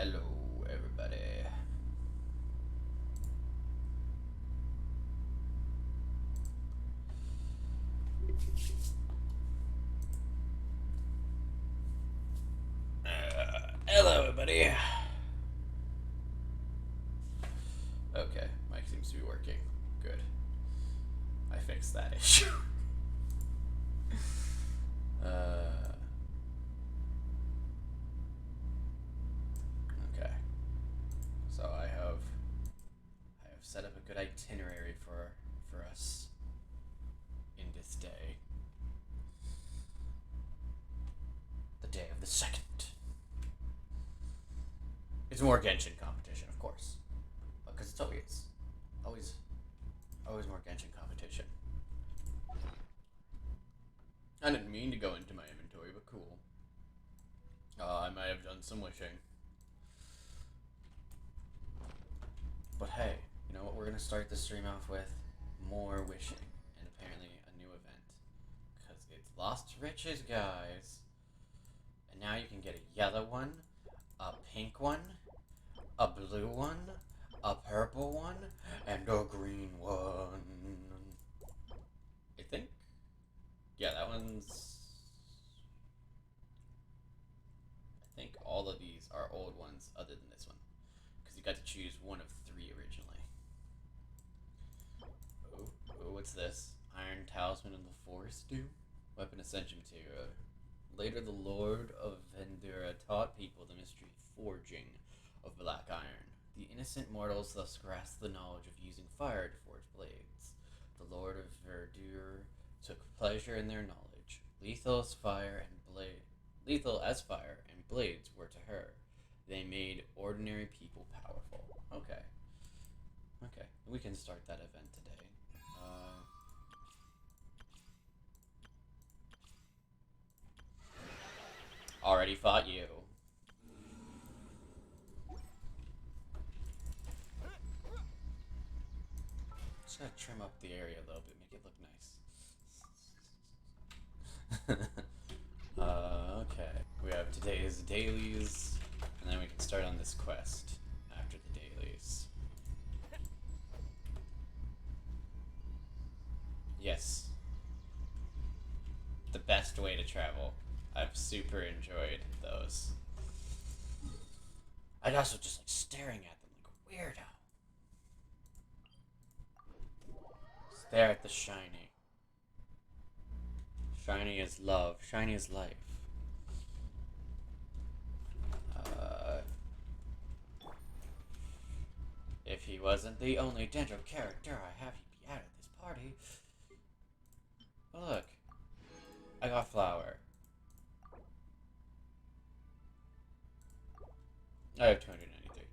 Hello, everybody. Hello, everybody. Okay, mic seems to be working. Good. I fixed that issue. Okay. So I have set up a good itinerary for us in this day. The day of the second. It's more Genshin competition, of course, because it's always more Genshin competition. I didn't mean to go into my inventory, but cool. I might have done some wishing. But hey, you know what we're gonna start the stream off with? More wishing, and apparently a new event. Because it's Lost Riches, guys. And now you can get a yellow one, a pink one, a blue one, a purple one, and a green one. I think? Yeah, that one's... I think all of these are old ones other than this one. Because you got to choose one of three originally. Oh, what's this? Iron Talisman of the Forest do? Weapon Ascension material. Later, the Lord of Vendura taught people the mystery forging of black iron. The innocent mortals thus grasped the knowledge of using fire to forge blades. The Lord of Verdure took pleasure in their knowledge. Lethal as fire and blades were to her. They made ordinary people powerful. Okay. Okay. We can start that event today. Already fought you. Just gotta trim up the area a little bit, make it look nice. Okay. We have today's dailies, and then we can start on this quest after the dailies. Yes. The best way to travel. I've super enjoyed those. I'd also just like staring at them like a weirdo. Stare at the shiny. Shiny is love. Shiny is life. If he wasn't the only Dendro character I have, he'd be out at this party. Oh, look. I got flour. I have 293.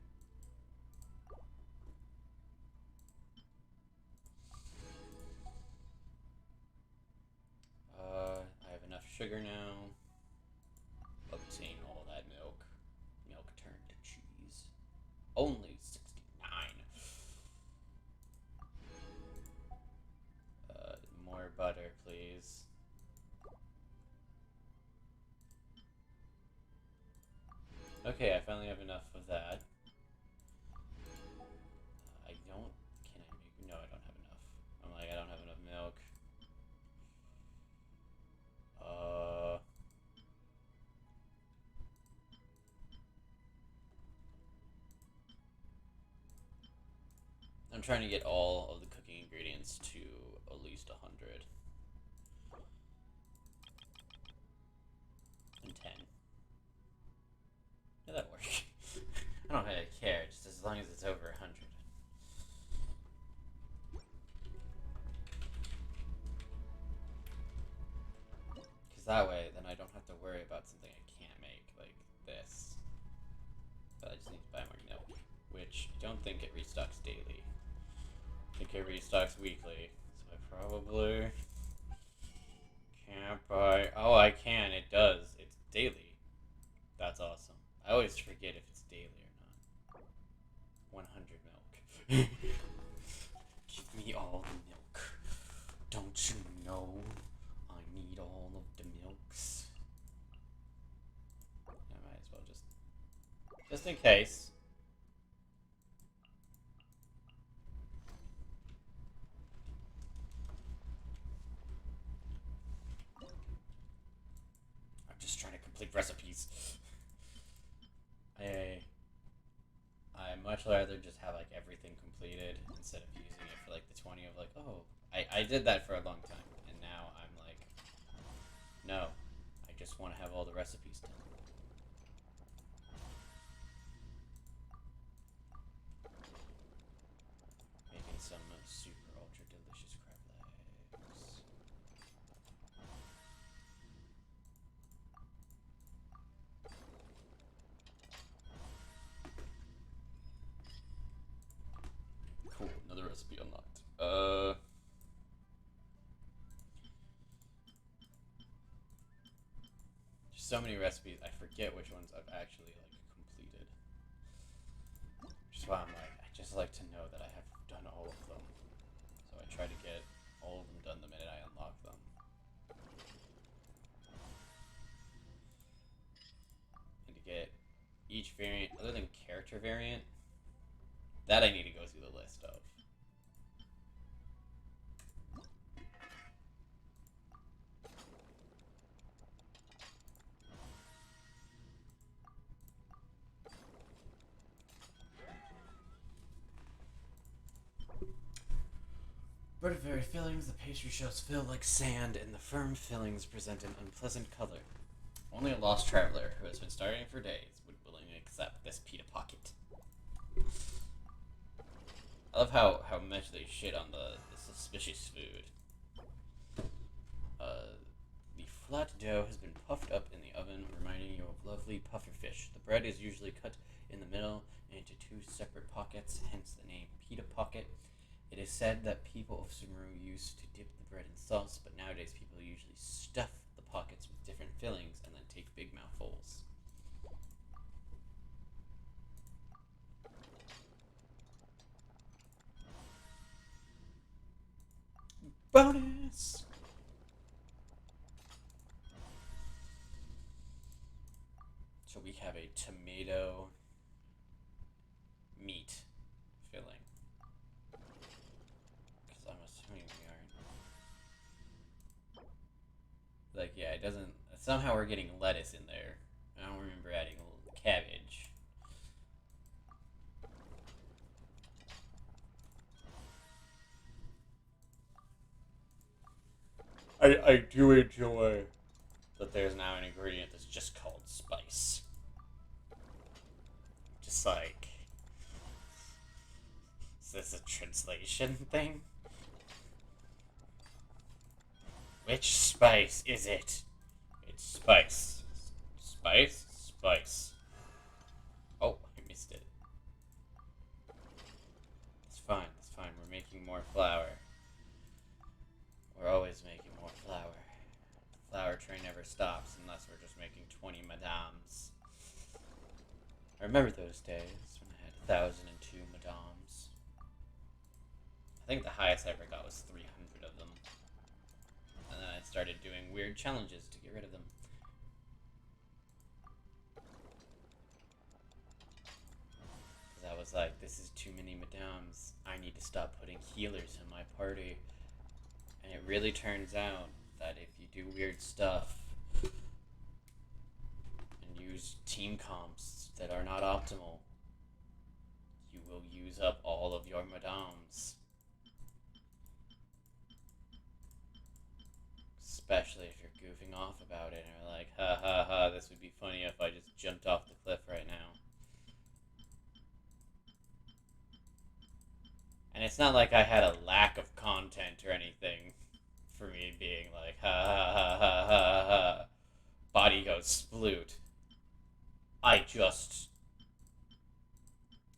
I have enough sugar now. Obtain all that milk. Milk turned to cheese. Only 69. More butter, please. Okay, I finally have enough of that. I don't... Can I make... No, I don't have enough. I'm like, I don't have enough milk. I'm trying to get all of the cooking ingredients to at least 100. And 10. Yeah, that works. I don't really care, just as long as it's over 100. Because that way, then I don't have to worry about something I can't make, like this. But I just need to buy more milk, which I don't think it restocks daily. I think it restocks weekly, so I probably can't buy... Oh, I can, it does. It's daily. That's awesome. I always forget if it's daily or not. 100 milk. Give me all the milk. Don't you know I need all of the milks? I might as well just Just in case. I'm just trying to complete recipes. I I much rather just have like everything completed instead of using it for like the 20 of like, oh, I did that for a long time, and now I'm like, no, I just want to have all the recipes done. Making some super ultra delicious crab legs. Cool, another recipe unlocked. There's so many recipes, I forget which ones I've actually like completed. Which is why I'm like, I just like to know that I have done all of them. So I try to get all of them done the minute I unlock them. And to get each variant, other than character variant, that I need to go through the list of. Butterberry fillings, the pastry shells feel like sand, and the firm fillings present an unpleasant color. Only a lost traveler who has been starving for days would willingly accept this pita pocket. I love how much they shit on the suspicious food. The flat dough has been puffed up in the oven, reminding you of lovely puffer fish. The bread is usually cut in the middle into two separate pockets, hence the name pita pocket. It is said that people of Sumeru used to dip the bread in sauce, but nowadays people usually stuff the pockets with different fillings and then take big mouthfuls. Bonus! So we have a tomato meat filling. Because I'm assuming we aren't. Like, yeah, it doesn't. Somehow we're getting lettuce in there. I don't remember adding a little cabbage. I do enjoy that there's now an ingredient that's just called spice. Just like, is this a translation thing? Which spice is it? It's spice. Spice? Spice. Oh, I missed it. It's fine, it's fine. We're making more flour. We're always making more flour. The flour train never stops unless we're just making 20 madams. I remember those days when I had 1,002 madams. I think the highest I ever got was 300 of them. And then I started doing weird challenges to get rid of them. Because I was like, this is too many madams. I need to stop putting healers in my party. And it really turns out that if you do weird stuff and use team comps that are not optimal, you will use up all of your madams. Especially if you're goofing off about it and you're like, ha ha ha, this would be funny if I just jumped off the cliff right now. And it's not like I had a lack of content or anything for me being like, ha ha ha ha ha ha. Body goes sploot. I just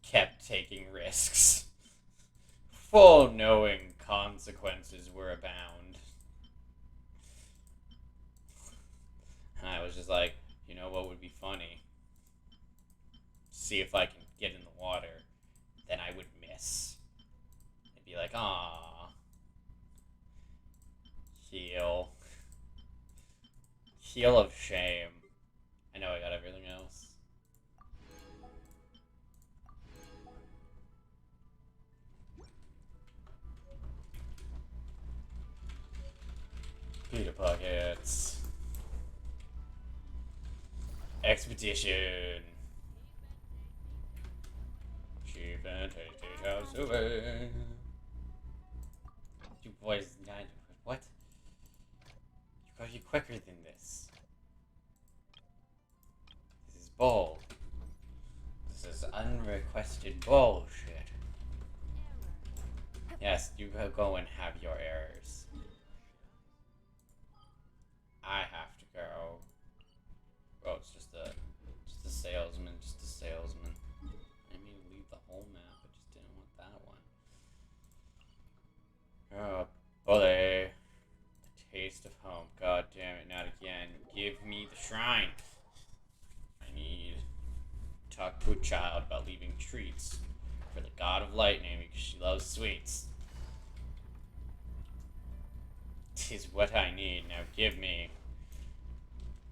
kept taking risks, full knowing consequences were abound. And I was just like, you know what would be funny? See if I can get in the water. Then I would miss. I'd be like, ah, heal. Heal of shame. I know I got everything else. Peter Pockets. Expedition. Cheap and tasty house away. You boys, what? You gotta be quicker than this. This is bold. This is unrequested bullshit. Yes, you go and have your errors. I have to go. Oh, it's just a salesman, just a salesman. I mean, leave the whole map. I just didn't want that one. Oh, bully. The taste of home. God damn it, not again. Give me the shrine. I need to talk to a child about leaving treats for the god of lightning because she loves sweets. 'Tis what I need. Now give me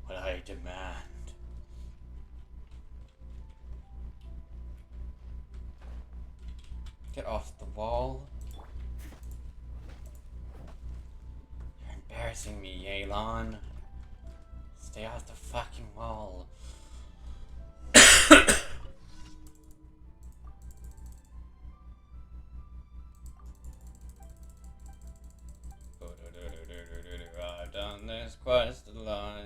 what I demand. Get off the wall. You're embarrassing me, Yelan. Stay off the fucking wall. I've done this quest a lot.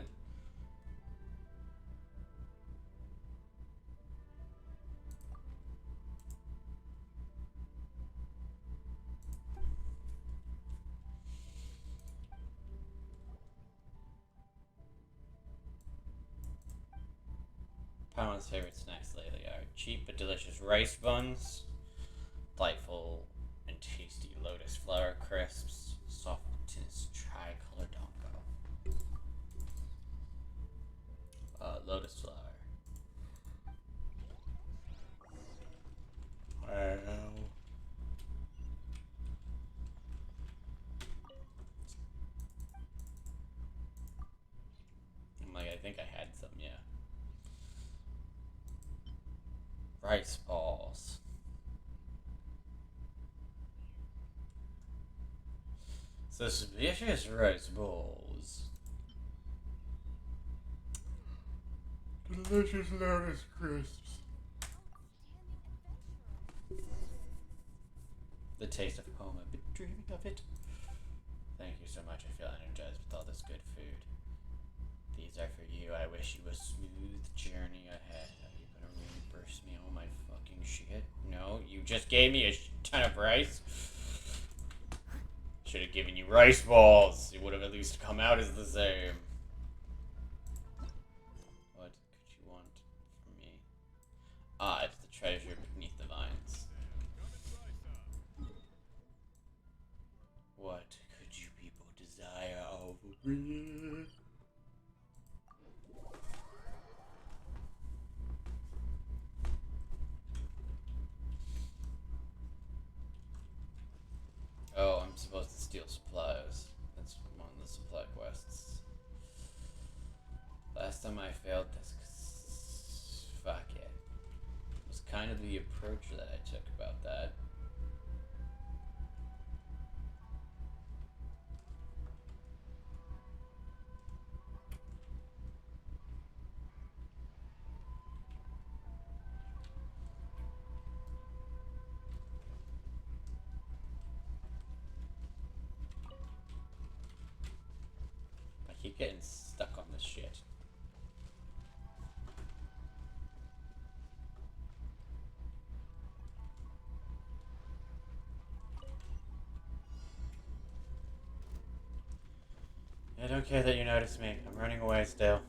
Padawan's favorite snacks lately are cheap but delicious rice buns, delightful and tasty lotus flower crisps, soft tints tricolor dongo. Lotus flower. Wow. I think I had some, yeah. Rice balls. Suspicious rice balls. Delicious lotus crisps. The taste of home. I've been dreaming of it. Thank you so much. I feel energized with all this good food. These are for you. I wish you a smooth journey ahead. Are you gonna reimburse me all my fucking shit? No, you just gave me a ton of rice. Should have given you rice balls. It would have at least come out as the same. What could you want from me? Ah, it's the treasure beneath the vines. What could you people desire of me? Oh, I'm supposed to steal supplies. That's one of the supply quests. Last time I failed this, 'cause fuck it. It was kind of the approach that I took about that. I keep getting stuck on this shit. I don't care that you noticed me. I'm running away still.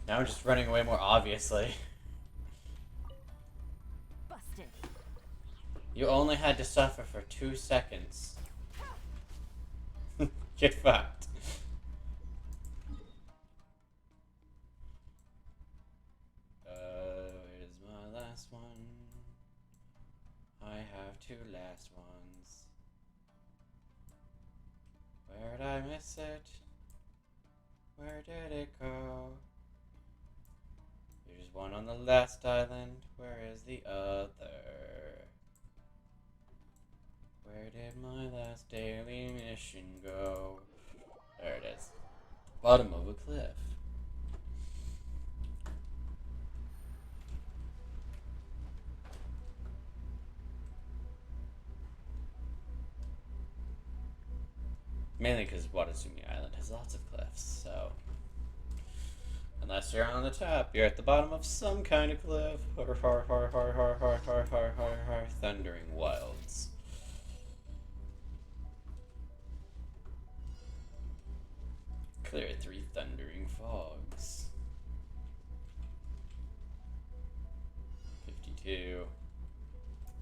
Now I'm just running away more obviously. Busted. You only had to suffer for 2 seconds. Get fucked. Where's my last one? I have 2 last ones. Where'd I miss it? Where did it go? There's one on the last island. Where is the other? Where did my last daily mission go? There it is. Bottom of a cliff. Mainly because Watasumi Island has lots of cliffs, so... Unless you're on the top, you're at the bottom of some kind of cliff. Thundering wilds. Clear 3 thundering fogs. 52.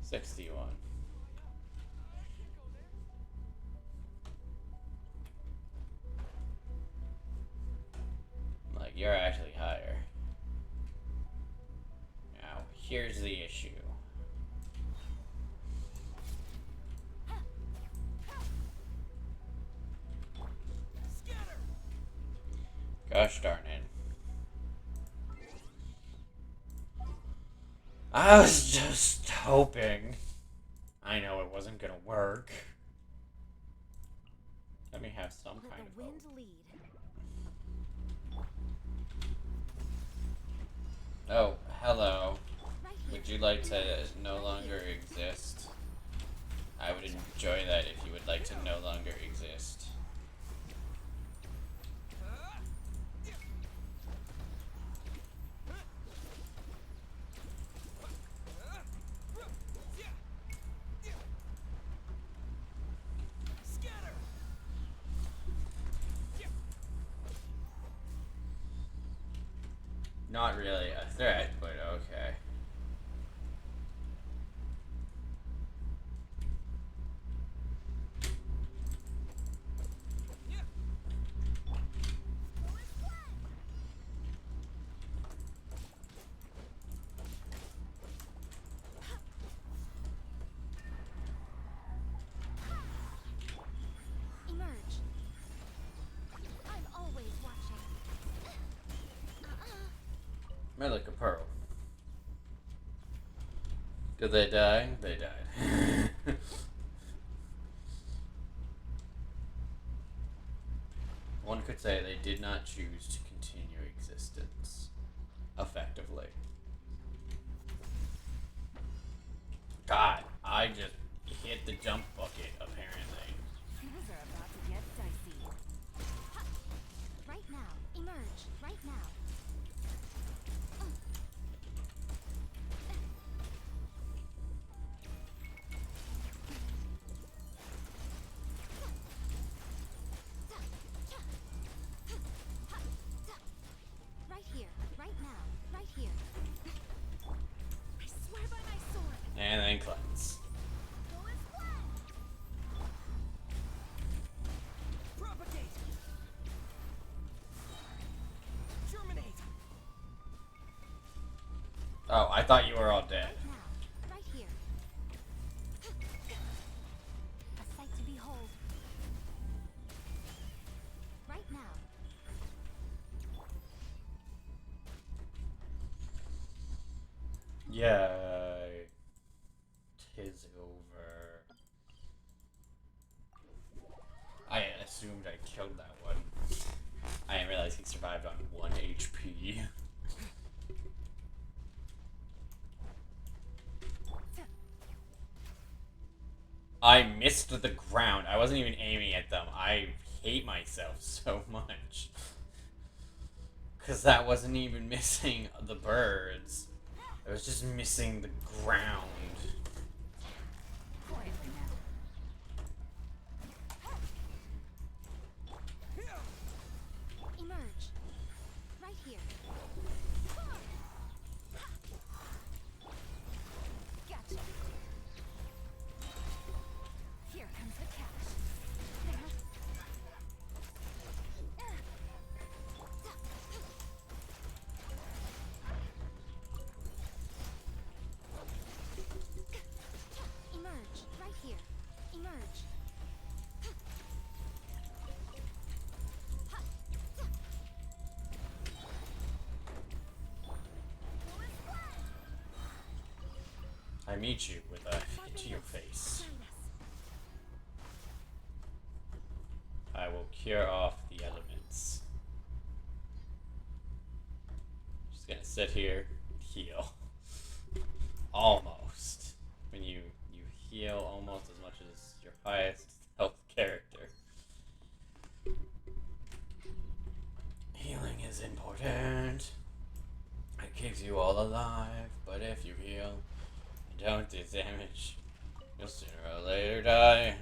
61. Like, you're actually higher. Now, here's the issue. Gosh darn it. I was just hoping. I know it wasn't gonna work. Let me have some kind of hope. Oh, hello. Would you like to no longer exist? I would enjoy that if you would like to no longer exist. Not really a threat, but okay. May look a pearl. Did they die? They died. One could say they did not choose to continue existence. Effectively. God, I just hit the jump bucket, apparently. Things are about to get dicey. Right now. Emerge. Right now. Right here. Right now. Right here. I swear by my sword. And then cleanse. Propagate. Germinate. Oh, I thought you were all dead. Right now. Right here. A sight to behold. Right now. Yeah, tis over. I assumed I killed that one. I didn't realize he survived on 1 HP. I missed the ground. I wasn't even aiming at them. I hate myself so much. Because that wasn't even missing the birds. I was just missing the ground. Quietly now. Emerge. Right here. Gotcha. Here comes the catch. Emerge. Right here. Emerge. I meet you with a hit to your face. I will cure off Just gonna sit here and heal. Almost. When you heal almost as much as your highest health character. Healing is important. It keeps you all alive, but if you heal and don't do damage, you'll sooner or later die.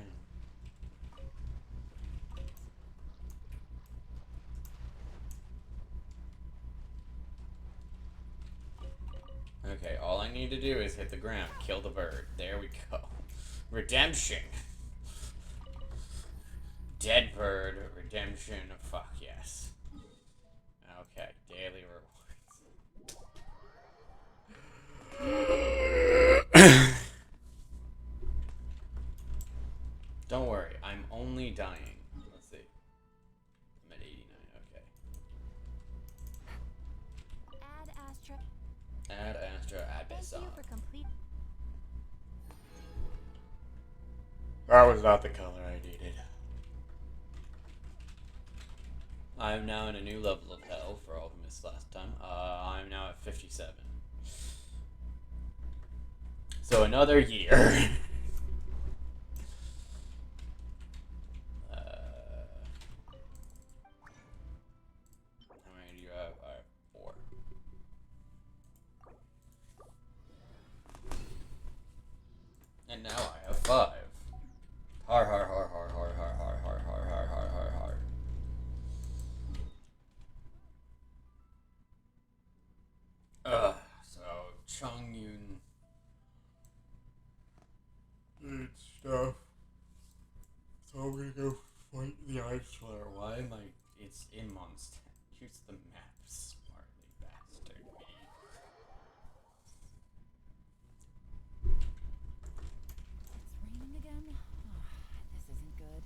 Okay, all I need to do is hit the ground, kill the bird. There we go. Redemption! Dead bird, redemption, fuck yes. Okay, daily rewards. Don't worry, I'm only dying. Let's see. I'm at 89, okay. Add Astra. Add Astra, add Thank Besson. you for complete. That was not the color I needed. I'm now in a new level of hell for all who missed last time. I'm now at 57. So another year. How many do you have? I have 4. And now I have 5. Har har har har har har har har har har har har har. So Chung Yun and stuff. So I'm gonna go fight the ice flare. Why am I? It's in Mondstadt. Use the map, smartly, bastard me. It's raining again? Oh, this isn't good.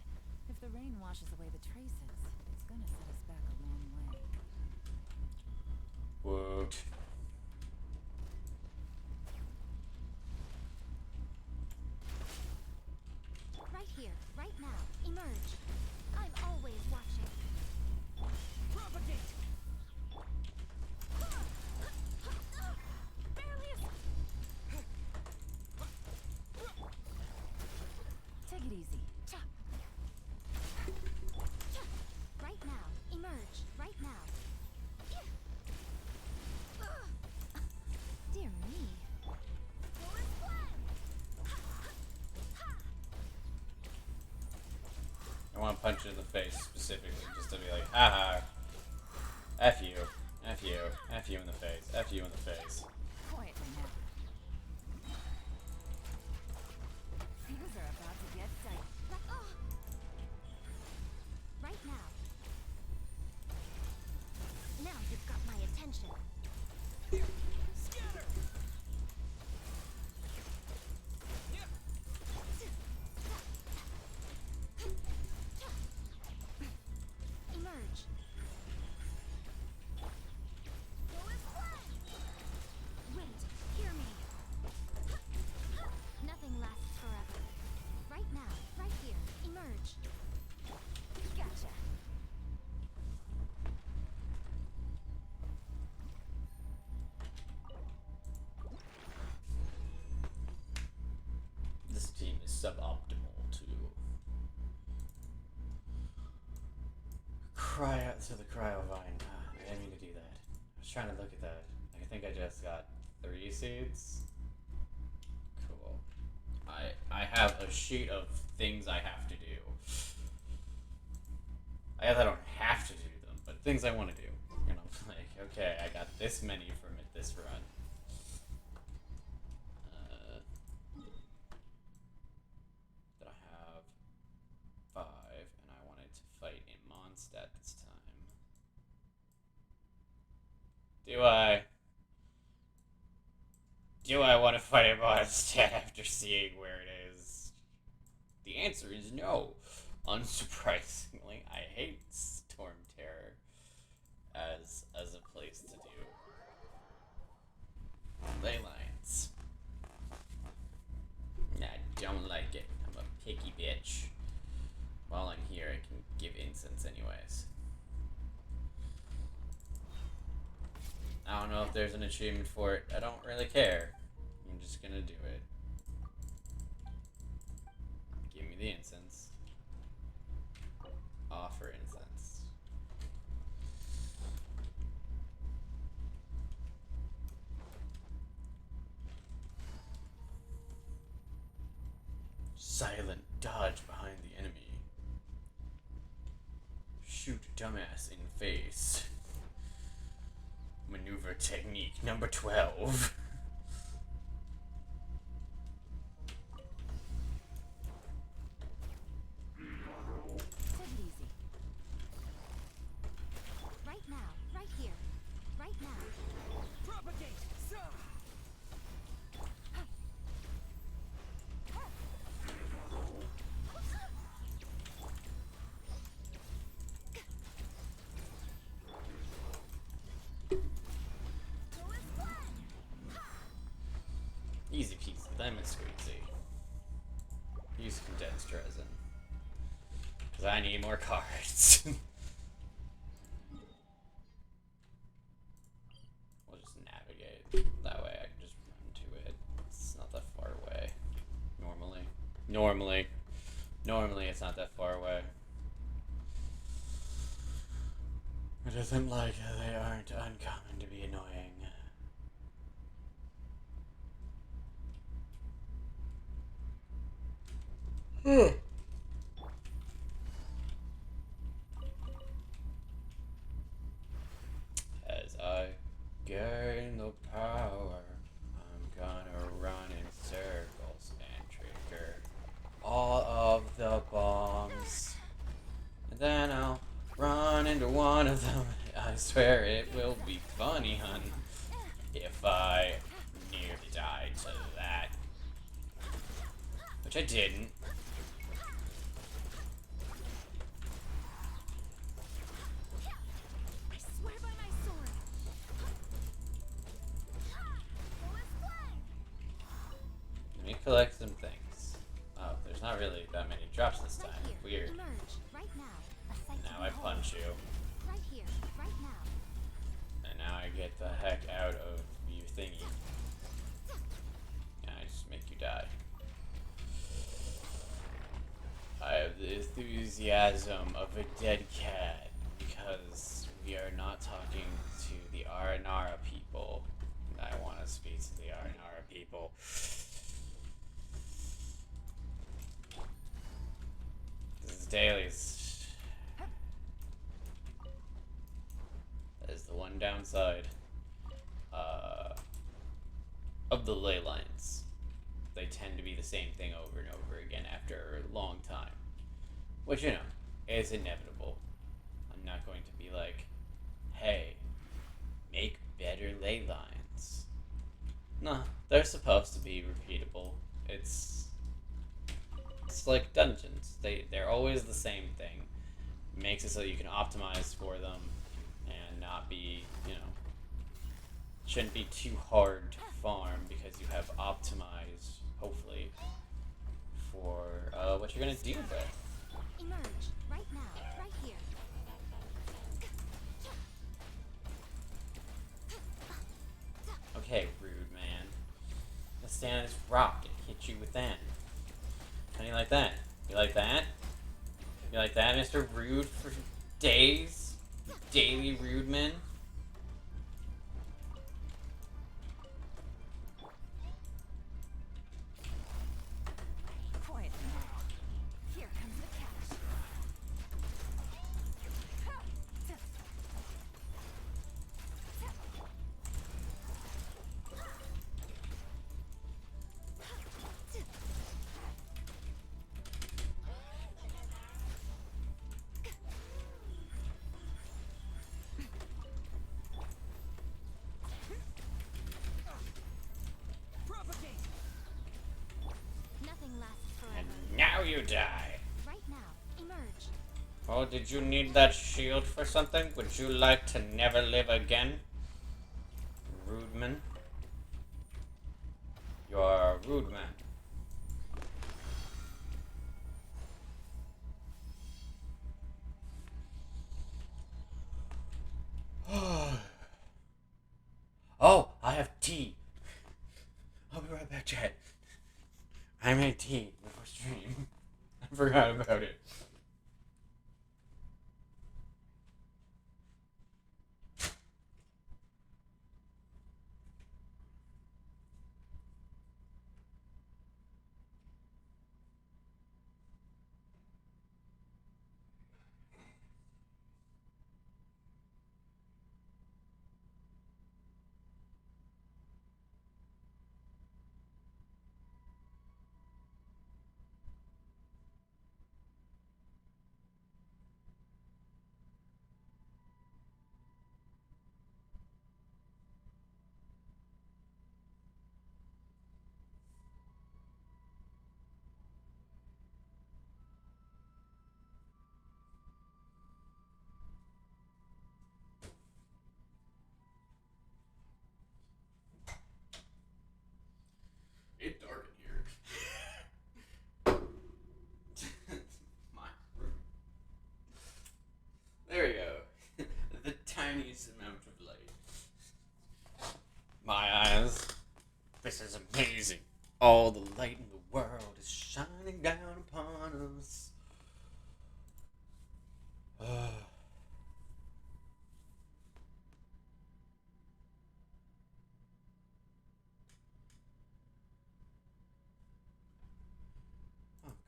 If the rain washes away the traces, it's gonna set us back a long way. Woot. Right here, right now. Emerge. I'm always watching. Propagate. Barely Take it easy. Right now. Emerge. Right now. Dear me. I want to punch it in the face specifically, just to be like, haha. F you. F you. F you in the face. F you in the face. Quietly now. Things are about to get tight. Right now. Now you've got my attention. Scatter! Emerge. Wait, hear me. Nothing lasts forever. Right now, right here. Emerge. Gotcha. This team is suboptimal to cry out to the cryovine. I didn't mean to do that. I was trying to look at that. I think I just got 3 seeds. Cool. I have a sheet of things I have to do. I guess I don't have to do them, but things I want to do. You know, like, okay, I got this many from it this run. That I have 5, and I wanted to fight in Mondstadt this time. Do I? Do I want to fight in Mondstadt after seeing where it is? The answer is no. Unsurprisingly, I hate Storm Terror as a place to do ley lines. I don't like it. I'm a picky bitch. While I'm here, I can give incense anyways. I don't know if there's an achievement for it. I don't really care. I'm just gonna do it. Give me the incense. Offer incense. Silent dodge behind the enemy. Shoot dumbass in face. Maneuver technique number 12. Take it easy. Right now, right here. Right now. Propagate! So! Easy peasy, lemon squeezy. Use condensed resin. Because I need more cards. We'll just navigate. That way I can just run to it. It's not that far away. Normally it's not that far away. It isn't like they aren't uncommon to be annoying. As I gain the power, I'm gonna run in circles and trigger all of the bombs. And then I'll run into one of them. I swear it will be funny, hun, if I nearly died to that. Which I didn't. I swear by my sword. Let me collect some things. Oh, there's not really that many drops this time. Right here. Weird. Emerge. Right now. A sight to Now I behold. punch you. Right here. Right now. And now I get the heck out of you thingy. And I just make you die. I have the enthusiasm of a dead cat because we are not talking to the Aranara people. I want to speak to the Aranara people. This is dailies. That is the one downside of the ley lines. They tend to be the same thing over and over again after a long time. Which, you know, is inevitable. I'm not going to be like, hey, make better ley lines. No, they're supposed to be repeatable. It's like dungeons. They're always the same thing. Makes it so you can optimize for them and not be, you know, shouldn't be too hard to farm because you have optimized, hopefully, for what you're gonna deal with. Emerge. Right now. Right here. Okay, rude man. Let's stand on this rock and hit you with that. How do you like that? You like that? You like that, Mr. Rude for days? Daily rude man? Quiet now. Here comes the catch. Propagate! Nothing lasts And forever. now you die. Right now. Emerge. Oh, did you need that shield for something? Would you like to never live again? Rude man. You are a rude man. tea. I'll be right back, chat. I made tea before stream. I forgot about it. It's dark in here. My room. There we go. The tiniest amount of light. My eyes. This is amazing. All the light in the world is shining down upon us. Oh,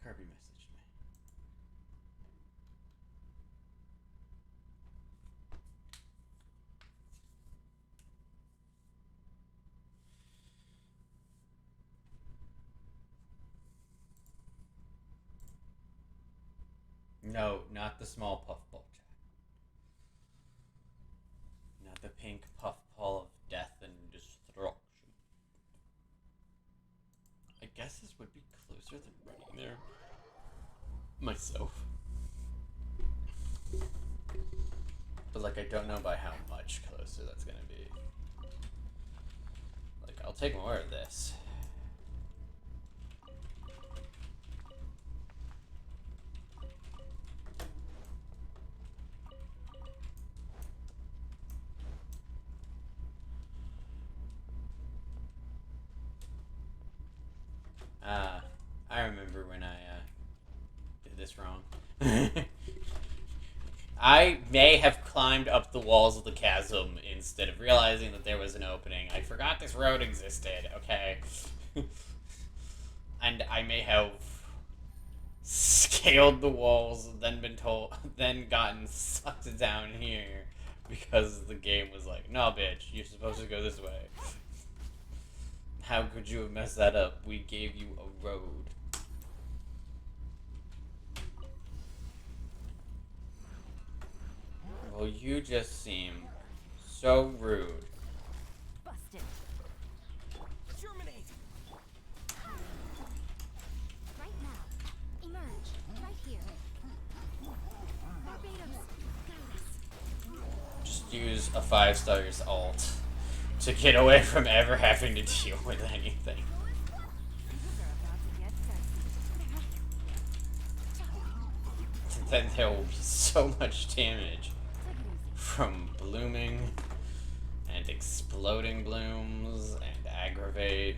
Kirby messaged me. No, not the small puffball, chat. Not the pink puffball of death and destruction. I guess this would be closer than running there myself. But, like, I don't know by how much closer that's gonna be. Like, I'll take more of this. I remember when I did this wrong. I may have climbed up the walls of the chasm instead of realizing that there was an opening. I forgot this road existed, okay? And I may have scaled the walls and then gotten sucked down here because the game was like, no, bitch, you're supposed to go this way. How could you have messed that up? We gave you a road. Well, you just seem so rude. Busted. Germinate! Right now. Emerge. Right here. Barbados. Guide us. Just use a 5-star's alt to get away from ever having to deal with anything. Things are about to get sexy. Then there will be so much damage Take it easy. from blooming and exploding blooms and aggravate.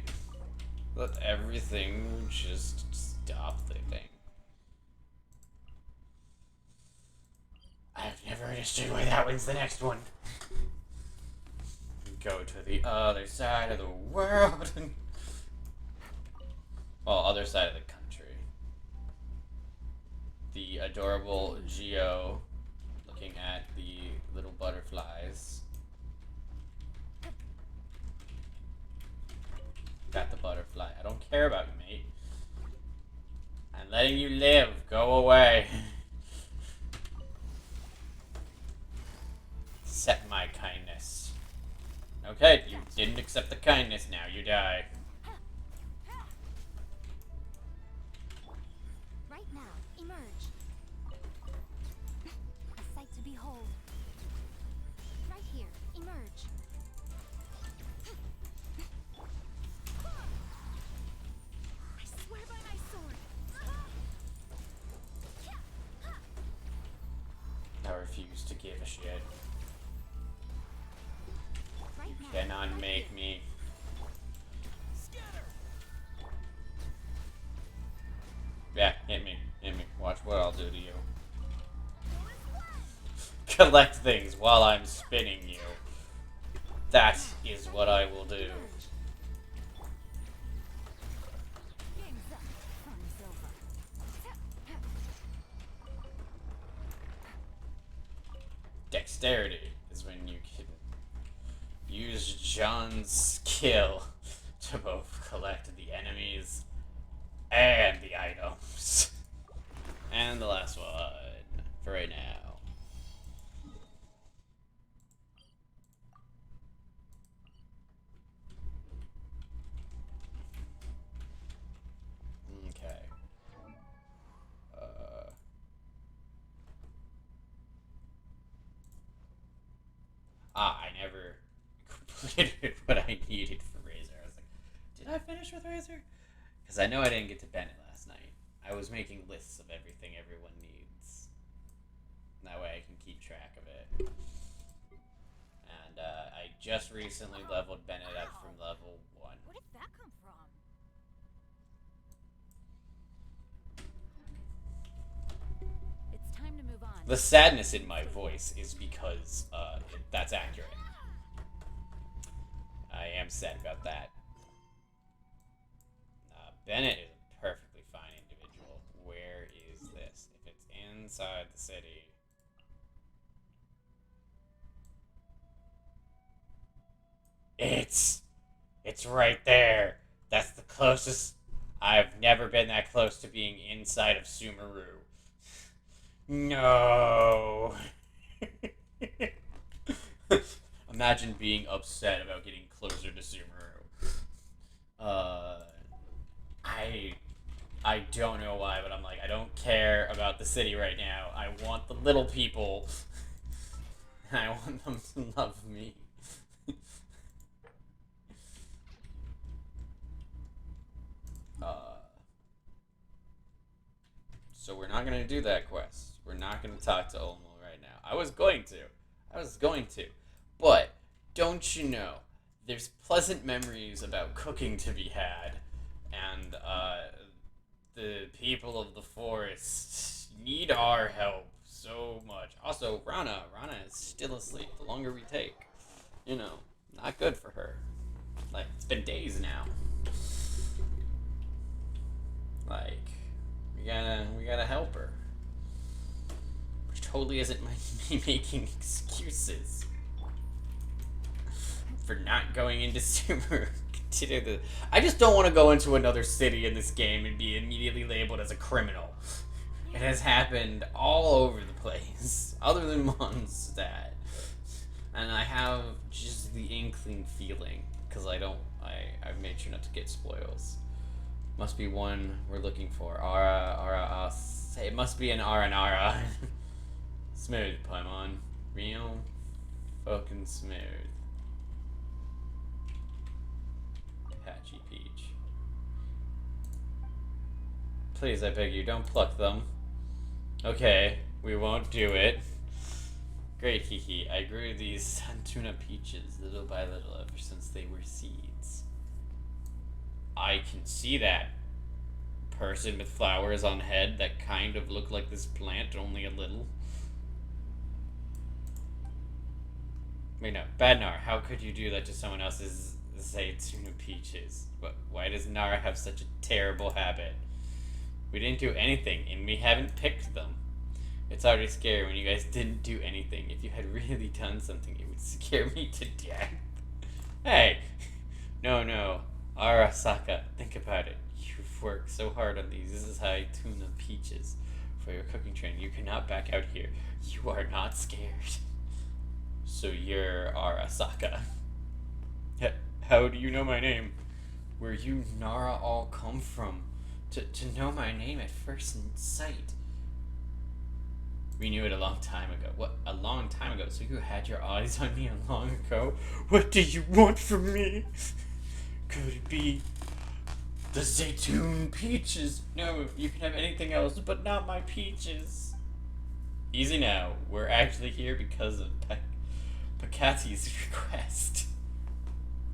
Let everything just stop living. I've never understood why that one's the next one. Go to the other side of the world. Well, other side of the country. The adorable Geo looking at the little butterflies. Got the butterfly. I don't care about you, mate. I'm letting you live. Go away. Accept my kindness. Okay, you didn't accept the kindness, now you die. Right now. Emerge. A sight to behold. Right here. Emerge. I swear by my sword. I refuse to give a shit. Right You now. cannot Right make here. me. Yeah, hit me. Hit me. Watch what I'll do to you. Collect things while I'm spinning you. That is what I will do. Game's up. Fun's over. Dexterity is when you can use John's skill to both collect the enemies and the items. And the last one for right now. Okay. I never completed what I needed for Razor. I was like, did I finish with Razor? Because I know I didn't get to Bennett last night. I was making lists of everything everyone needs. That way I can keep track of it. And I just recently leveled Bennett up from level 1. Where did that come from? It's time to move on. The sadness in my voice is because that's accurate. I am sad about that. Bennett is a perfectly fine individual. Where is this? If it's inside the city. It's right there. That's the closest. I've never been that close to being inside of Sumeru. No. Imagine being upset about getting closer to Sumeru. I don't know why, but I'm like, I don't care about the city right now. I want the little people. I want them to love me. So we're not gonna do that quest. We're not gonna talk to Olmo right now. I was going to. But don't you know, there's pleasant memories about cooking to be had, and the people of the forest need our help so much. Also, Rana is still asleep. The longer we take, not good for her. Like, it's been days now. Like, we gotta help her. Which totally isn't me making excuses for not going into Sumeru. I just don't want to go into another city in this game and be immediately labeled as a criminal. It has happened all over the place, other than Mondstadt. And I have just the inkling feeling, because I've made sure not to get spoils. Must be one we're looking for. Ara, it must be an Ara. Smooth, Paimon. Real fucking smooth. Patchy Peach. Please, I beg you, don't pluck them. Okay, we won't do it. Great, hee. I grew these Santuna peaches little by little ever since they were seeds. I can see that person with flowers on head that kind of look like this plant, only a little. Wait, no. Bad Nar, how could you do that to someone else's Zaytuna peaches? Why does Nara have such a terrible habit? We didn't do anything, and we haven't picked them. It's already scary when you guys didn't do anything. If you had really done something, it would scare me to death. Hey! No. Arasaka, think about it. You've worked so hard on these. This is how I tuna peaches for your cooking training. You cannot back out here. You are not scared. So you're Arasaka. How do you know my name? Where you Nara all come from? To know my name at first sight. We knew it a long time ago. What? A long time ago? So you had your eyes on me a long ago? What do you want from me? Could it be the Zaytun peaches? No, you can have anything else, but not my peaches. Easy now. We're actually here because of Pacati's request.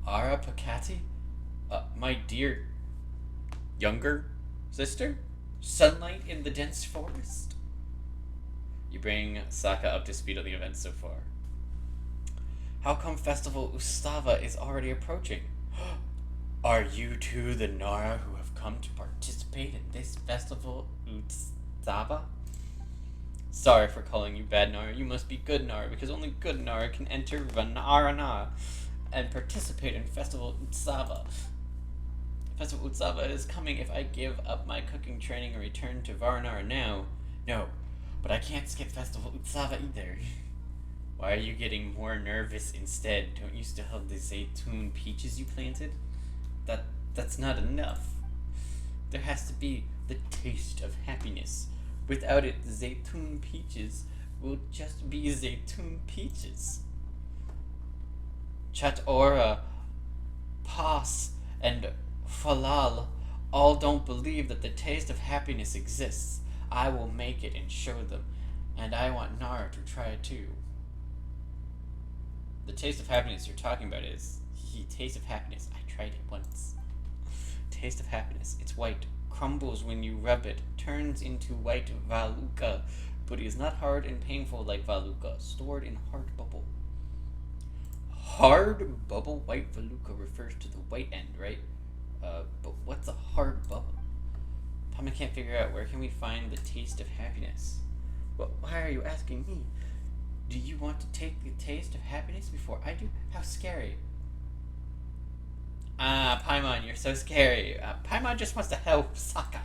Ara Pacati? My dear younger sister? sunlight in the dense forest. You bring Saka up to speed on the events so far. How come Festival Ustava is already approaching? Are you two the Nara who have come to participate in this Festival Ustava? Sorry for calling you bad Nara. You must be good Nara, because only good Nara can enter Vanarana and participate in Festival Utsava. Festival Utsava is coming if I give up my cooking training and return to Varanara now. No, but I can't skip Festival Utsava either. Why are you getting more nervous instead? Don't you still have the Zaytun peaches you planted? That's not enough. There has to be the taste of happiness. Without it, Zaytun peaches will just be Zaytun peaches. Chatora, Pas, and Falal all don't believe that the taste of happiness exists. I will make it and show them, and I want Nara to try it too. The taste of happiness you're talking about is taste of happiness. I tried it once. Taste of happiness. It's white, crumbles when you rub it, turns into white Valuka, but is not hard and painful like Valuka, stored in hard bubble. Hard bubble? White Valuka refers to the white end, right? But what's a hard bubble? Pama can't figure out where can we find the taste of happiness. Well, why are you asking me? Do you want to take the taste of happiness before I do? How scary. Paimon, you're so scary. Paimon just wants to help Saka.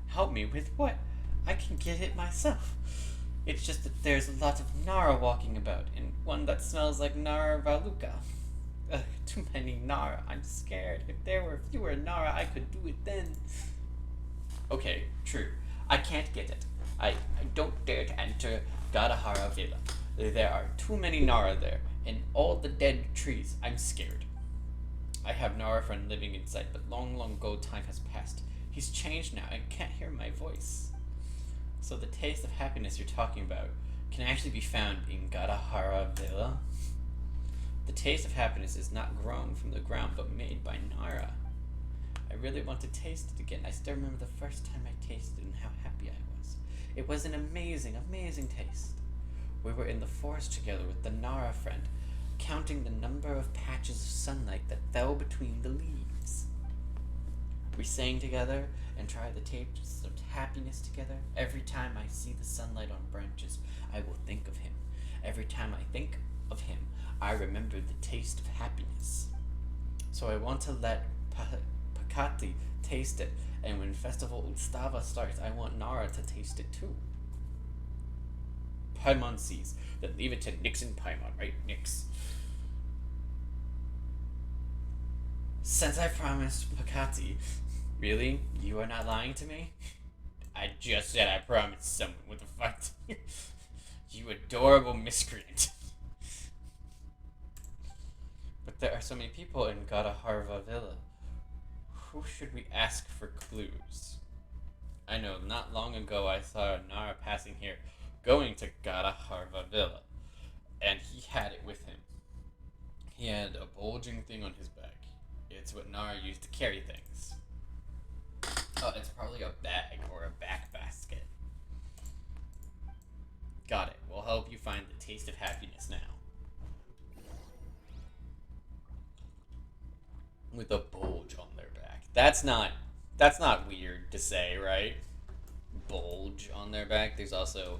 Help me with what? I can get it myself. It's just that there's a lot of Nara walking about, and one that smells like Nara Valuka. Ugh, too many Nara. I'm scared. If there were fewer Nara, I could do it then. Okay, true. I can't get it. I don't dare to enter Gadahara Villa. There are too many Nara there, and all the dead trees. I'm scared. I have Nara friend living inside, but long ago time has passed. He's changed now and can't hear my voice. So the taste of happiness you're talking about can actually be found in Gadahara Villa. The taste of happiness is not grown from the ground, but made by Nara. I really want to taste it again. I still remember the first time I tasted and how happy I was. It was an amazing, amazing taste. We were in the forest together with the Nara friend, counting the number of patches of sunlight that fell between the leaves. We sang together and tried the taste of happiness together. Every time I see the sunlight on branches, I will think of him. Every time I think of him, I remember the taste of happiness. So I want to let Pakati taste it, and when Festival Ustava starts, I want Nara to taste it too. Paimon sees. Then leave it to Nix and Paimon, right? Nix. Since I promised Pakati, really? You are not lying to me? I just said I promised someone. What the fuck? You adorable miscreant. But there are so many people in Gadaharva Villa. Who should we ask for clues? I know, not long ago I saw a Nara passing here, going to Gadaharva Villa, and he had it with him. He had a bulging thing on his back. It's what Nara used to carry things. Oh, it's probably a bag or a back basket. Got it. We'll help you find the taste of happiness now. With a bulge on their back. That's not weird to say, right? Bulge on their back. There's also...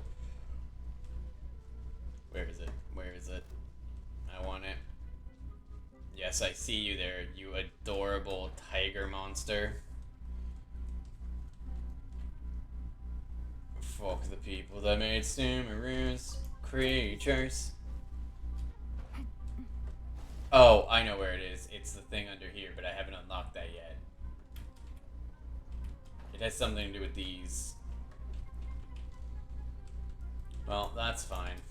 Where is it? I want it. Yes, I see you there, you adorable tiger monster. Fuck the people that made Sumeru's creatures. Oh, I know where it is. It's the thing under here, but I haven't unlocked that yet. It has something to do with these. Well, that's fine.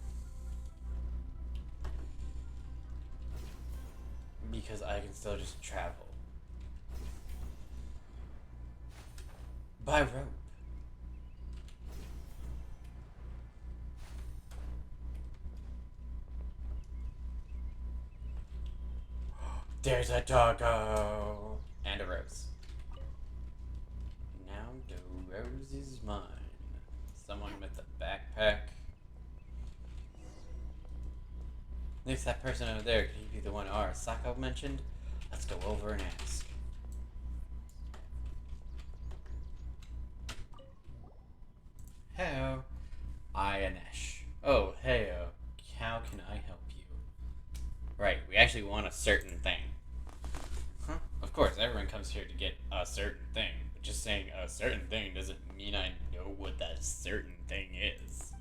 Because I can still just travel. By rope. There's a doggo! And a rose. Now do There's that person over there. Could he be the one Arasaka mentioned? Let's go over and ask. Hello. Ayanesh. Oh, hey, how can I help you? Right, we actually want a certain thing. Huh? Of course, everyone comes here to get a certain thing. But just saying a certain thing doesn't mean I know what that certain thing is.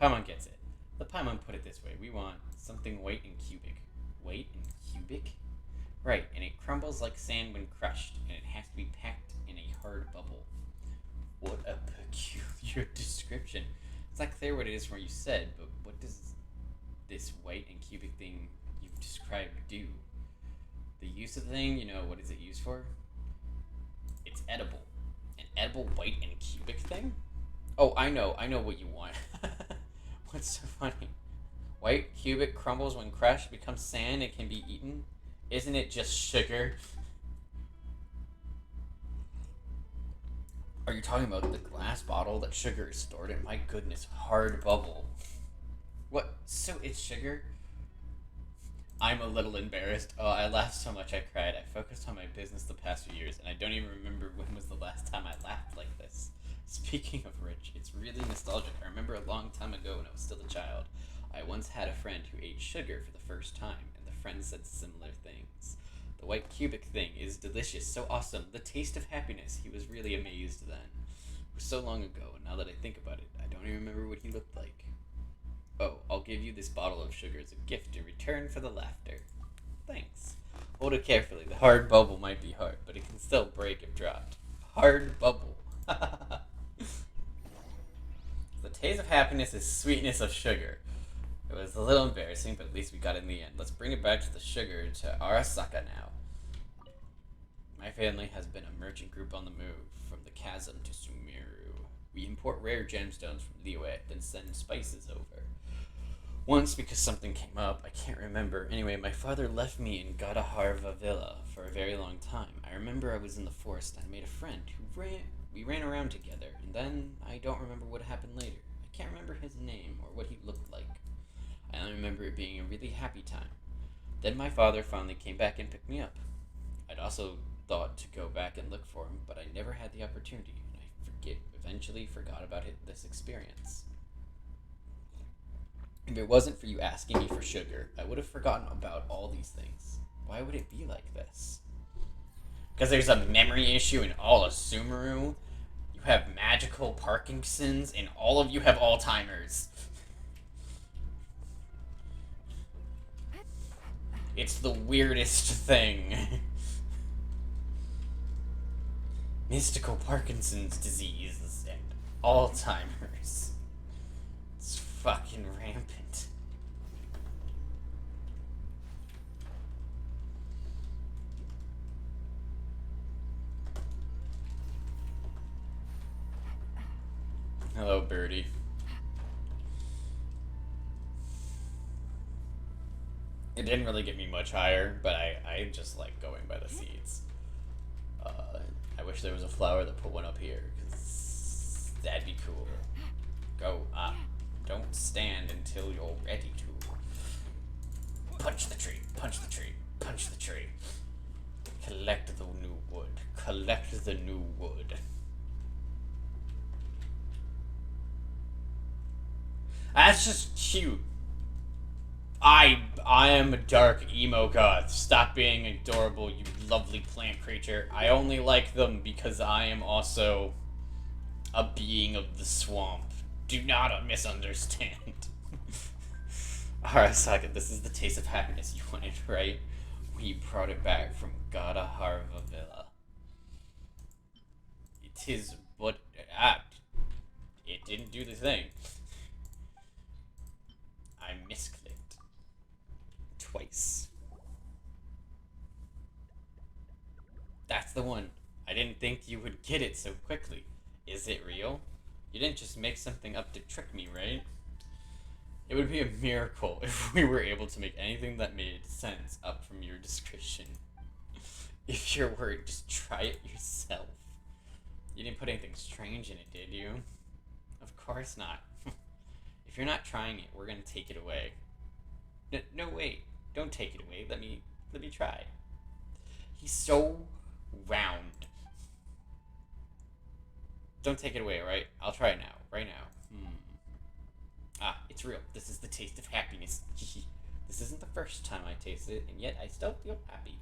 Paimon gets it. The Paimon put it this way. We want something white and cubic. White and cubic? Right, and it crumbles like sand when crushed, and it has to be packed in a hard bubble. What a peculiar description. It's not clear what it is from what you said, but what does this white and cubic thing you've described do? The use of the thing, what is it used for? It's edible. An edible white and cubic thing? Oh, I know what you want. What's so funny? White cubic crumbles when crushed, becomes sand, and can be eaten? Isn't it just sugar? Are you talking about the glass bottle that sugar is stored in? My goodness, hard bubble. What? So it's sugar? I'm a little embarrassed. Oh, I laughed so much I cried. I focused on my business the past few years, and I don't even remember when was the last time I laughed like this. Speaking of which, it's really nostalgic. I remember a long time ago when I was still a child. I once had a friend who ate sugar for the first time, and the friend said similar things. The white cubic thing is delicious, so awesome, the taste of happiness. He was really amazed then. It was so long ago, and now that I think about it, I don't even remember what he looked like. Oh, I'll give you this bottle of sugar as a gift in return for the laughter. Thanks. Hold it carefully. The hard bubble might be hard, but it can still break if dropped. Hard bubble. The taste of happiness is sweetness of sugar. It was a little embarrassing, but at least we got it in the end. Let's bring it back to the sugar to Arasaka now. My family has been a merchant group on the move, from the chasm to Sumeru. We import rare gemstones from Liyue, then send spices over. Once, because something came up, I can't remember. Anyway, my father left me in Gadaharva Villa for a very long time. I remember I was in the forest and I made a friend we ran around together, and then I don't remember what happened later. I can't remember his name or what he looked like. I only remember it being a really happy time. Then my father finally came back and picked me up. I'd also thought to go back and look for him, but I never had the opportunity, and I eventually forgot about this experience. If it wasn't for you asking me for sugar, I would have forgotten about all these things. Why would it be like this? Because there's a memory issue in all of Sumeru. You have magical Parkinson's, and all of you have Alzheimer's. It's the weirdest thing. Mystical Parkinson's disease and Alzheimer's. It's fucking rampant. Hello, Birdie. It didn't really get me much higher, but I just like going by the seeds. I wish there was a flower that put one up here, because that'd be cool. Go up. Don't stand until you're ready to. Punch the tree, punch the tree, punch the tree. Collect the new wood. Collect the new wood. That's just cute. I am a dark emo goth. Stop being adorable, you lovely plant creature. I only like them because I am also a being of the swamp. Do not misunderstand. Arasaka, this is the taste of happiness you wanted, right? We brought it back from Gadaharva Villa. It is what it didn't do the thing. I misclicked. Twice. That's the one. I didn't think you would get it so quickly. Is it real? You didn't just make something up to trick me, right? It would be a miracle if we were able to make anything that made sense up from your description. If you're worried, just try it yourself. You didn't put anything strange in it, did you? Of course not. If you're not trying it, we're gonna take it away. No, wait. Don't take it away. Let me try. He's so round. Don't take it away, alright? I'll try it now. Right now. Ah, it's real. This is the taste of happiness. This isn't the first time I tasted it, and yet I still feel happy.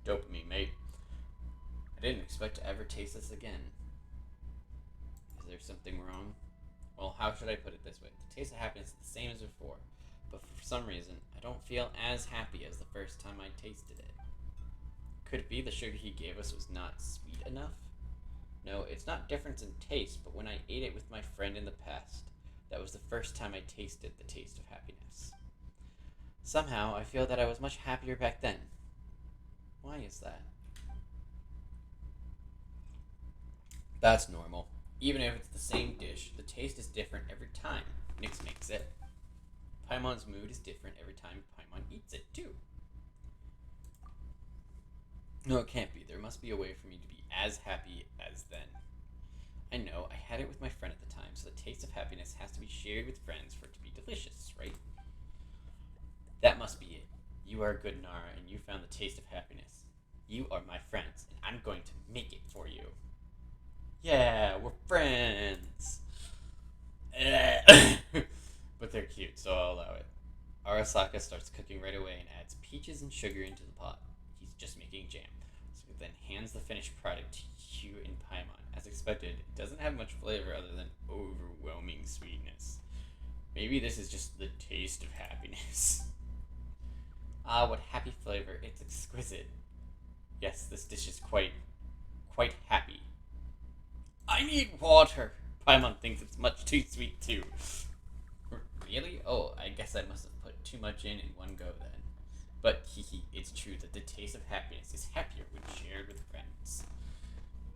Dopamine, mate. I didn't expect to ever taste this again. Is there something wrong? Well, how should I put it this way? The taste of happiness is the same as before, but for some reason, I don't feel as happy as the first time I tasted it. Could it be the sugar he gave us was not sweet enough? No, it's not difference in taste, but when I ate it with my friend in the past, that was the first time I tasted the taste of happiness. Somehow, I feel that I was much happier back then. Why is that? That's normal. Even if it's the same dish, the taste is different every time Nyx makes it. Paimon's mood is different every time Paimon eats it, too. No, it can't be. There must be a way for me to be as happy as then. I know, I had it with my friend at the time, so the taste of happiness has to be shared with friends for it to be delicious, right? That must be it. You are good, Nara, and you found the taste of happiness. You are my friends, and I'm going to make it for you. Yeah, we're friends. But they're cute, so I'll allow it. Arasaka starts cooking right away and adds peaches and sugar into the pot. He's just making jam. So he then hands the finished product to you and Paimon. As expected, it doesn't have much flavor other than overwhelming sweetness. Maybe this is just the taste of happiness. Ah, what happy flavor. It's exquisite. Yes, this dish is quite happy. I need water. Paimon thinks it's much too sweet too. Really? Oh, I guess I must have put too much in one go then. But it's true that the taste of happiness is happier when shared with friends.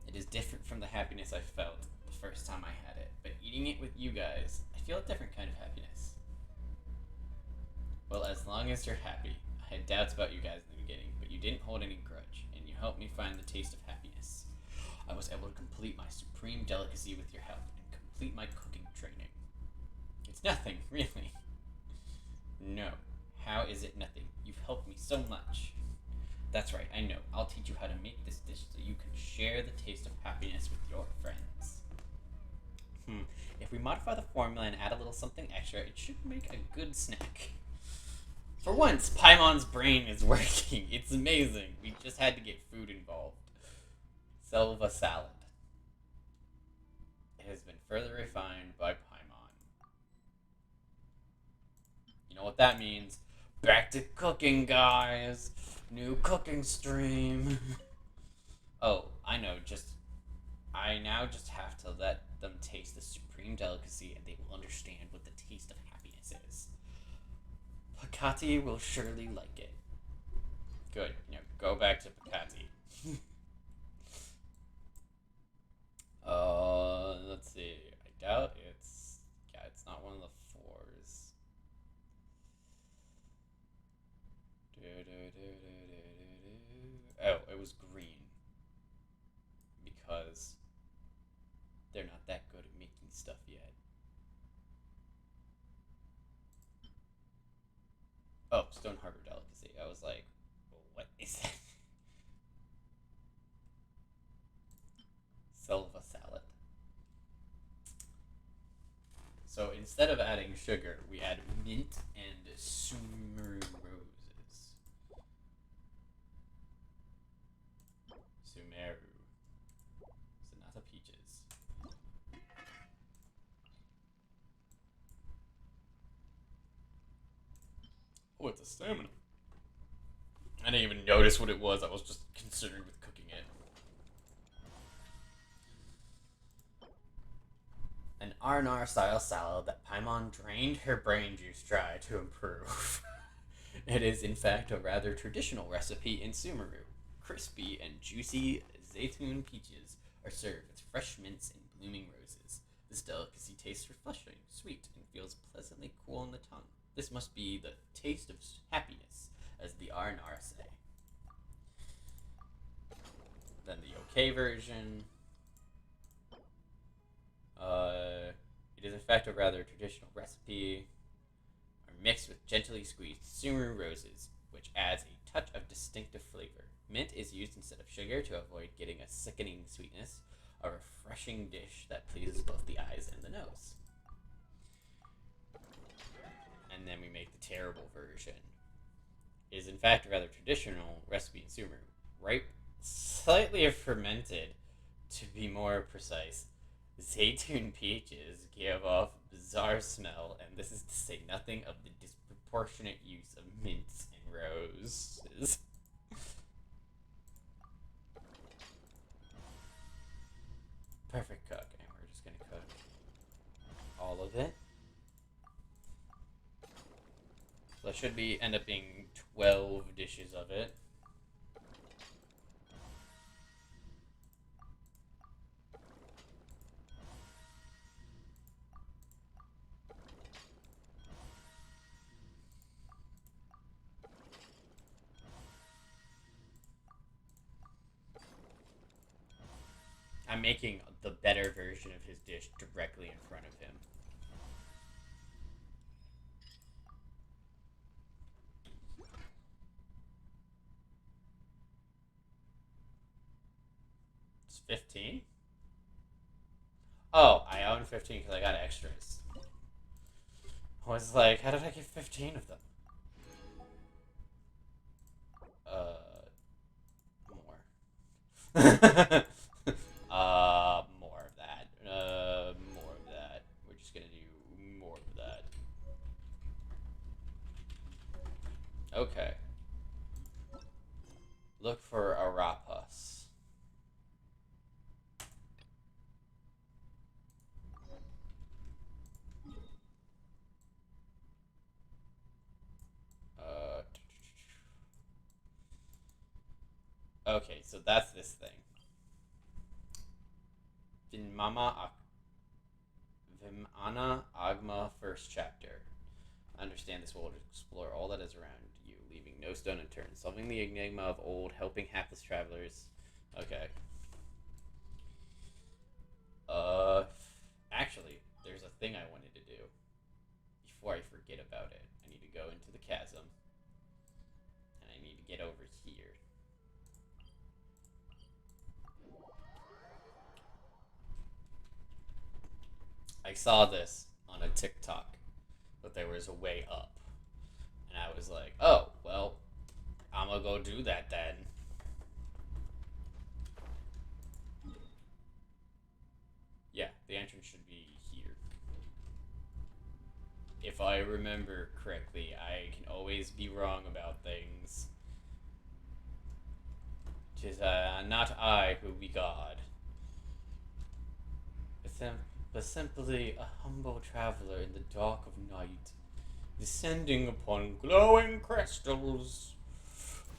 It is different from the happiness I felt the first time I had it, but eating it with you guys, I feel a different kind of happiness. Well, as long as you're happy. I had doubts about you guys in the beginning, but you didn't hold any grudge, and you helped me find the taste of happiness. I was able to complete my supreme delicacy with your help, and complete my cooking training. It's nothing, really. No. How is it nothing? You've helped me so much. That's right, I know. I'll teach you how to make this dish so you can share the taste of happiness with your friends. If we modify the formula and add a little something extra, it should make a good snack. For once, Paimon's brain is working. It's amazing. We just had to get food involved. Selva salad. It has been further refined by Paimon. You know what that means? Back to cooking, guys. New cooking stream. Oh, I know. I now just have to let them taste the supreme delicacy, and they will understand what the taste of happiness is. Pakati will surely like it. Good. Go back to Pakati. Let's see. I doubt it's... Yeah, it's not one of the fours. Oh, it was green. Because they're not that good at making stuff yet. Oh, Stone Harbor delicacy. I was like, what is that? Selva salad. So instead of adding sugar, we add mint and Sumeru roses. Sumeru. Sonata peaches. Oh, it's a stamina. I didn't even notice what it was. I was just concerned with cooking it. An R&R style salad that Paimon drained her brain juice dry to improve. It is, in fact, a rather traditional recipe in Sumeru. Crispy and juicy zaytun peaches are served with fresh mints and blooming roses. This delicacy tastes refreshing, sweet, and feels pleasantly cool on the tongue. This must be the taste of happiness, as the R&R say. Then the OK version. It is in fact a rather traditional recipe. Our mixed with gently squeezed Sumeru roses, which adds a touch of distinctive flavor. Mint is used instead of sugar to avoid getting a sickening sweetness, a refreshing dish that pleases both the eyes and the nose. And then we make the terrible version. It is in fact a rather traditional recipe in Sumeru. Ripe, slightly fermented, to be more precise, Zaytun peaches give off a bizarre smell, and this is to say nothing of the disproportionate use of mints and roses. Perfect cook, and we're just gonna cook all of it. So that should be end up being 12 dishes of it. I'm making the better version of his dish directly in front of him. It's 15? Oh, I own 15 because I got extras. I was like, how did I get 15 of them? More. More of that. More of that. We're just gonna do more of that. Okay. Look for Arapas. Okay, so that's this thing. Vimana Agma First Chapter. Understand this will explore all that is around you, leaving no stone unturned, solving the enigma of old, helping hapless travelers. Okay. Actually, there's a thing I wanted to do. Before I forget about it, I need to go into the chasm. And I need to get over here. I saw this on a TikTok, that there was a way up. And I was like, oh, well, I'm gonna go do that then. Yeah, the entrance should be here. If I remember correctly, I can always be wrong about things. 'Tis not I who be God, but simply a humble traveler in the dark of night, descending upon glowing crystals.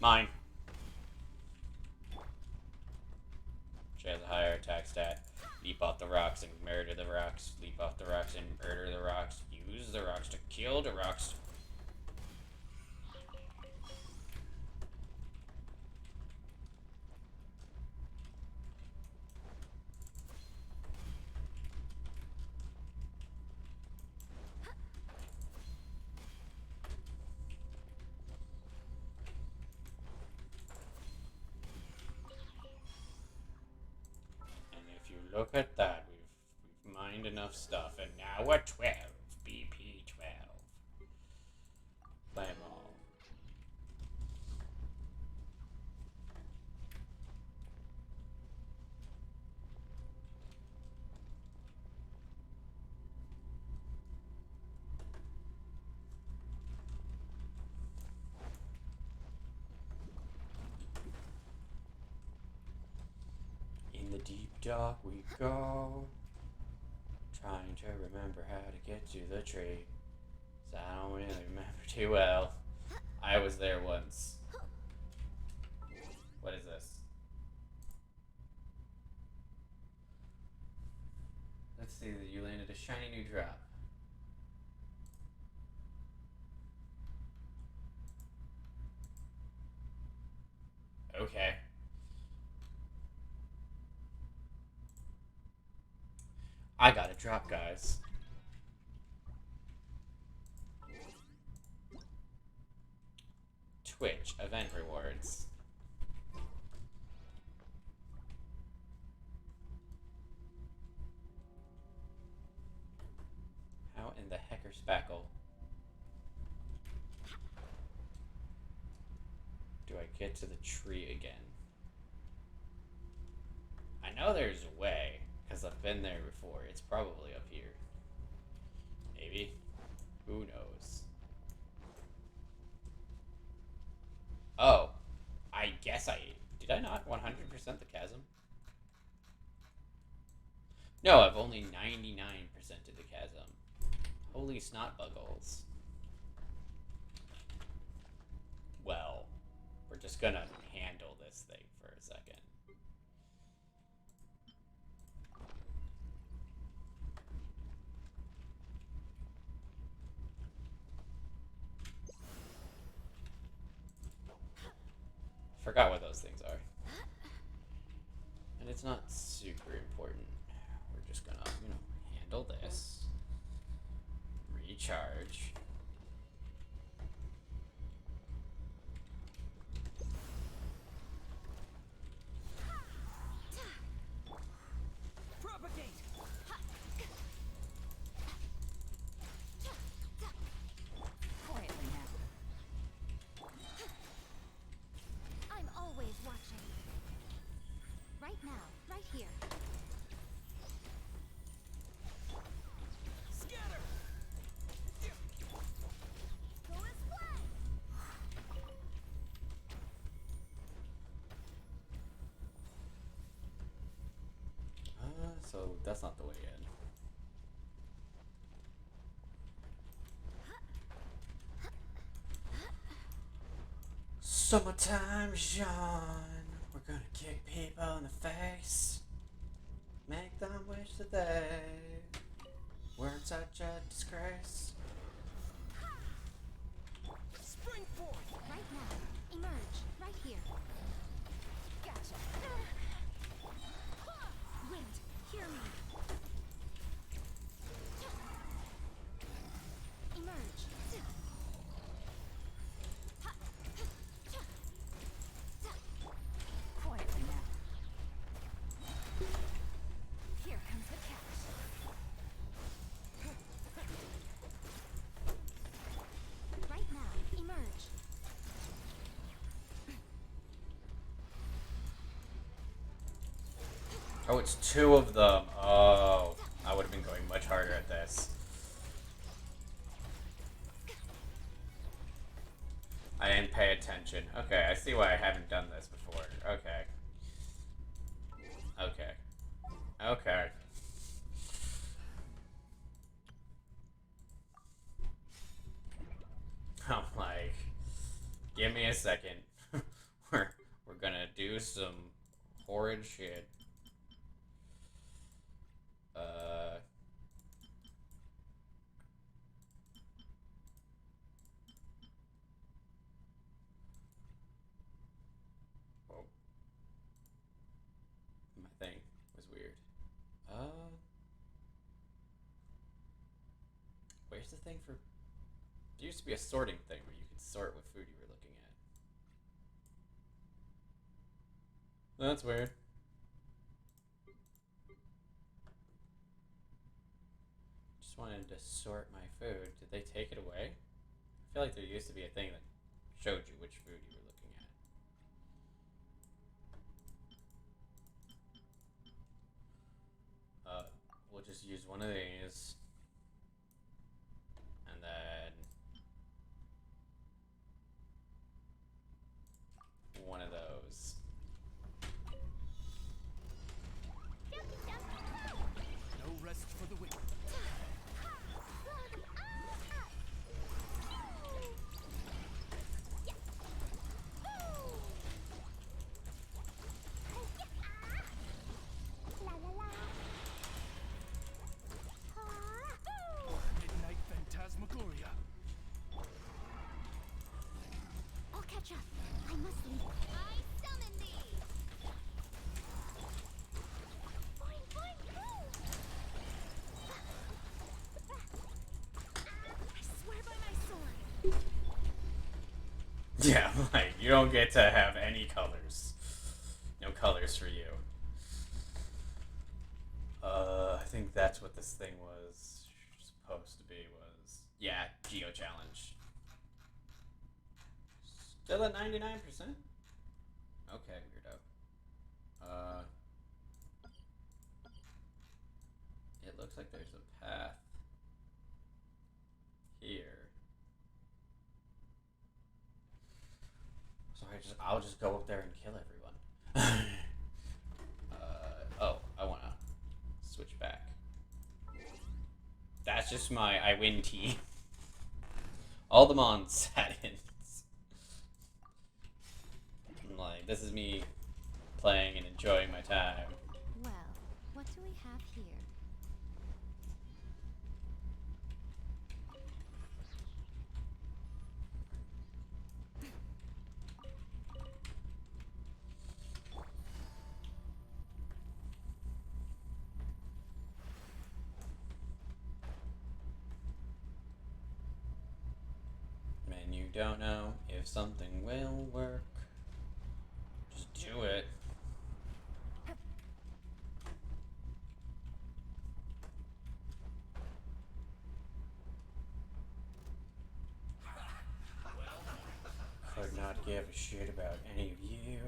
Mine. She has a higher attack stat. Leap off the rocks and murder the rocks. Leap off the rocks and murder the rocks. Use the rocks to kill the rocks. And if you look at that, we've mined enough stuff, and now we're 12. BP 12. Play 'em all. In the deep dark we go, trying to remember how to get to the tree. So I don't really remember too well. I was there once. What is this? Let's see that you landed a shiny new drop. Okay. I got a drop, guys. Twitch event rewards. How in the hecker spackle do I get to the tree again? I know there's a way, because I've been there before. It's probably up here. Maybe. Who knows? Oh. I guess I... Did I not 100% the chasm? No, I've only 99%ed the chasm. Holy snot buggles. Well, we're just gonna handle this thing for a second. Forgot what those things are. And it's not super important. We're just gonna, handle this. Recharge. Propagate! Quietly now. I'm always watching. Right now, right here. Scatter! Go and play! So that's not the way in. Summertime, Jean. We're gonna kick people in the face. Make them wish that they weren't such a disgrace. Spring forth! Right now. Emerge. Right here. Gotcha. Wind, hear me. Emerge. Quietly now. Here comes the catch. Right now. Emerge. Oh, it's two of them. Oh, I would have been going much harder at this. I didn't pay attention. Okay, I see why I haven't done this before. Okay. Okay. Okay. I'm like, give me a second. we're gonna do some horrid shit. Oh. My thing was weird. Where's the thing for... There used to be a sorting thing where you could sort what food you were looking at. That's weird. Just wanted to sort my food. Did they take it away? I feel like there used to be a thing that showed you which food you were looking at. We'll just use one of these. And then one of those. No rest for the wicked. Yeah, like, you don't get to have any colors. No colors for you. I think that's what this thing was supposed to be, was... Yeah, Geo Challenge. Still at 99%? Okay, weirdo. It looks like there's a path here. So I'll just go up there and kill everyone. Oh, I wanna switch back. That's just my I win tea. All the mons sat in. Like, this is me playing and enjoying my time. Well, what do we have here? Man, you don't know if something will work. Just do it. Could not give a shit about any of you.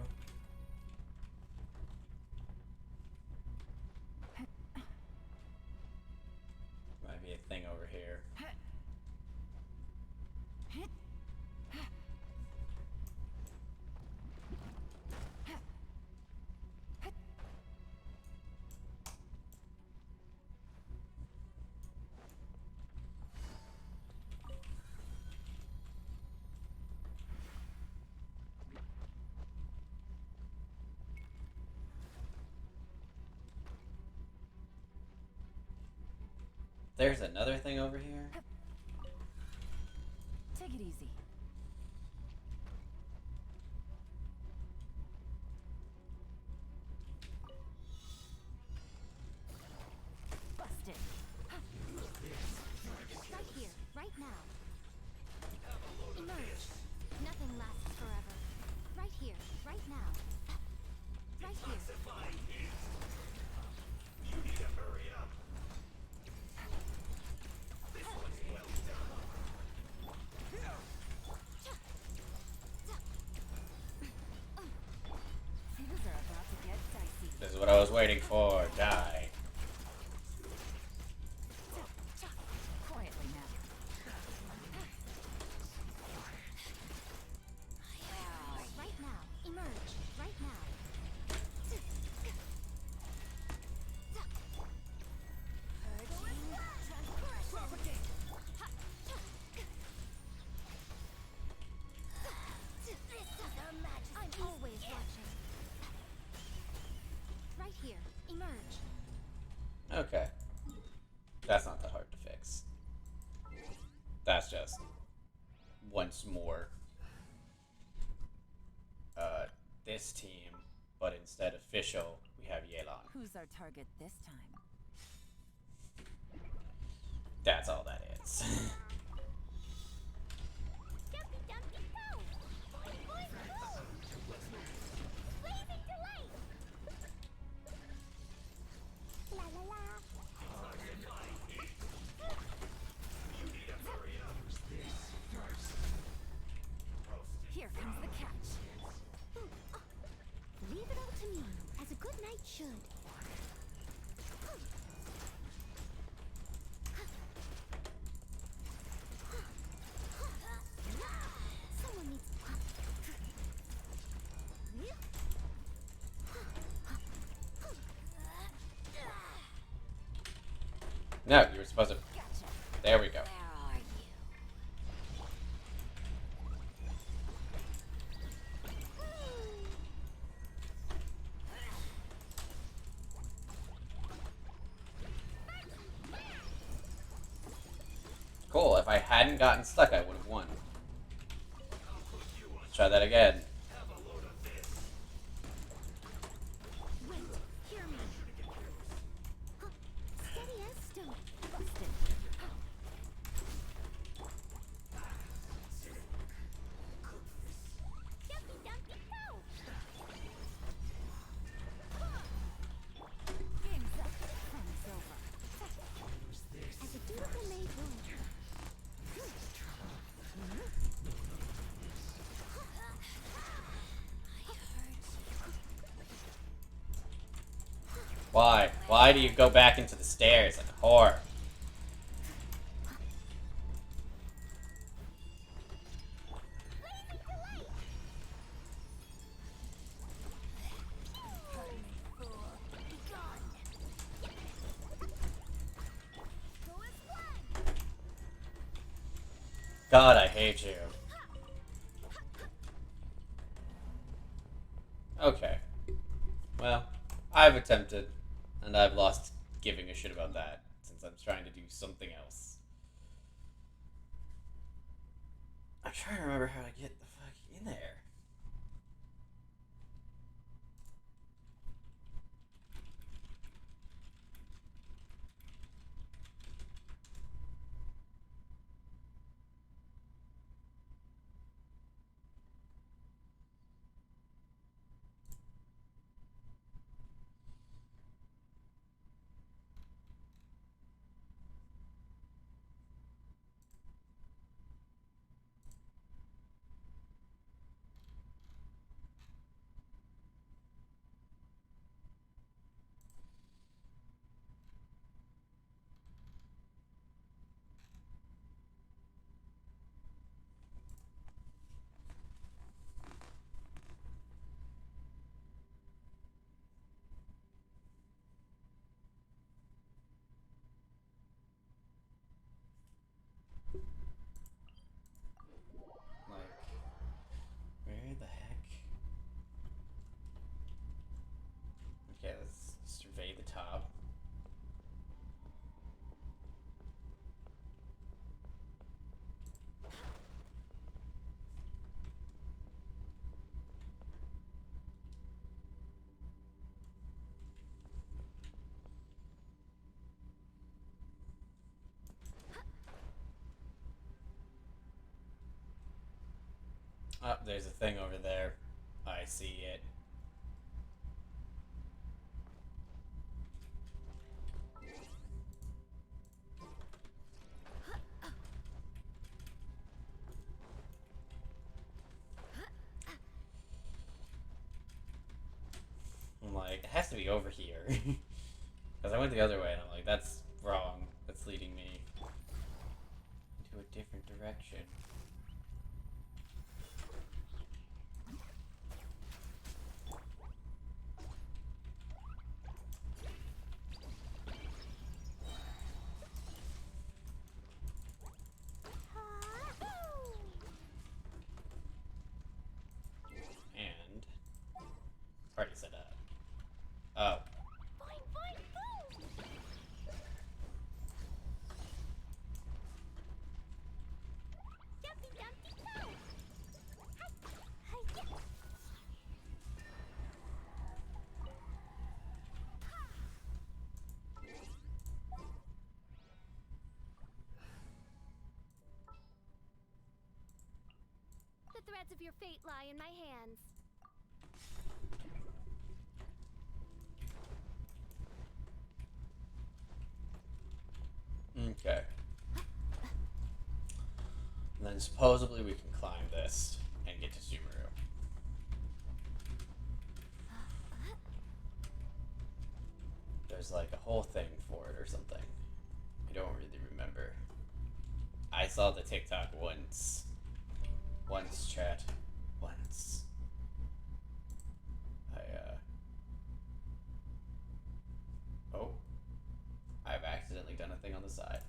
Might be a thing over here. There's another thing over here? Take it easy. Busted. Right here, right now. Emerge. Nothing lasts forever. Right here, right now. Right here. Things are about to get dicey. This is what I was waiting for. Die. Quietly now. Right now. Emerge. Right now. I'm always watching. Right here. Emerge. Okay. That's not that hard to fix. That's just once more this team, but instead official, we have Yelan. Who's our target this time? That's all that is. Dumpy, dumpy, go! Boing, boing, go! Blazing delight! La la la! Here comes the catch. Leave it all to me, as a good knight should. Someone needs No, you were supposed to. Gotcha. There we go. Where are you? Cool. If I hadn't gotten stuck, I would have won. Let's try that again. Wait, hear me. Steady as stone. Busted. Why? Why do you go back into the stairs like a whore? God, I hate you. Okay. Well, I've attempted, and I've lost giving a shit about that, since I'm trying to do something else. I'm trying to remember how to get the fuck in there. Like, where the heck? Okay, let's survey the top. Oh, there's a thing over there. I see it. I'm like, it has to be over here. Because I went the other way, and I'm like, that's wrong. That's leading me into a different direction. And already set up. Oh. The threads of your fate lie in my hands. Okay. And then supposedly we can climb this and get to Sumeru. There's like a whole thing for it or something. I don't really remember. I saw the TikTok once. Once, chat. Once. Oh. I've accidentally done a thing on the side.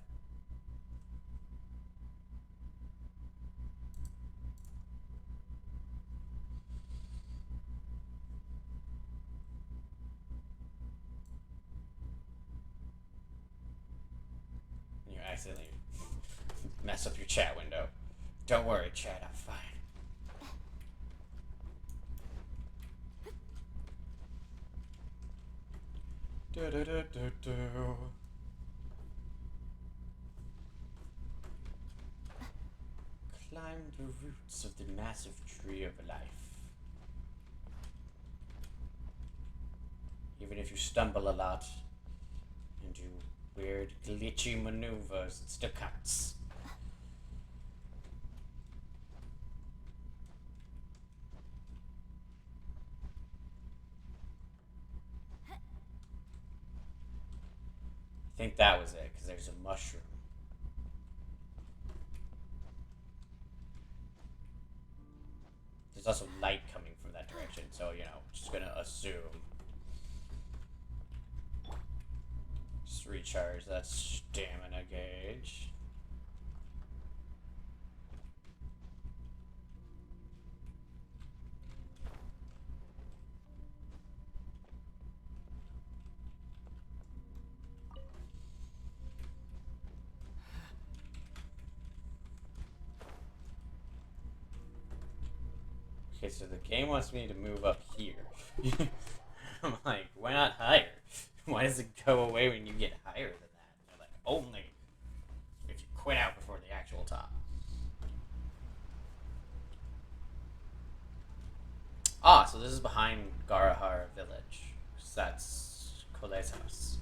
And you accidentally mess up your chat window. Don't worry, chat, I'm fine. Do do do do do. Climb the roots of the massive tree of life. Even if you stumble a lot and do weird glitchy maneuvers, it still counts. think that was it, because there's a mushroom. There's also light coming from that direction, so, you know, just gonna assume. Just recharge that stamina gauge. Okay, so the game wants me to move up here. I'm like, why not higher? Why does it go away when you get higher than that? They're like, only if you quit out before the actual top. Ah, so this is behind Garahara village. So that's Cole's house.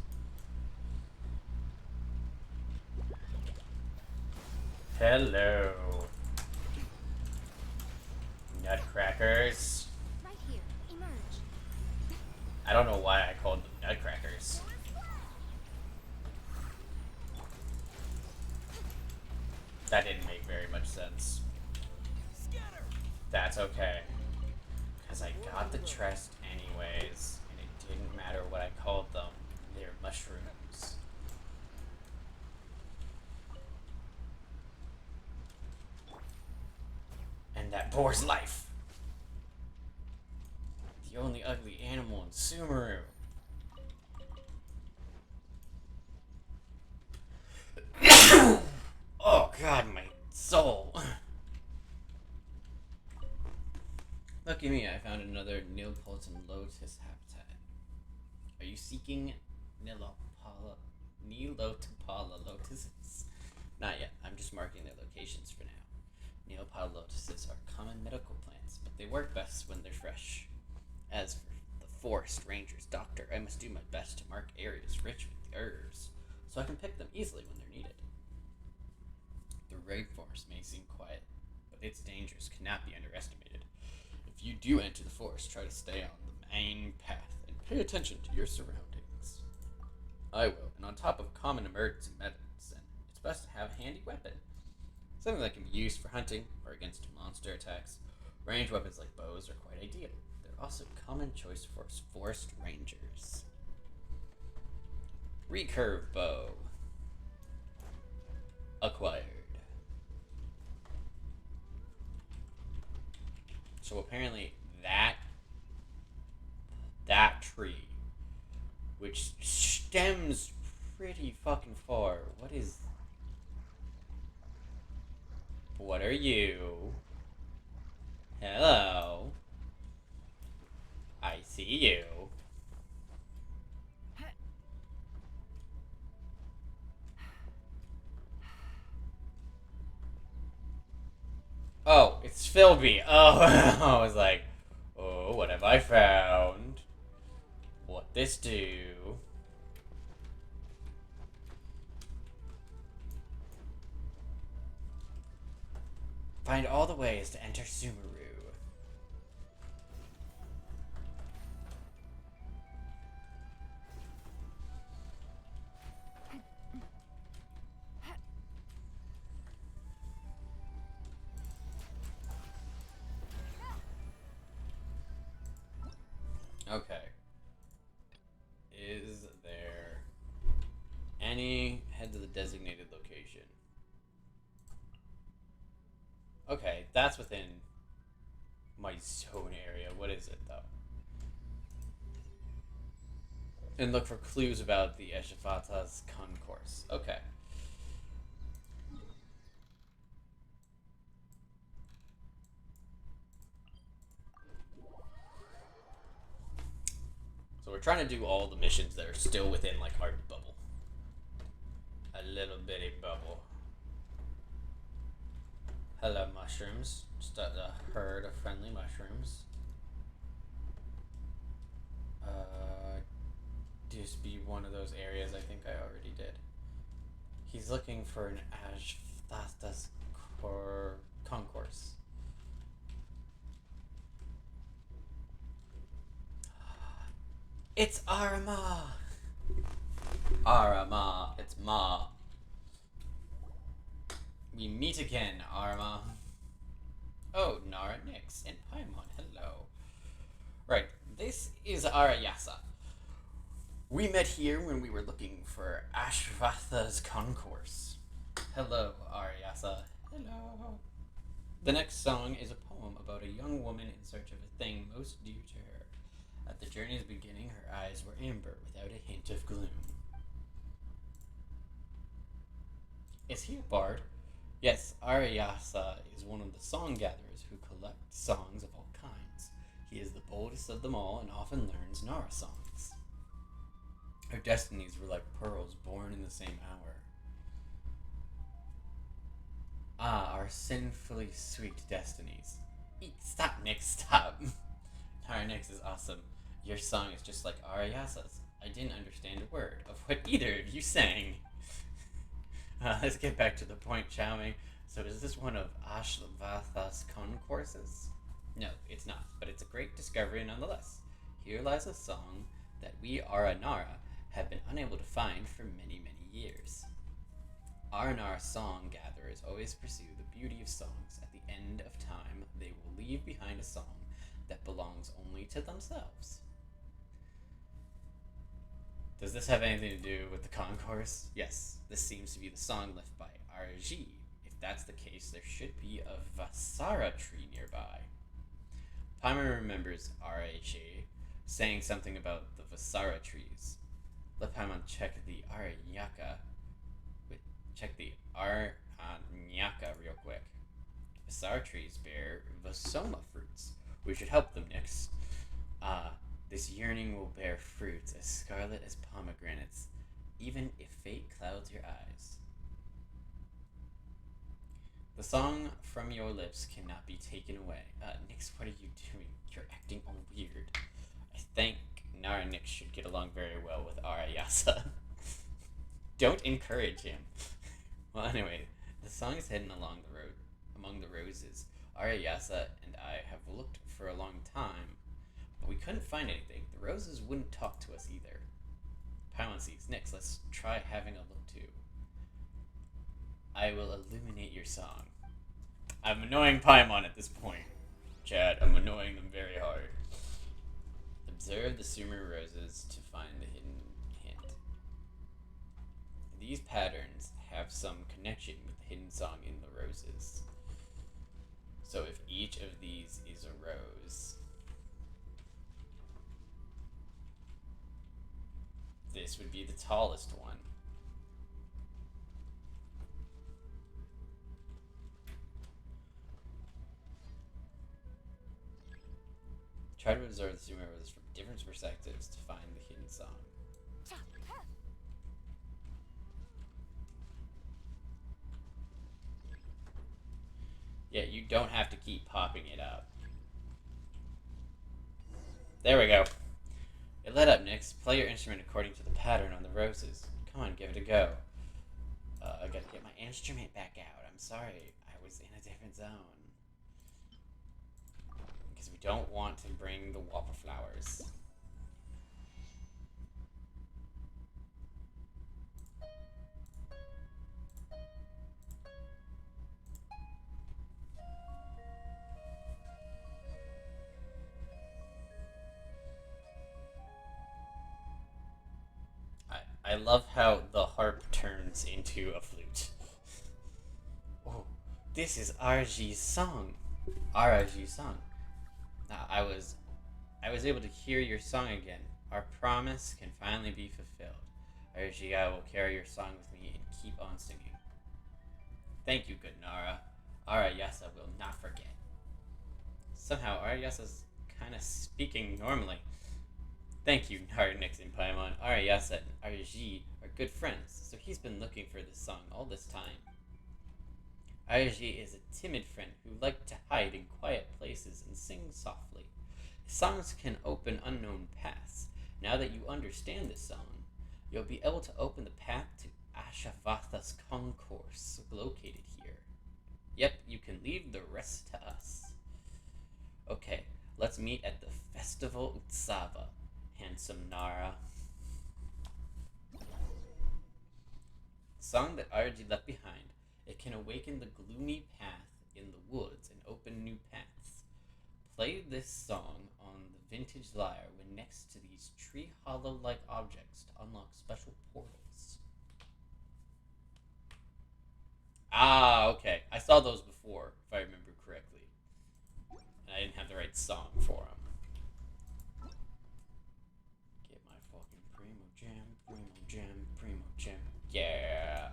Hello. Nutcrackers. Right here. Emerge. I don't know why I called them nutcrackers. That didn't make very much sense. Scatter! That's okay. Because I got the chest anyways, and it didn't matter what I called them. They're mushrooms. And that boar's life. The only ugly animal in Sumeru. Oh god, my soul. Look at me, I found another Neapolitan lotus habitat. Are you seeking Neapolitan lotuses? Not yet, I'm just marking their locations for now. Neapolitan lotuses are common medical plants, but they work best when they're fresh. As for the forest ranger's doctor, I must do my best to mark areas rich with the herbs, so I can pick them easily when they're needed. The rainforest may seem quiet, but its dangers cannot be underestimated. If you do enter the forest, try to stay on the main path and pay attention to your surroundings. I will, and on top of common emergency medicine, it's best to have a handy weapon. Something that can be used for hunting or against monster attacks. Ranged weapons like bows are quite ideal. They're also a common choice for forest rangers. Recurve bow. Acquired. So apparently that tree, which stems pretty fucking far. What are you? Hello. I see you. Oh, it's Philby. Oh, I was like, oh, what have I found? What this do? Find all the ways to enter Sumeru. Okay. Is there any head to the designated location? Okay, that's within my zone area. What is it, though? And look for clues about the Eshafata's concourse. Okay. So we're trying to do all the missions that are still within, like, our bubble. A little bitty bubble. Hello, mushrooms. Just a herd of friendly mushrooms. Just be one of those areas I think I already did. He's looking for an Ashthastas concourse. It's Arama! Arama. it's Ma. We meet again, Arma. Oh, Nara, Nyx, and Paimon, hello. Right, this is Arayasa. We met here when we were looking for Ashvatha's concourse. Hello, Arayasa. Hello. The next song is a poem about a young woman in search of a thing most dear to her. At the journey's beginning, her eyes were amber without a hint of gloom. Is he a bard? Yes, Arayasa is one of the song gatherers who collect songs of all kinds. He is the boldest of them all and often learns Nara songs. Our destinies were like pearls born in the same hour. Ah, our sinfully sweet destinies. Stop, Nick, stop. Nara Nyx is awesome. Your song is just like Arayasa's. I didn't understand a word of what either of you sang. Let's get back to the point, shall we? So is this one of Ashvatha's concourses? No, it's not, but it's a great discovery nonetheless. Here lies a song that we Aranara have been unable to find for many, many years. Aranara song gatherers always pursue the beauty of songs. At the end of time, they will leave behind a song that belongs only to themselves. Does this have anything to do with the concourse? Yes, this seems to be the song left by RG. If that's the case, there should be a Vasara tree nearby. Paimon remembers RHA saying something about the Vasara trees. Let Paimon check the Aranyaka real quick. Vasara trees bear Vasoma fruits. We should help them, Nyx. This yearning will bear fruits as scarlet as pomegranates, even if fate clouds your eyes. The song from your lips cannot be taken away. Nyx, what are you doing? You're acting all weird. I think Nara Nyx should get along very well with Arayasa. Don't encourage him. Well, anyway, the song is heading along the road, among the roses. Arayasa and I have looked for a long time, but we couldn't find anything. The roses wouldn't talk to us either. Paimon sees Nyx. Let's try having a look too. I will illuminate your song. I'm annoying Paimon at this point. Chad, I'm annoying them very hard. Observe the Sumeru roses to find the hidden hint. These patterns have some connection with the hidden song in the roses. So if each of these is a rose, this would be the tallest one. Try to observe the Sumeru roses from different perspectives to find the hidden song. Yeah, you don't have to keep popping it up. There we go. It lit up, Nyx. Play your instrument according to the pattern on the roses. Come on, give it a go. I gotta get my instrument back out. I'm sorry, I was in a different zone. Because we don't want to bring the whopper flowers. I love how the harp turns into a flute. Oh, this is RG's song. RG's song. I was able to hear your song again. Our promise can finally be fulfilled. RG, I will carry your song with me and keep on singing. Thank you, good Nara. Arayasa will not forget. Somehow, Arayasa's kind of speaking normally. Thank you, Nara, Nyx, and Paimon. Arayasa and RG are good friends, so he's been looking for this song all this time. RG is a timid friend who liked to hide in quiet places and sing softly. His songs can open unknown paths. Now that you understand this song, you'll be able to open the path to Ashvatha's concourse, located here. Yep, you can leave the rest to us. Okay, let's meet at the Festival Utsava. Handsome Nara. song that RG left behind. It can awaken the gloomy path in the woods and open new paths. Play this song on the vintage lyre when next to these tree hollow-like objects to unlock special portals. Ah, okay. I saw those before, if I remember correctly. And I didn't have the right song for them. Get my fucking Primo Jam, Primo Jam, Primo Jam. Yeah.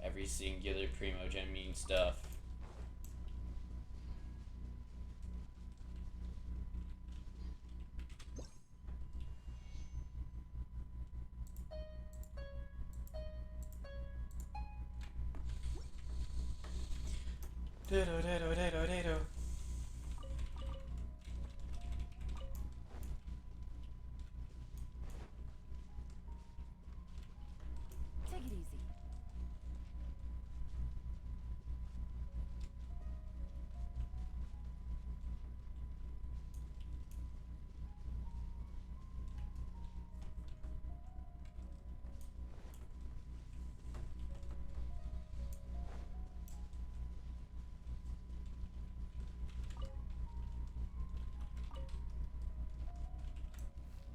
Every singular Primo Jam means stuff. Dido. Take it easy.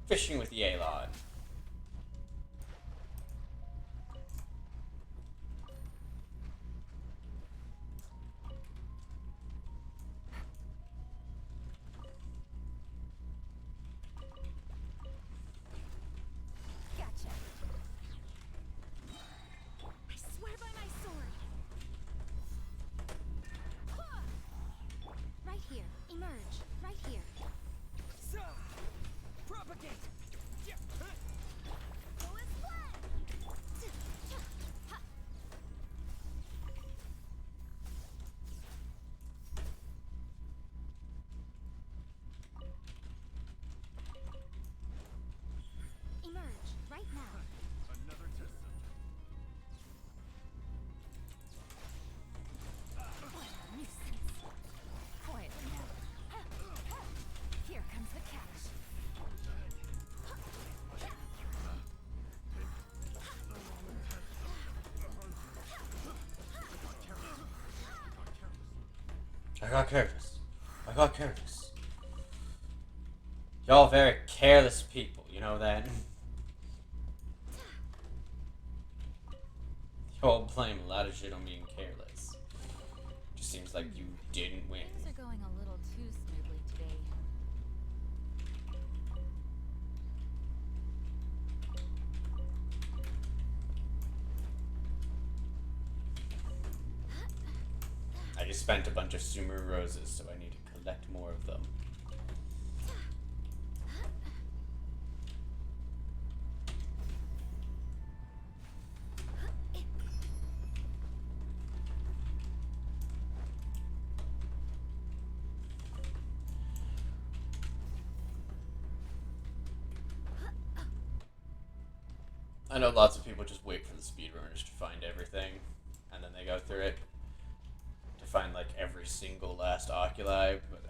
Fishing with the A-Lod. Gotcha. I swear by my sword. Right here. Emerge. Right here. Sa! Propagate! Yeah. Go and fled! Emerge. Right now. Another test subject. What a nuisance. Quietly now. Here comes the catch. I got careless. I got careless. Y'all very careless people, you know that? Y'all blame a lot of shit on being careless. Just seems like you didn't win. Things are going a little too smoothly today. I just spent a bunch of Sumeru roses, so I need to collect more of them. I know lots of people just wait for the speedrunners to find everything, and then they go through it to find like every single last oculi, but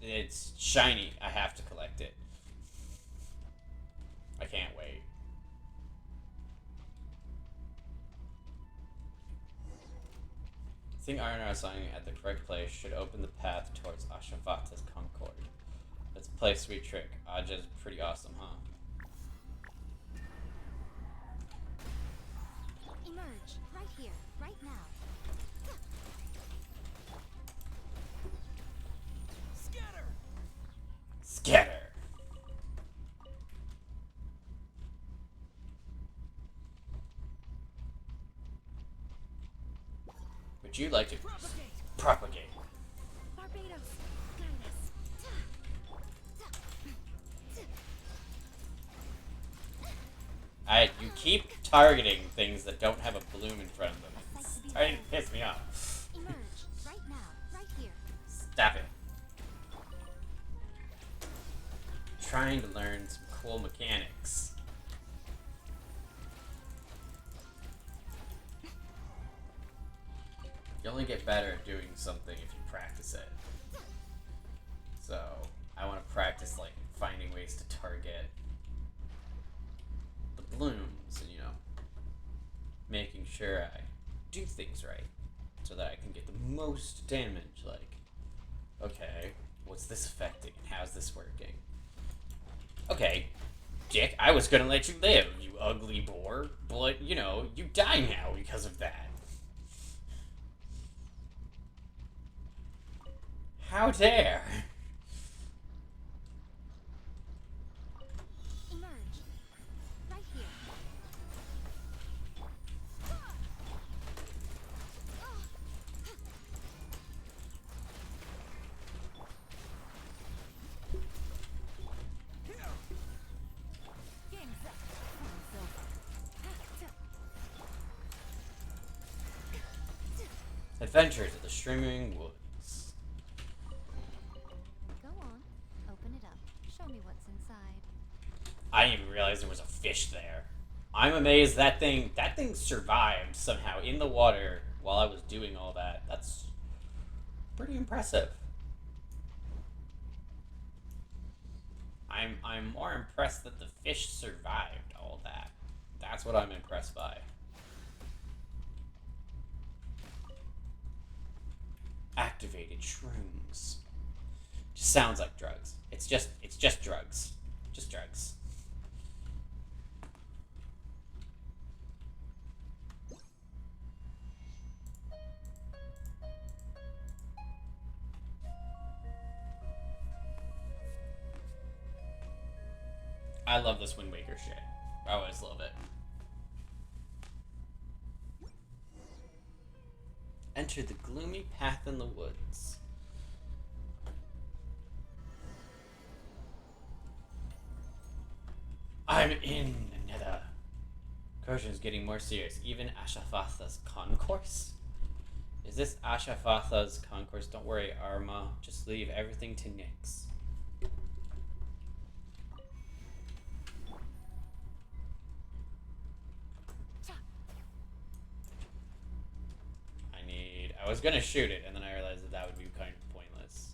it's shiny. I have to collect it. I can't wait. Seeing Iron signing at the correct place should open the path towards Ashavata's Concord. Let's play Sweet Trick. Aja's pretty awesome, huh? Emerge. Right here. Right now. Scatter! Scatter! Would you like to propagate? Barbados. Guide us. You keep targeting things that don't have a bloom in front of them. It's starting to piss me off. Emerge. Right now. Right here. Stop it. Trying to learn some cool mechanics. You only get better at doing something if you practice it. So, I want to practice, like, finding ways to target the blooms sure I do things right so that I can get the most damage. Like, okay, what's this affecting and how's this working? Okay, Dick, I was gonna let you live, you ugly boar, but, you know, you die now because of that. How dare! Emerge. Right here. Game's up. Fun is over. Adventures of the Streaming Woods. Go on. Open it up. Show me what's inside. I didn't even realize there was a fish there. I'm amazed that thing survived somehow in the water while I was doing all that. That's pretty impressive. I'm more impressed that the fish survived all that. That's what I'm impressed by. Activated shrooms. Just sounds like drugs. It's just drugs. Just drugs. I love this Wind Waker shit. I always love it. Enter the gloomy path in the woods. I'm in Nether. Corrosion's getting more serious. Even Ashafatha's concourse? Is this Ashafatha's concourse? Don't worry, Arma. Just leave everything to Nyx. I was gonna shoot it, and then I realized that would be kind of pointless.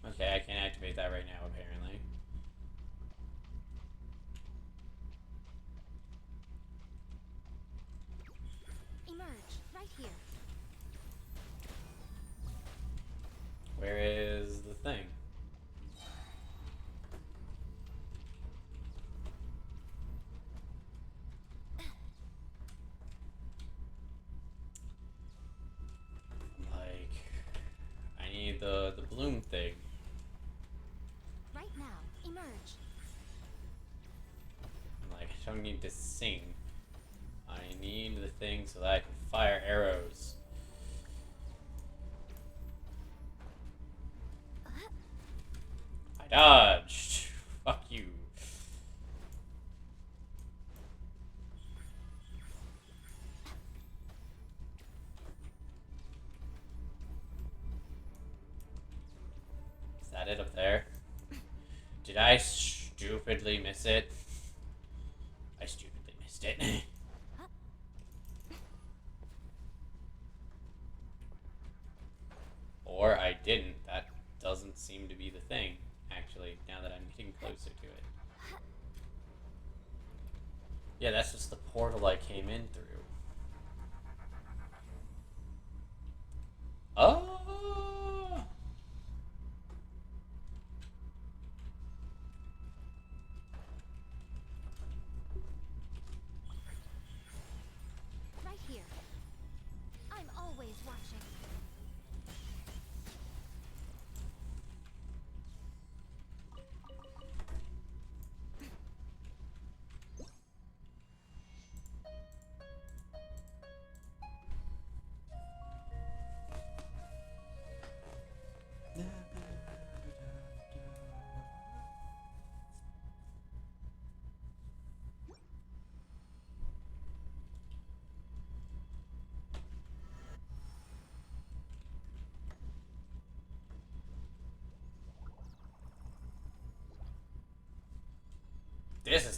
Okay, I can't activate that right now, apparently. Emerge. Right here. Where is the thing? Like, I need the bloom thing. Right now. Emerge. I'm like, I don't need to sing. I need the thing so that I can fire arrows. I dodged. Fuck you. Is that it up there? Did I stupidly miss it? I stupidly missed it. Or I didn't. That doesn't seem to be the thing, actually, now that I'm getting closer to it. Yeah, that's just the portal I came in through. Oh! Right here. I'm always watching.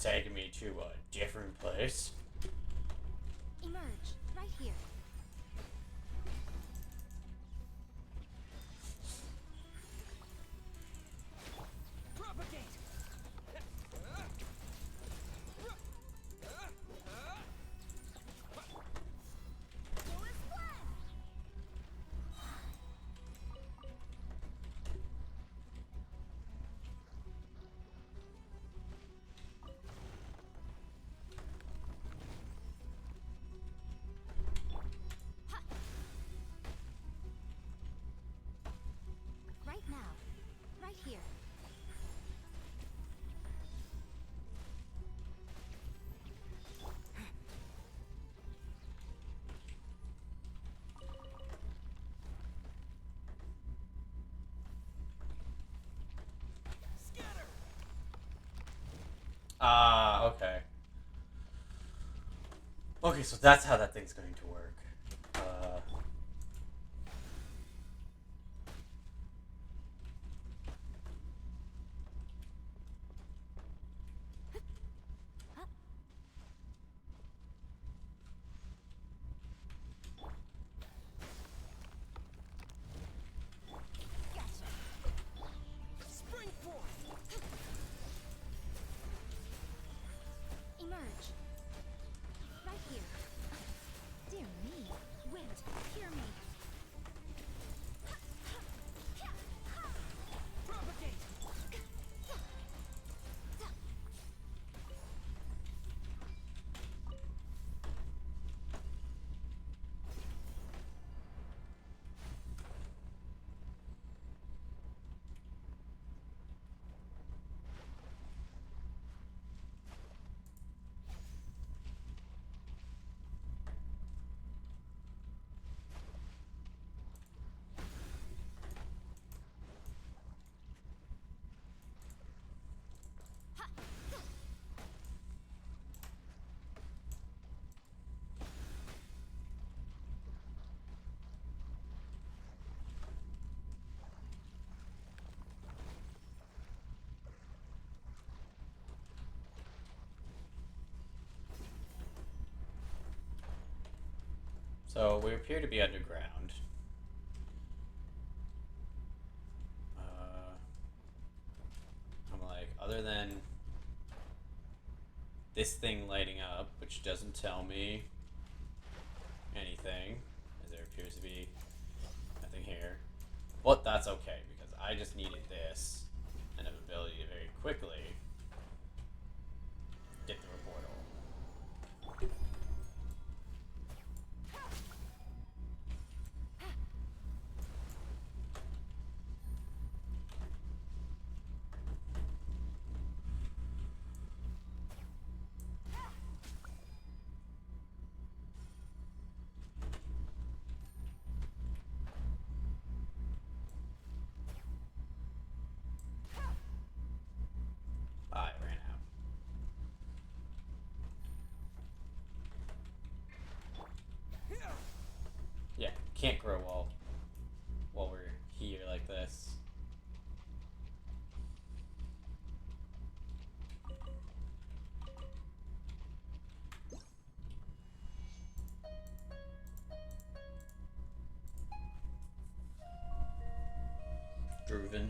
taking me to a different place. Emerge. Right here. Propagate. Right now. Right here. Scatter. Ah, okay. Okay, so that's how that thing's going to work. Gotcha. Spring forth. Emerge. Right here. Dear me. Wind, hear me. Propagate. So we appear to be underground. I'm like, other than this thing lighting up, which doesn't tell me anything, as there appears to be nothing here. But that's okay, because I just needed this and an ability to very quickly get through a portal. I ran out. Yeah, can't grow while we're here like this. Druven.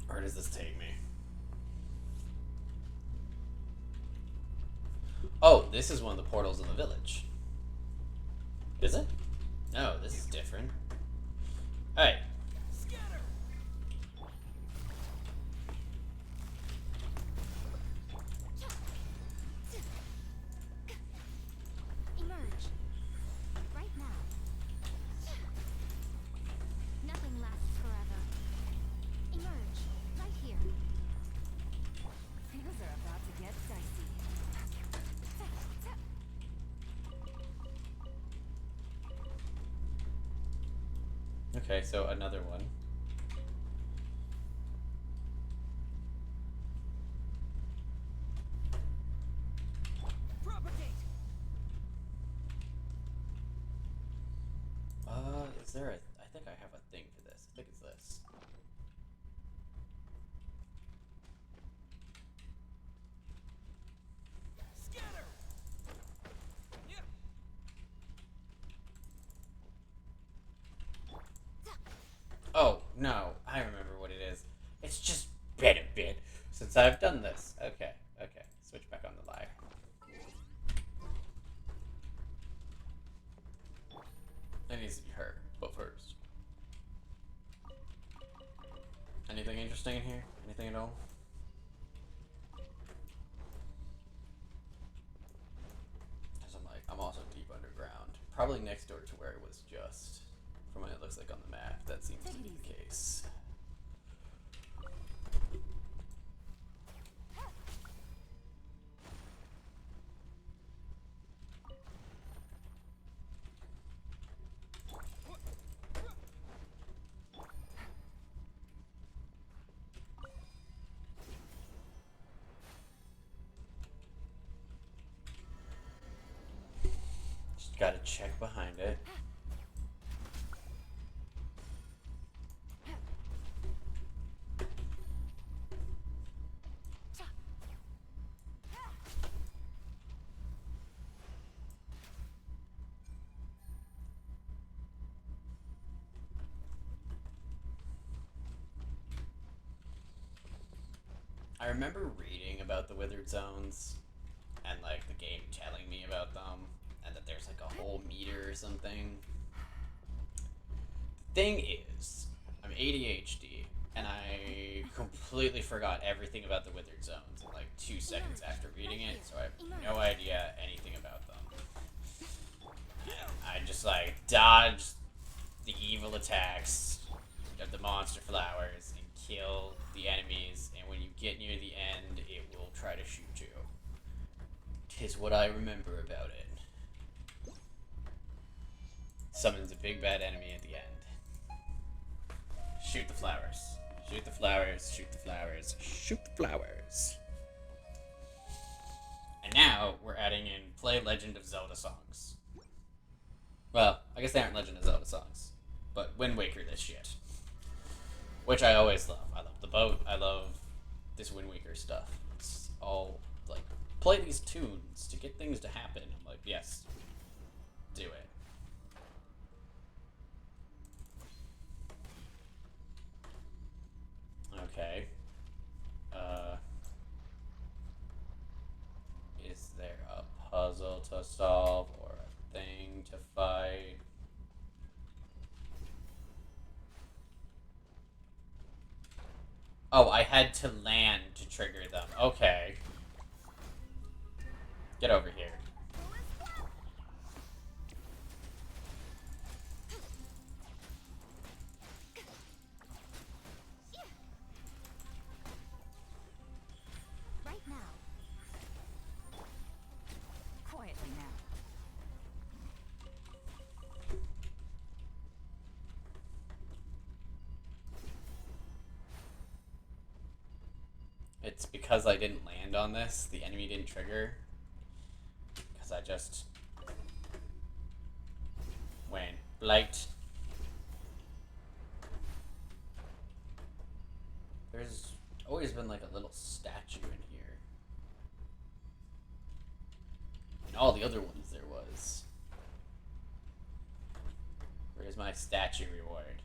Where does this take me? Oh, this is one of the portals in the village. Is it? No, this is different. Hey. Scatter. Emerge. Right now. Nothing lasts forever. Emerge. Right here. Things are about to get dicey. Okay, so another one. Propagate. Is there a... I think I have a thing for this. I think it's this. Scatter! Yeah. Oh, no. I remember what it is. It's just been a bit since I've done this. Okay, okay. Switch back on the lyre. That needs to be her, but first. Anything interesting in here? Anything at all? Because I'm also deep underground. Probably next door to where it was just. From what it looks like on the map, that seems to be the case. Just gotta check behind it. I remember reading about the withered zones and like the game telling me about them and that there's like a whole meter or something. The thing is, I'm ADHD and I completely forgot everything about the withered zones in like 2 seconds after reading it, so I have no idea anything about them. I just like dodged the evil attacks of the monster flowers and kill the enemies, and when you get near the end, it will try to shoot you. 'Tis what I remember about it. Summons a big bad enemy at the end. Shoot the flowers. Shoot the flowers. Shoot the flowers. Shoot the flowers. And now we're adding in play Legend of Zelda songs. Well, I guess they aren't Legend of Zelda songs, but Wind Waker this shit. Which I always love. I love the boat. I love this Wind Waker stuff. It's all like, play these tunes to get things to happen. I'm like, yes, do it. Okay. Is there a puzzle to solve or a thing to fight? Oh, I had to land to trigger them. Okay. Get over here. Right now. Quietly now. It's because I didn't land on this. The enemy didn't trigger. Because I just went blight. There's always been like a little statue in here. In all the other ones there was. Where's my statue reward?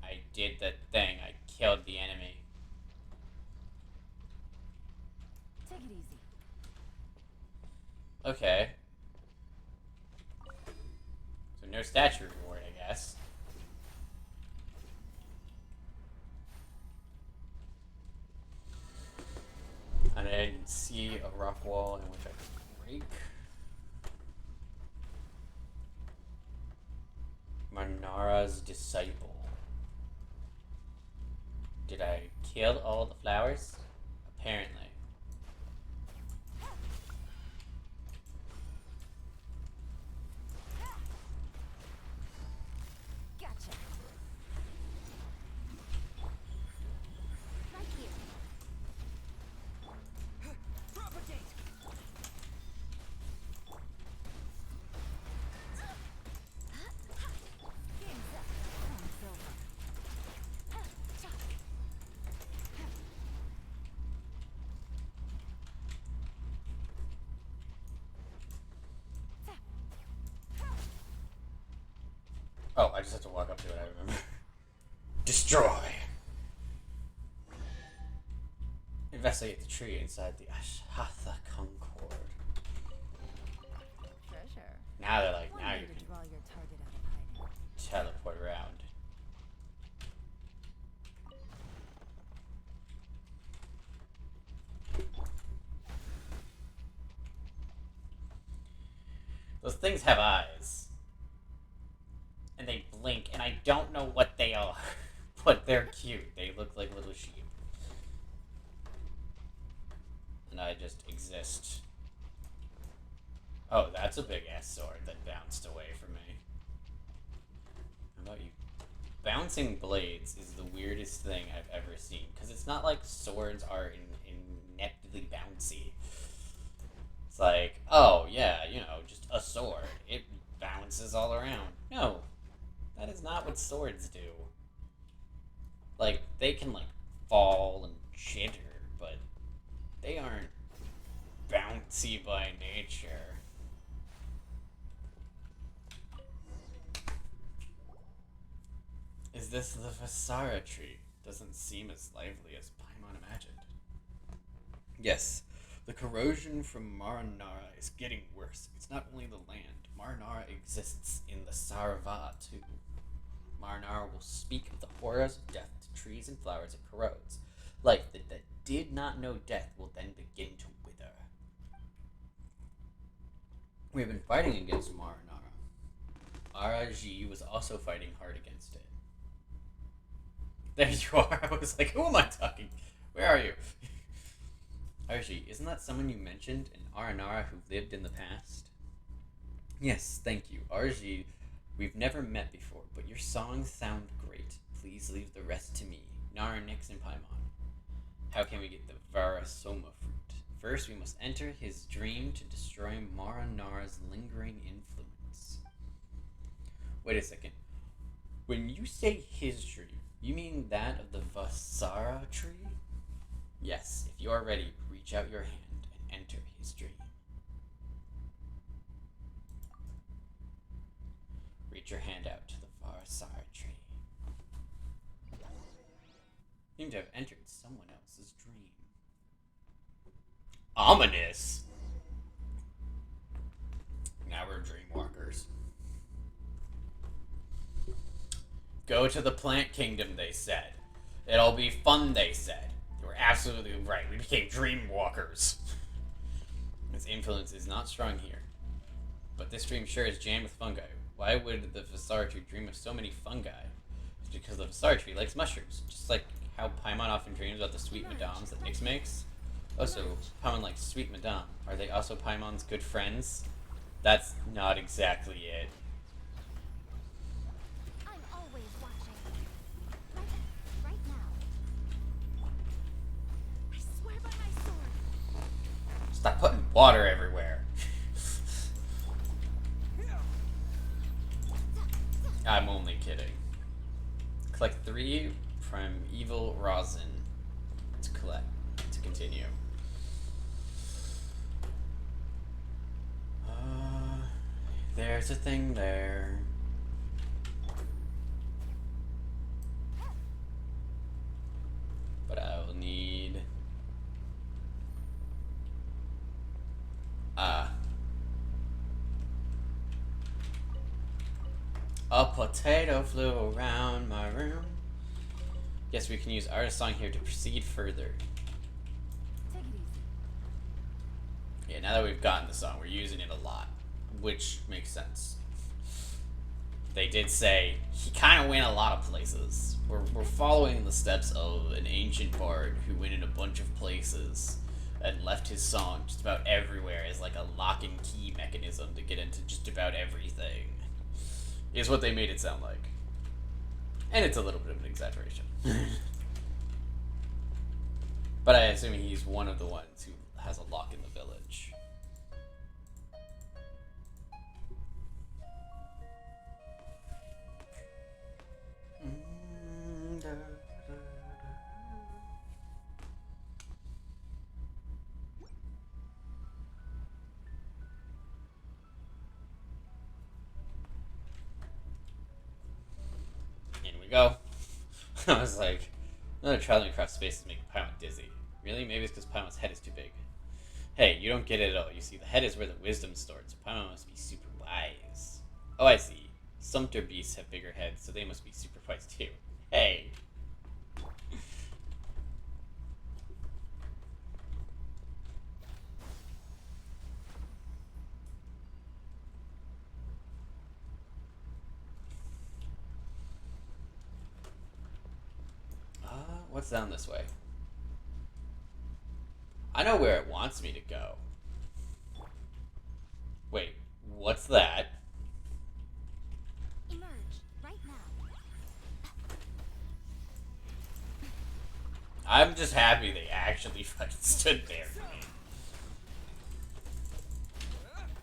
I did the thing. I killed the enemy. Take it easy. Okay. So no statue reward, I guess. And I didn't see a rock wall in which I could break. Manara's disciple. Did I kill all the flowers? Apparently. Gotcha. Right here. Propagate! Game Oh, I just have to walk up to it, I remember. Destroy! Investigate the tree inside the Ashhatha Concord. Treasure. Now they're like, One now way you to can draw your target out of hiding. teleport around. Those things have eyes. And they blink, and I don't know what they are. But they're cute. They look like little sheep. And I just exist. Oh, that's a big ass sword that bounced away from me. How about you? Bouncing blades is the weirdest thing I've ever seen. Because it's not like swords are ineptly bouncy. It's like, oh, yeah, you know, just a sword. It bounces all around. No, that is not what swords do. Like, they can, like, fall and jitter, but they aren't bouncy by nature. Is this the Vasara tree? Doesn't seem as lively as Paimon imagined. Yes, the corrosion from Maranara is getting worse. It's not only the land. Maranara exists in the Sarava too. Maranara will speak of the horrors of death to trees and flowers it corrodes. Life that did not know death will then begin to wither. We have been fighting against Maranara. Araji was also fighting hard against it. There you are. I was like, who am I talking? Where are you? Araji, isn't that someone you mentioned in Aranara who lived in the past? Yes, thank you. Araji, we've never met before, but your songs sound great. Please leave the rest to me. Nara, Nyx, and Paimon. How can we get the Varasoma fruit? First, we must enter his dream to destroy Maranara's lingering influence. Wait a second. When you say his dream, you mean that of the Vasara tree? Yes, if you are ready, reach out your hand and enter his dream. Reach your hand out to the Vasara tree. Seem to have entered someone else's dream. Ominous! Now we're dreamwalkers. Go to the plant kingdom, they said. It'll be fun, they said. They were absolutely right. We became dreamwalkers. Its influence is not strong here. But this dream sure is jammed with fungi. Why would the Vasara tree dream of so many fungi? It's because the Vasara tree likes mushrooms. Just like how Paimon often dreams about the sweet madams that Nyx makes. Also, Paimon likes sweet madame. Are they also Paimon's good friends? That's not exactly it. I'm always watching. Right now. I swear by my sword. Stop putting water everywhere. I'm only kidding. Collect 3 from Evil Rosin to continue. There's a thing there. But I'll need... A potato flew around my room. Yes, we can use Artist Song here to proceed further. Take it easy. Yeah, now that we've gotten the song, we're using it a lot. Which makes sense. They did say he kind of went a lot of places. We're following the steps of an ancient bard who went in a bunch of places and left his song just about everywhere as like a lock and key mechanism to get into just about everything. Is what they made it sound like. And it's a little bit of an exaggeration. But I assume he's one of the ones who has a lock in the village. we go. I was like, another traveling across space is making Paimon dizzy. Really? Maybe it's because Paimon's head is too big. Hey, you don't get it at all. You see, the head is where the wisdom's stored, so Paimon must be super wise. Oh, I see. Sumpter beasts have bigger heads, so they must be super wise too. Hey! What's down this way? I know where it wants me to go. Wait, what's that? Emerge right now. I'm just happy they actually fucking stood there for me.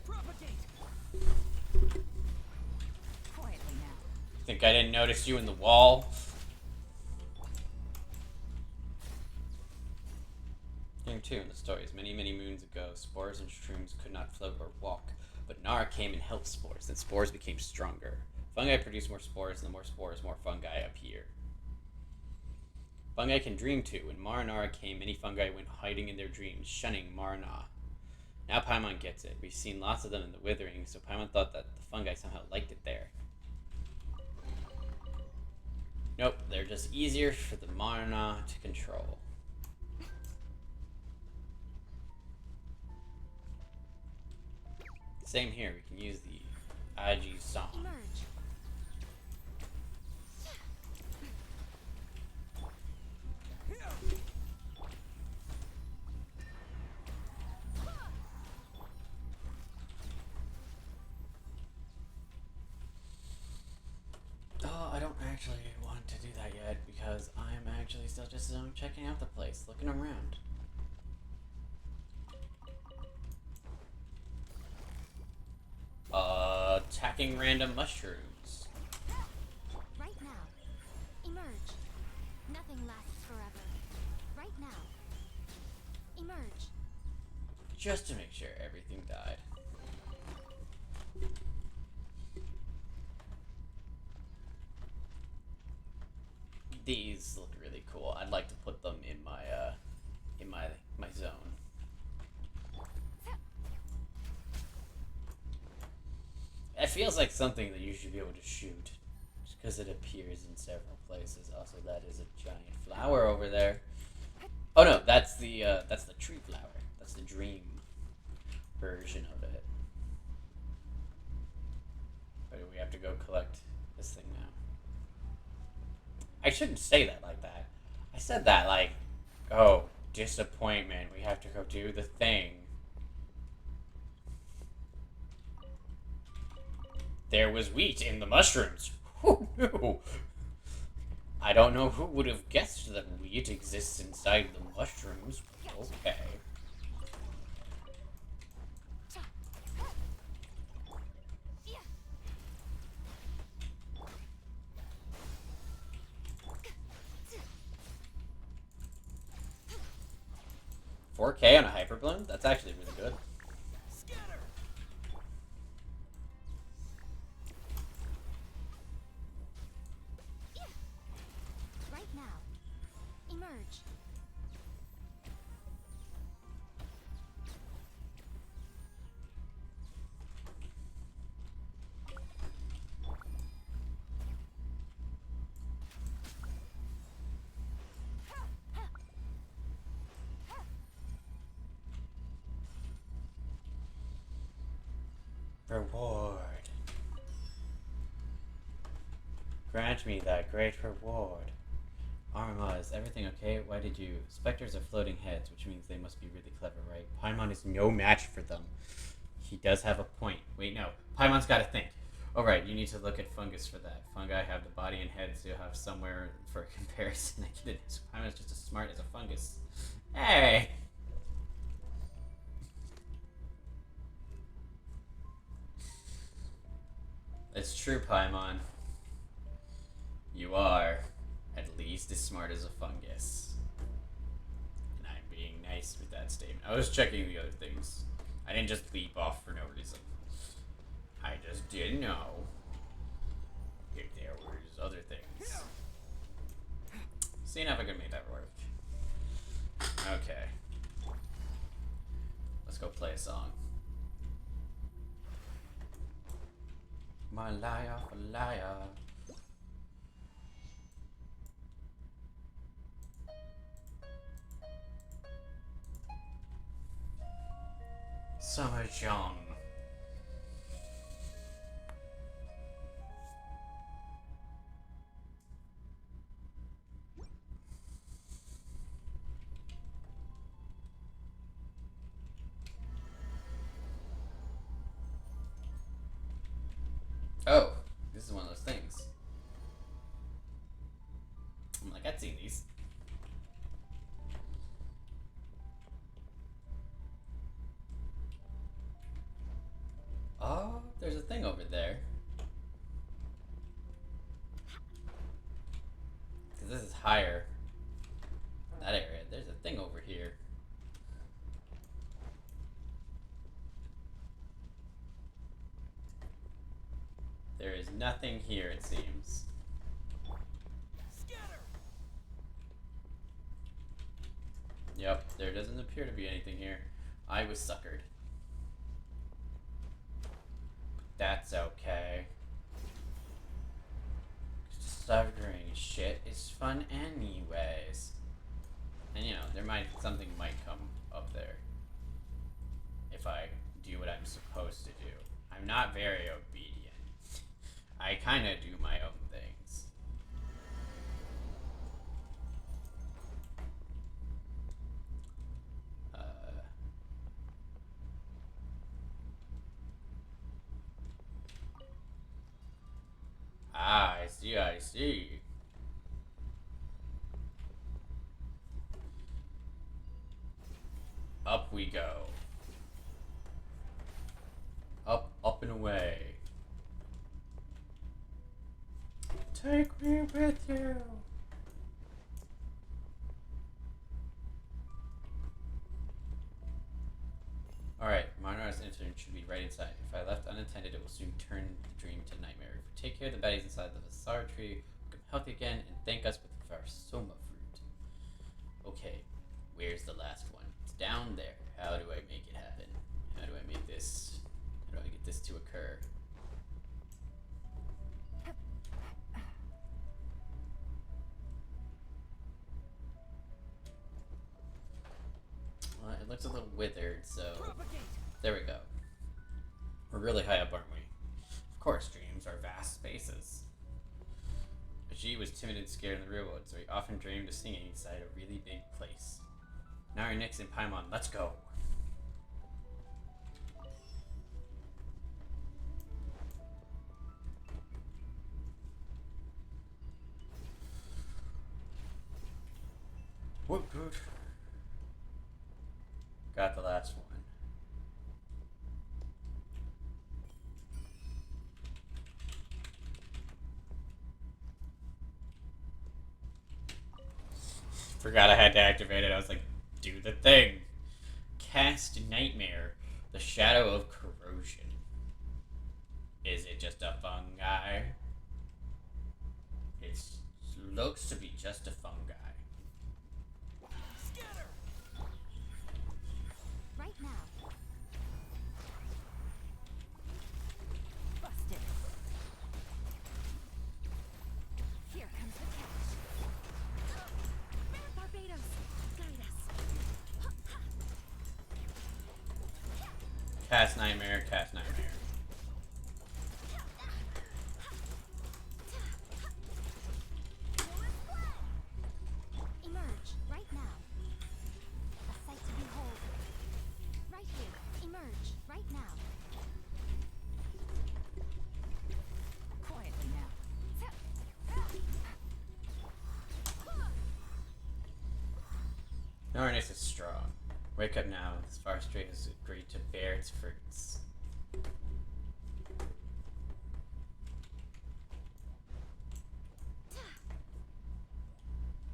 Propagate. Quietly now. Think I didn't notice you in the wall? Thing 2 in the stories. Many, many moons ago, spores and shrooms could not float or walk, but Nara came and helped spores, and spores became stronger. Fungi produce more spores, and the more spores, more fungi appear. Fungi can dream too. When Mara and Nara came, many fungi went hiding in their dreams, shunning Marana. Now Paimon gets it. We've seen lots of them in the Withering, so Paimon thought that the fungi somehow liked it there. Nope, they're just easier for the Marana to control. Same here, we can use the IG song. Emerge. Oh, I don't actually want to do that yet because I'm actually still just checking out the place, looking around. Attacking random mushrooms. Right now. Emerge. Nothing lasts forever. Right now. Emerge. Just to make sure everything died. These look really cool. I'd like to put them in my zone. It feels like something that you should be able to shoot, just because it appears in several places. Also, that is a giant flower over there. Oh no, that's the tree flower. That's the dream version of it. But we have to go collect this thing now. I shouldn't say that like that. I said that like, oh, disappointment. We have to go do the thing. There was wheat in the mushrooms. Who knew? I don't know who would have guessed that wheat exists inside the mushrooms. Okay. Yeah. 4K on a hyper bloom? That's actually really good. Scatter. Right now. Emerge. Reward. Grant me that great reward. Arma, is everything okay? Why did you... Spectres are floating heads, which means they must be really clever, right? Paimon is no match for them. He does have a point. Wait, no. Paimon's gotta think. Alright, you need to look at fungus for that. Fungi have the body and head, so you'll have somewhere for a comparison. I get it. Paimon's just as smart as a fungus. Hey! It's true, Paimon. You are at least as smart as a fungus. And I'm being nice with that statement. I was checking the other things. I didn't just leap off for no reason. I just didn't know if there was other things. seeing if I can make that work. Okay. Let's go play a song. My liar for liar. Summer John. Oh, this is one of those things. I'm like, I've seen these. Oh, there's a thing over there. Because this is higher. That area. There's a thing over here. There is nothing here, it seems. Scatter! Yep, there doesn't appear to be anything here. I was suckered. That's okay. Discovering shit is fun anyways. And you know, something might come up there. If I do what I'm supposed to do. I'm not very obedient. I kinda do my own things. I see, I see. Up we go. Up, up and away. Take me with you. Alright, Monarch's incident should be right inside. If I left unattended, it will soon turn the dream to nightmare. If we take care of the baddies inside the Vasara tree, we'll become healthy again and thank us with our Soma fruit. Okay, where's the last one? It's down there. How do I make it happen? How do I make this? How do I get this to occur? Well, it looks a little withered, so Propagate! there we go. We're really high up, aren't we? Of course, dreams are vast spaces. Ajit was timid and scared in the real world, so he often dreamed of singing inside a really big place. Now our Nyx and Paimon, let's go! Whoop, good. Got the last one. Forgot I had to activate it. I was like, do the thing. Cast Nightmare, the Shadow of Corrosion. Is it just a fungi? It looks to be just a fungi. Scatter! Right now. Busted. Here comes the catch. Barbados, guide us. Cast Nightmare, Cast Nightmare. Emerge right now. A sight to behold. Right here. Emerge right now. Quietly now. Narnis is strong. Wake up now. This forest tree has agreed to bear its fruits.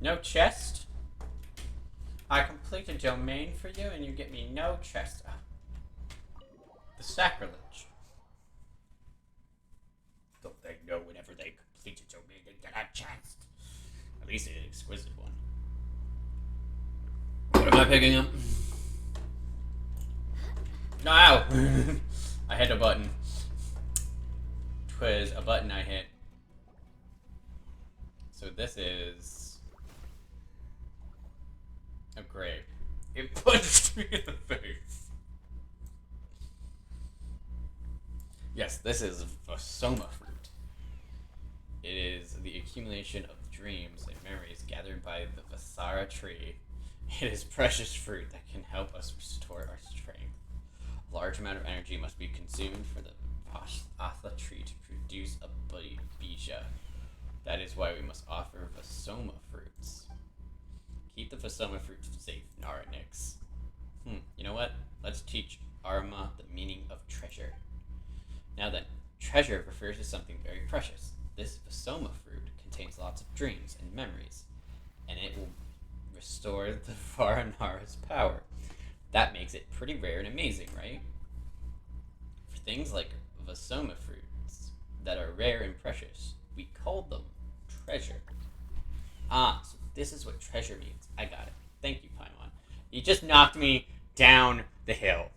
No chest? I complete a domain for you and you get me no chest. The sacrilege. Don't they know whenever they complete a domain they get a chest? At least an exquisite one. picking up. No, ow! I hit a button. Twas a button I hit. So this is a grape. It punched me in the face. Yes, this is a soma fruit. It is the accumulation of dreams and memories gathered by the Vasara tree. It is precious fruit that can help us restore our strength. A large amount of energy must be consumed for the Atha tree to produce a bija. That is why we must offer Vasoma fruits. Keep the Vasoma fruits safe, Naranix. You know what? Let's teach Arma the meaning of treasure. Now then, treasure refers to something very precious. This Vasoma fruit contains lots of dreams and memories, and it will restore the Varanara's power. That makes it pretty rare and amazing, right? For things like Vasoma fruits that are rare and precious, we call them treasure. Ah, so this is what treasure means. I got it. Thank you, Paimon. You just knocked me down the hill.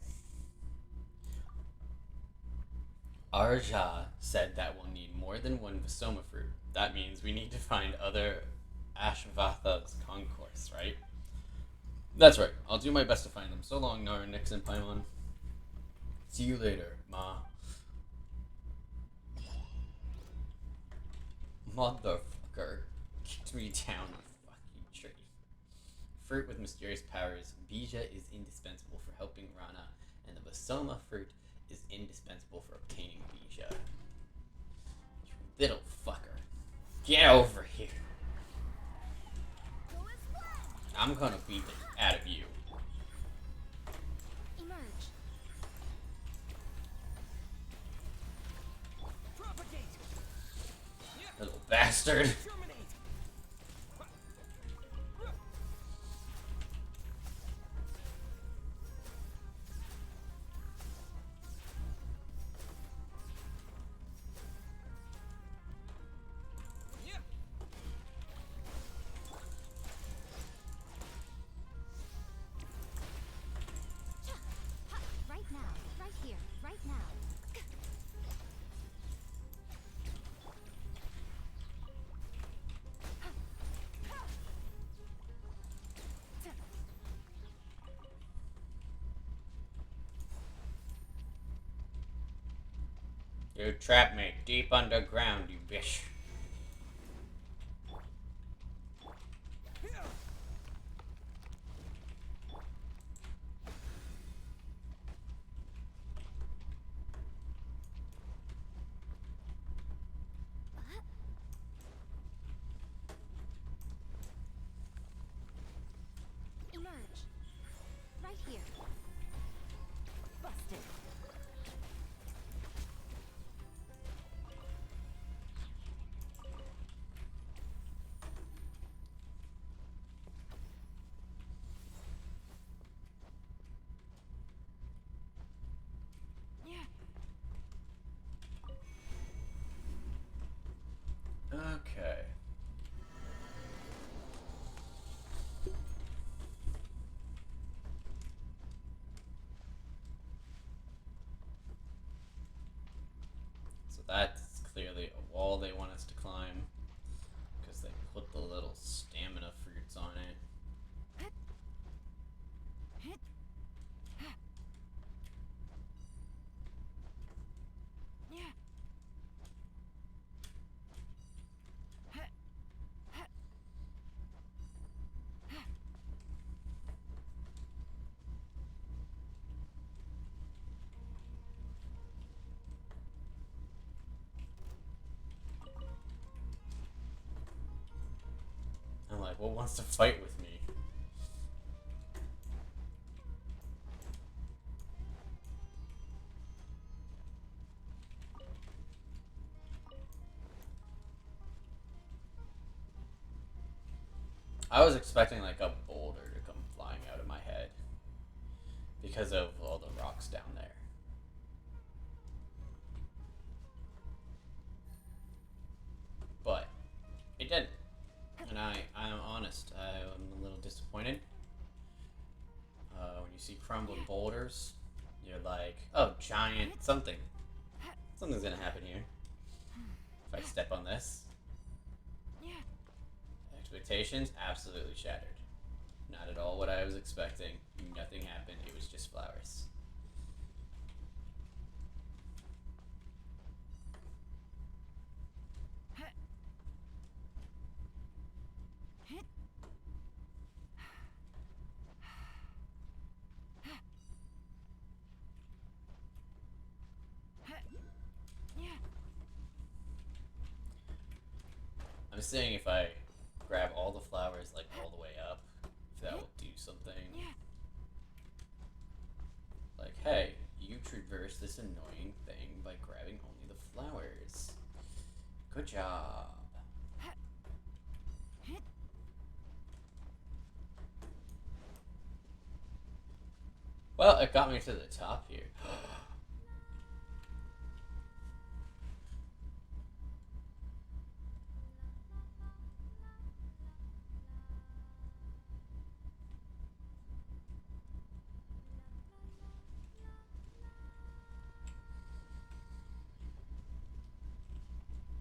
Arja said that we'll need more than one Vasoma fruit. That means we need to find other Ashvatha's concourse, right? That's right. I'll do my best to find them. So long, Nara, Nix, and Paimon. See you later, Ma. Motherfucker kicked me down a fucking tree. Fruit with mysterious powers. Bija is indispensable for helping Rana, and the Vasoma fruit is indispensable for obtaining Bija. You little fucker. Get over here. I'm gonna beat the out of you. Emerge. Propagate. Little bastard. Terminate. Yeah. Ha, right now. Right here. Right now. You trapped me deep underground, you bitch. Emerge. Right here. Busted. Okay. So that's clearly a wall they want us to climb, because they put the little stamina fruits on it. I'm like, what wants to fight with me? I was expecting like a boulder to come flying out of my head because of all the rocks down there. But it didn't. And I'm honest, I'm a little disappointed. see crumbling boulders, you're like, oh, giant something. Something's gonna happen here. If I step on this. Expectations absolutely shattered. Not at all what I was expecting. Nothing happened. It was just flowers. I'm saying if I grab all the flowers like all the way up, if that will do something. Like, hey, you traverse this annoying thing by grabbing only the flowers. Good job. Well, it got me to the top here.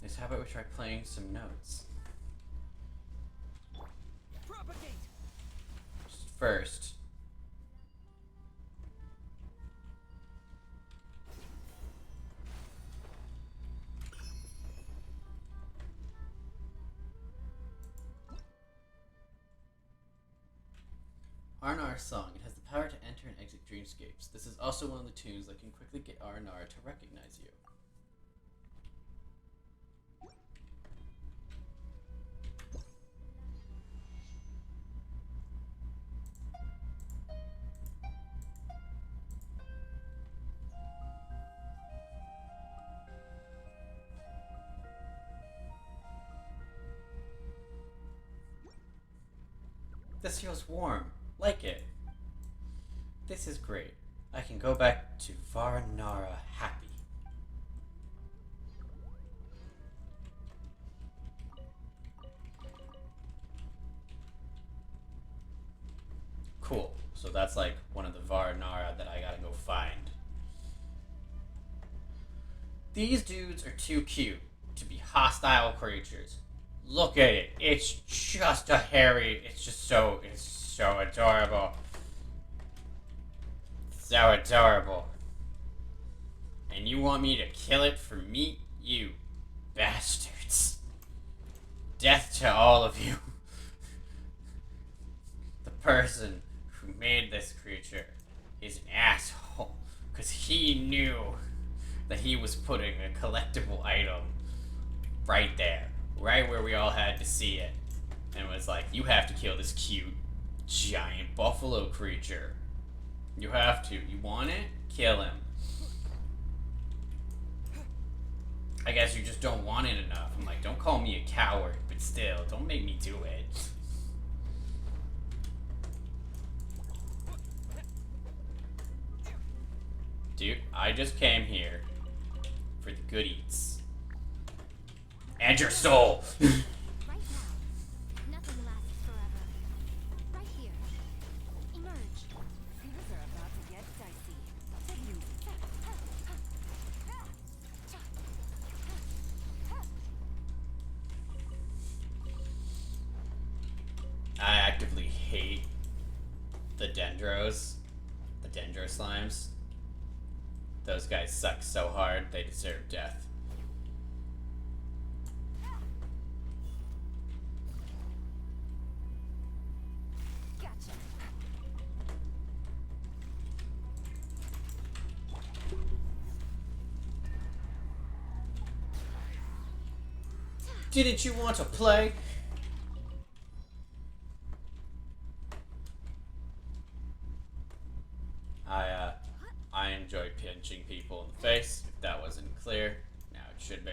Next, how about we try playing some notes? Propagate. First. Arnar's song. It has the power to enter and exit dreamscapes. This is also one of the tunes that can quickly get Arnar to recognize you. This feels warm. Like it. This is great. I can go back to Varanara happy. Cool. So that's like one of the Varanara that I gotta go find. These dudes are too cute to be hostile creatures. Look at it. It's just a hairy. It's so adorable. So adorable. And you want me to kill it for meat? You bastards. Death to all of you. The person who made this creature is an asshole. Because he knew that he was putting a collectible item right there. Right where we all had to see it. And was like, you have to kill this cute, giant buffalo creature. You have to. You want it? Kill him. I guess you just don't want it enough. I'm like, don't call me a coward, but still, don't make me do it. Dude, I just came here for the good eats. And your soul! Right now. Nothing lasts forever. Right here. Emerge. Things are about to get dicey. Take it easy. I actively hate the Dendros. The Dendro slimes. Those guys suck so hard, they deserve death. Gotcha. Didn't you want to play? I enjoy pinching people in the face. If that wasn't clear, now it should be.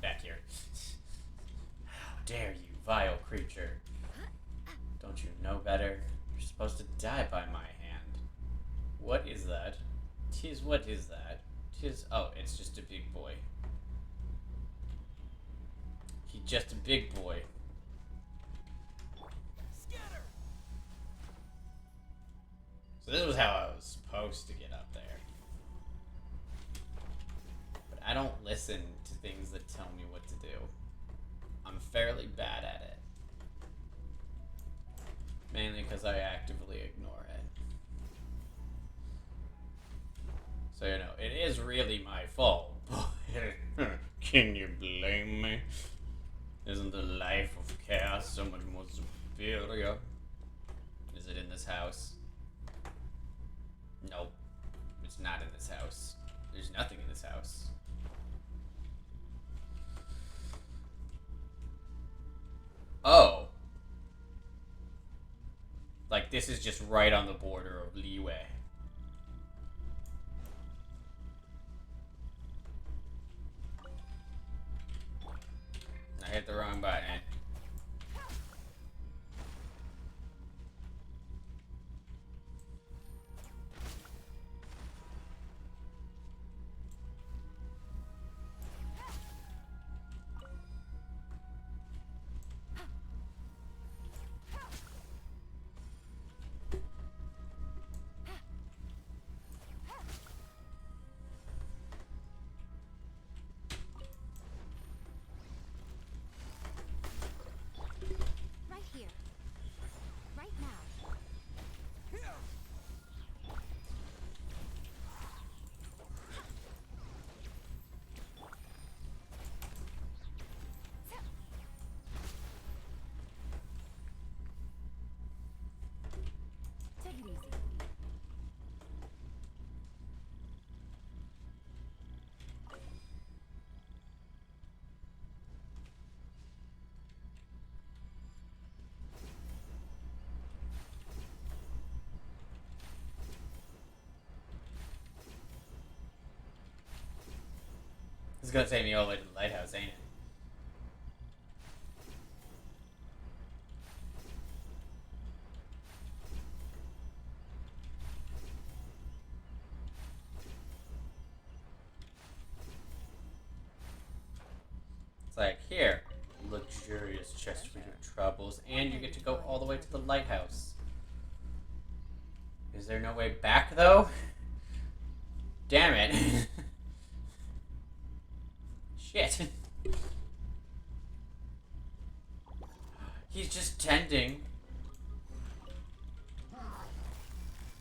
Back here. How dare you, vile creature. Don't you know better? You're supposed to die by my hand. What is that? What is that? Oh, it's just a big boy. He's just a big boy. Scatter. So this was how I was supposed to get up there. But I don't listen to things that tell me what to do. I'm fairly bad at it. Mainly because I actively ignore it. So, you know, it is really my fault. Can you blame me? Isn't the life of chaos so much more superior? Is it in this house? Nope. It's not in this house. There's nothing in this house. Oh. Like, this is just right on the border of leeway. I hit the wrong button. Right here. Right now. Take it easy. It's gonna take me all the way to the lighthouse, ain't it? It's like, here, luxurious chest for your troubles, and you get to go all the way to the lighthouse. Is there no way back, though? Damn it. Shit. He's just tending.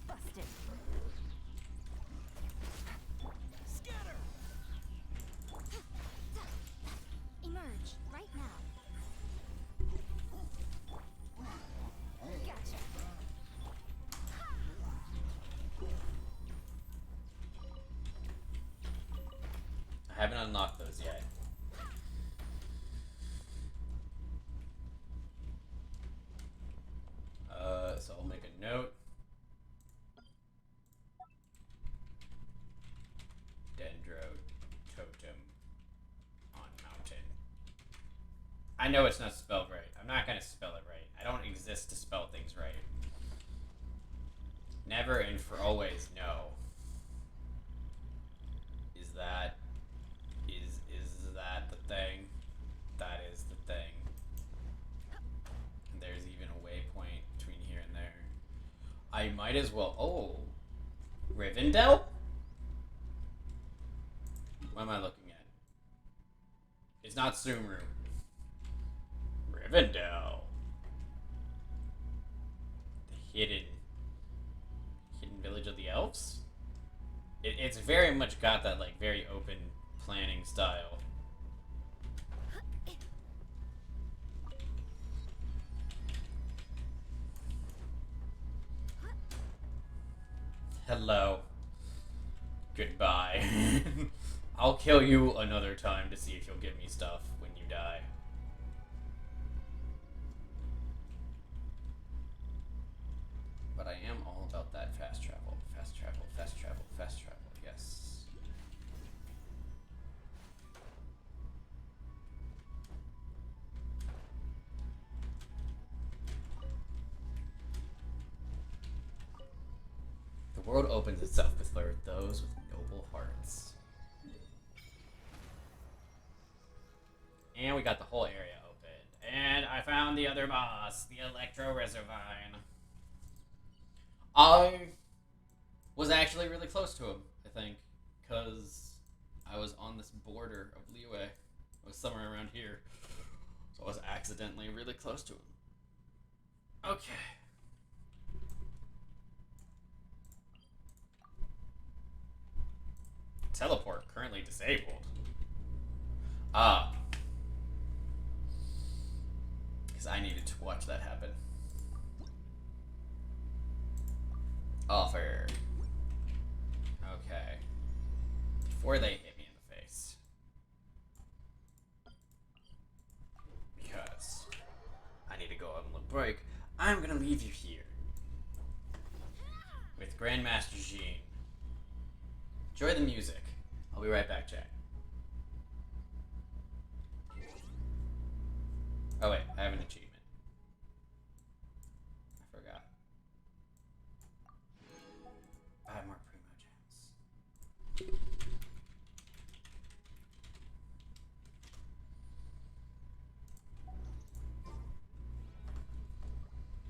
Busted. Scatter! Emerge. Right now. Gotcha. I haven't unlocked those yet. So I'll make a note. Dendro totem on mountain. I know it's not spelled right. I'm not gonna spell it right. I don't exist to spell things right. Never and for always, no. Is that the thing? That is the thing. And there's even a waypoint between here and there. I might as well. Oh, Rivendell? What am I looking at? It's not Sumeru. Rivendell. The hidden village of the elves. It's very much got that like very open planning style. Hello. Goodbye. I'll kill you another time to see if you'll give me stuff when you die. But I am all about that fast travel. Fast travel, fast travel, fast travel, yes. The world opens itself before those with noble hearts. And we got the whole area opened. And I found the other boss, the Electro Reservine. I was actually really close to him, I think, because I was on this border of leeway. It was somewhere around here. So I was accidentally really close to him. Okay. Teleport currently disabled. Ah. Because I needed to watch that happen. Offer. Okay. Before they hit me in the face. Because I need to go on a little break. I'm gonna leave you here. With Grandmaster Jean. Enjoy the music. I'll be right back, chat. Oh wait, I have an achievement. I forgot. I have more Primo Gems.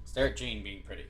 Stare at Jean being pretty.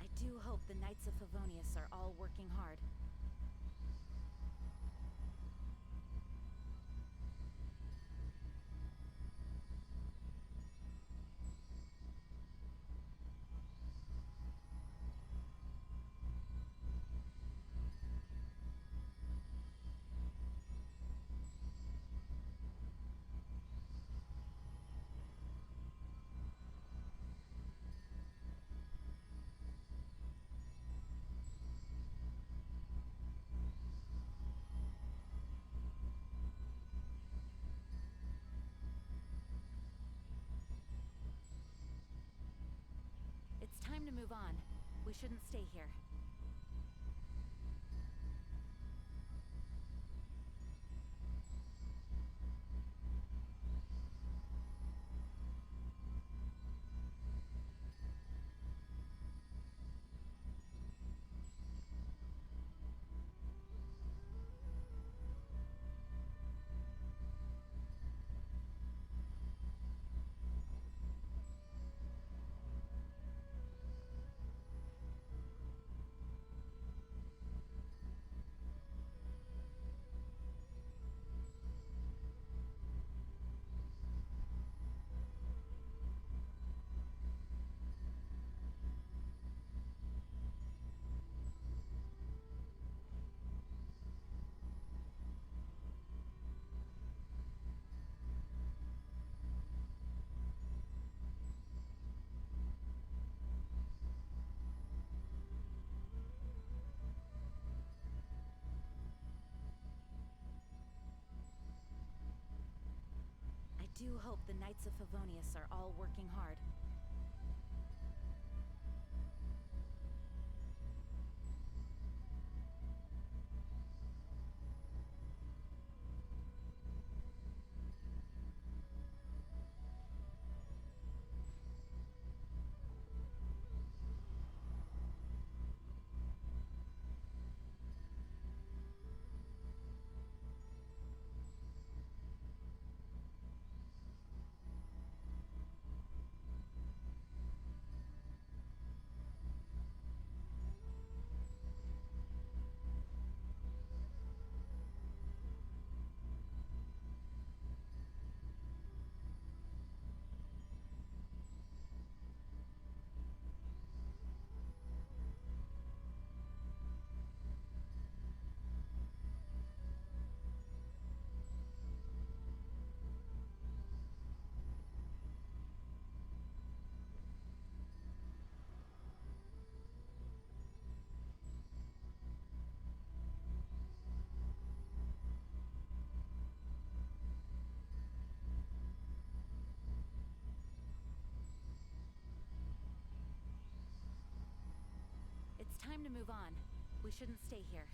I do hope the Knights of Favonius are all working hard. It's time to move on. We shouldn't stay here. I do hope the Knights of Favonius are all working hard. time to move on. We shouldn't stay here.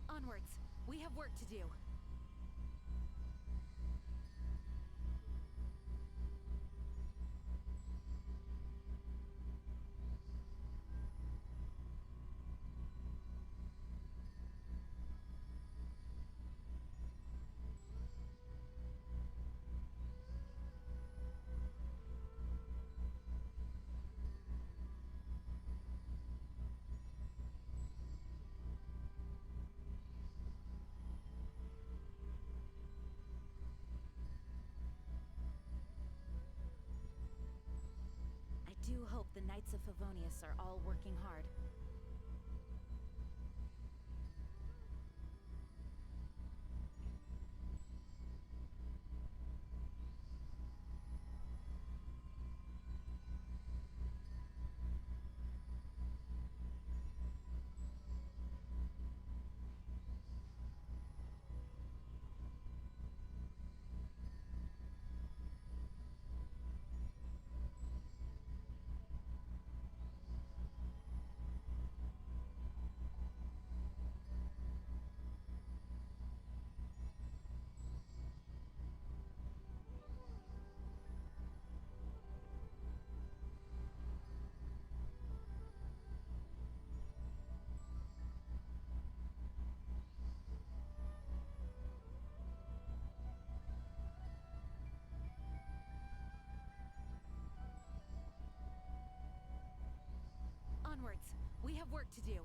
Onwards. We have work to do. I do hope the Knights of Favonius are all working hard. Onwards. We have work to do.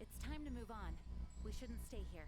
It's time to move on. We shouldn't stay here.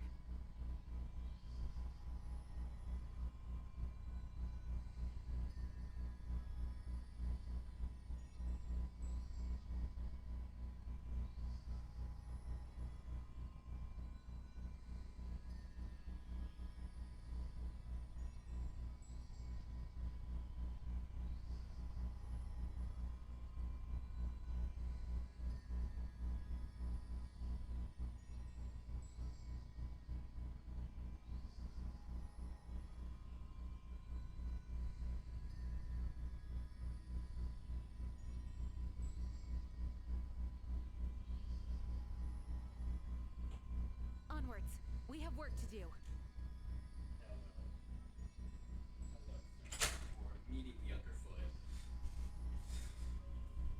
Onwards. We have work to do.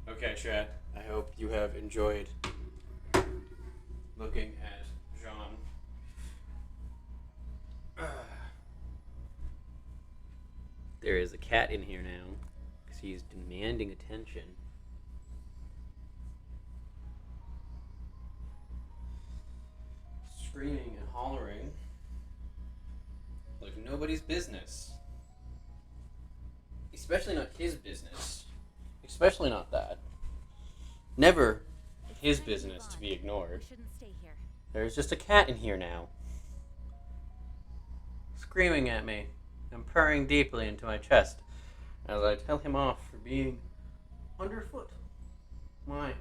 Okay, chat. I hope you have enjoyed looking at Jean. There is a cat in here now because he's demanding attention. Screaming and hollering like nobody's business. Especially not his business. Especially not that. Never It's his time to move business to on. be ignored. We shouldn't stay here. There's just a cat in here now. Screaming at me and purring deeply into my chest as I tell him off for being underfoot. Why?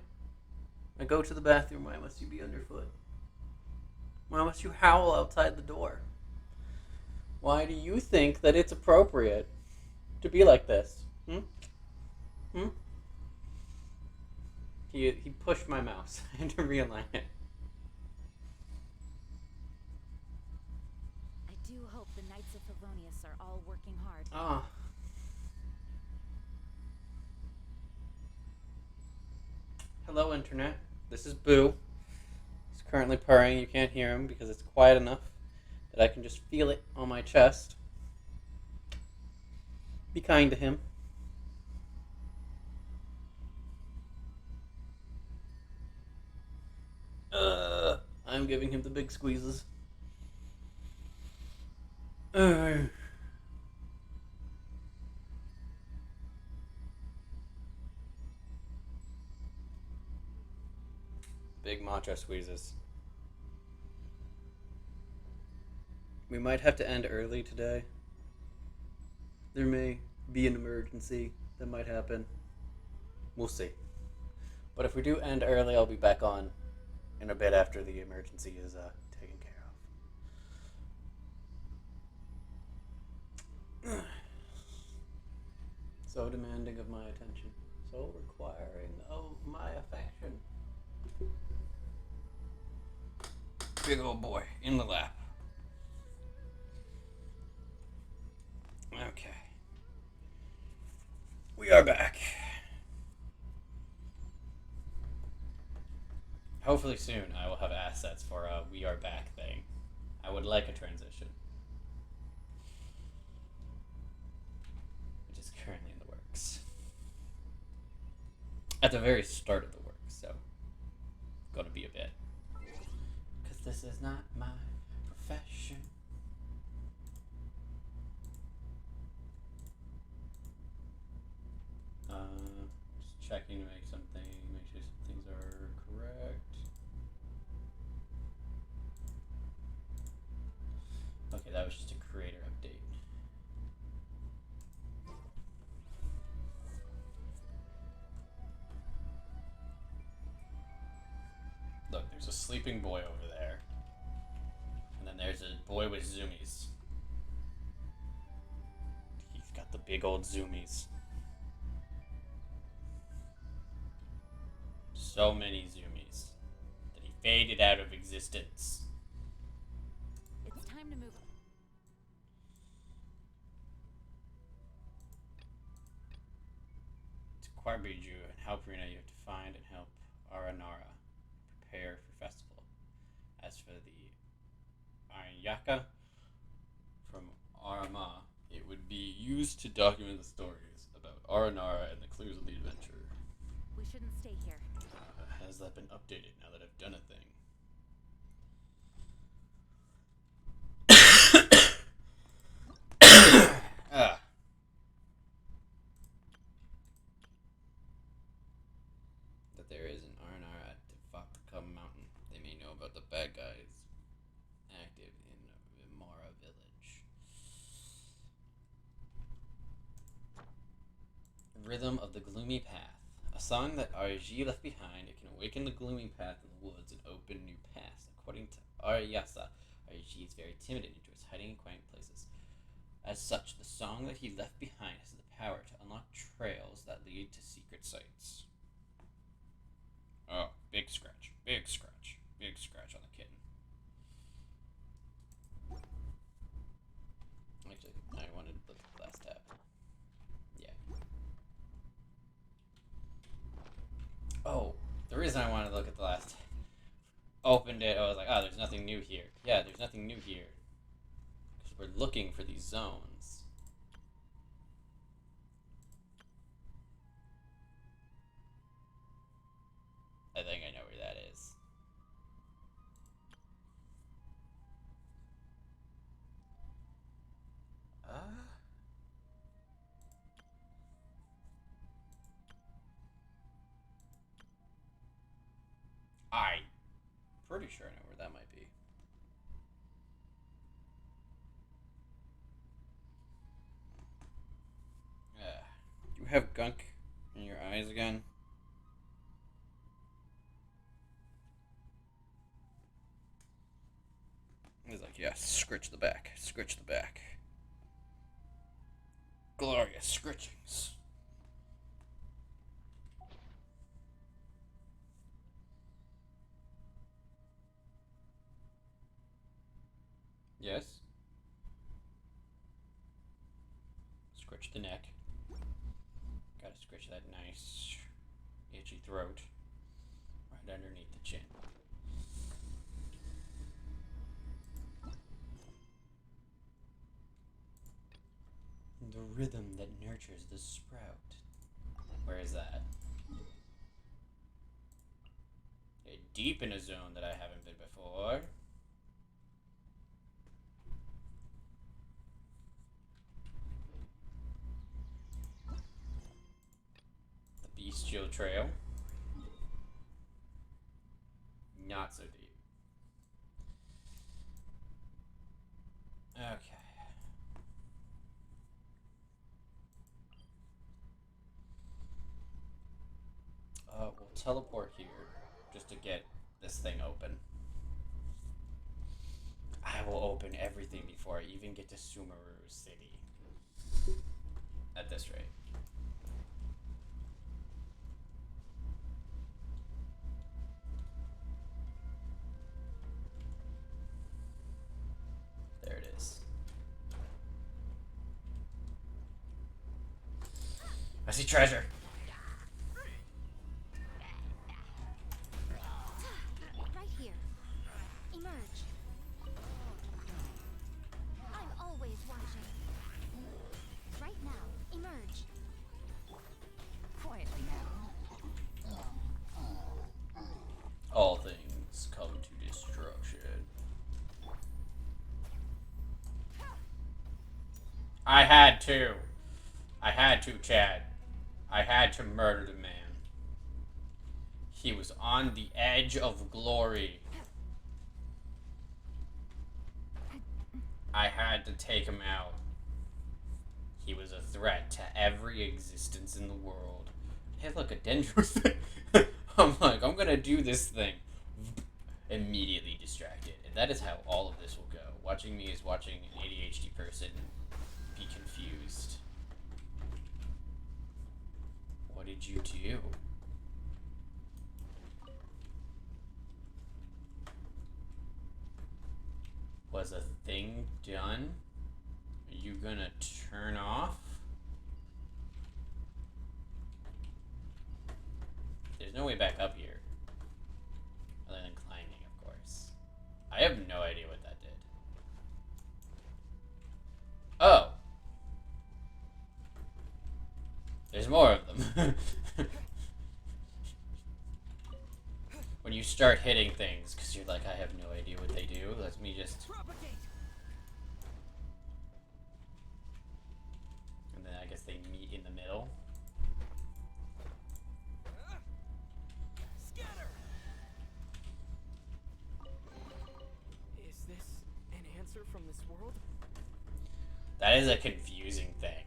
I go to the bathroom, why must you be underfoot? Why must you howl outside the door? Why do you think that it's appropriate to be like this? Hmm? Hmm? He pushed my mouse. I had to realign it. I do hope the Knights of Favonius are all working hard. Ah. Hello, Internet. This is Boo. He's currently purring. You can't hear him because it's quiet enough that I can just feel it on my chest. Be kind to him. I'm giving him the big squeezes. Big matcha squeezes. We might have to end early today. There may be an emergency that might happen. We'll see. But if we do end early, I'll be back on in a bit after the emergency is taken care of. So demanding of my attention. So requiring of my affection. Big old boy in the lap. Okay. We are back. Hopefully soon I will have assets for a we are back thing. I would like a transition. Which is currently in the works. At the very start of the work, so it's gonna be a bit. Because this is not my profession. Just checking to make sure some things are correct. Okay, that was just a creator update. Look, there's a sleeping boy over there. And then there's a boy with zoomies. He's got the big old zoomies. So many zoomies that he faded out of existence. It's time to move on. To Quarbiju and help Rena, you have to find and help Aranara prepare for festival. As for the Aranyaka from Arama, it would be used to document the stories about Aranara and the clues of the adventure. We shouldn't stay here. Has that been updated now that I've done a thing? Ah. That there is an R&R at Tefakka Mountain. They may know about the bad guys active in Vimara village. Rhythm of the Gloomy Path. A song that Arji left behind. It can awaken the gloomy path in the woods and open new paths. According to Aryasa, Arji is very timid and enjoys hiding in quiet places. As such, the song that he left behind has the power to unlock trails that lead to secret sites. Oh, big scratch, big scratch, big scratch on the kitten. Actually, I wanted to look at the last tab. Yeah. Oh, the reason I wanted to look at the last tab. Opened it, I was like, oh, there's nothing new here. Yeah, there's nothing new here. Because we're looking for these zones. I think I know where that is. pretty sure I know where that might be. You have gunk in your eyes again? He's like, yes, scritch the back. Scritch the back. Glorious scritchings. Yes. Scritch the neck. Gotta scritch that nice itchy throat. Right underneath the chin. The rhythm that nurtures the sprout. Where is that? Okay, deep in a zone that I haven't been before. The Bestial Trail. Not so deep. Okay. We'll teleport here just to get this thing open. I will open everything before I even get to Sumeru City. At this rate. There it is. I see treasure. Right here. Emerge. I'm always watching. Right now, emerge. Quietly now. All things come to destruction. I had to, Chad. I had to murder the man. He was on the edge of glory. I had to take him out. He was a threat to every existence in the world. Hey, look, a dendro. I'm like, I'm gonna do this thing. Immediately distracted. And that is how all of this will go. Watching me is watching an ADHD person be confused. What did you do? Was a thing done? Are you gonna turn off? There's no way back up here. Other than climbing, of course. I have no idea what that did. Oh! There's more of them. When you start hitting things, because you're like, I have no idea what they do, let me just... And then I guess they meet in the middle. Scatter. Is this an answer from this world? That is a confusing thing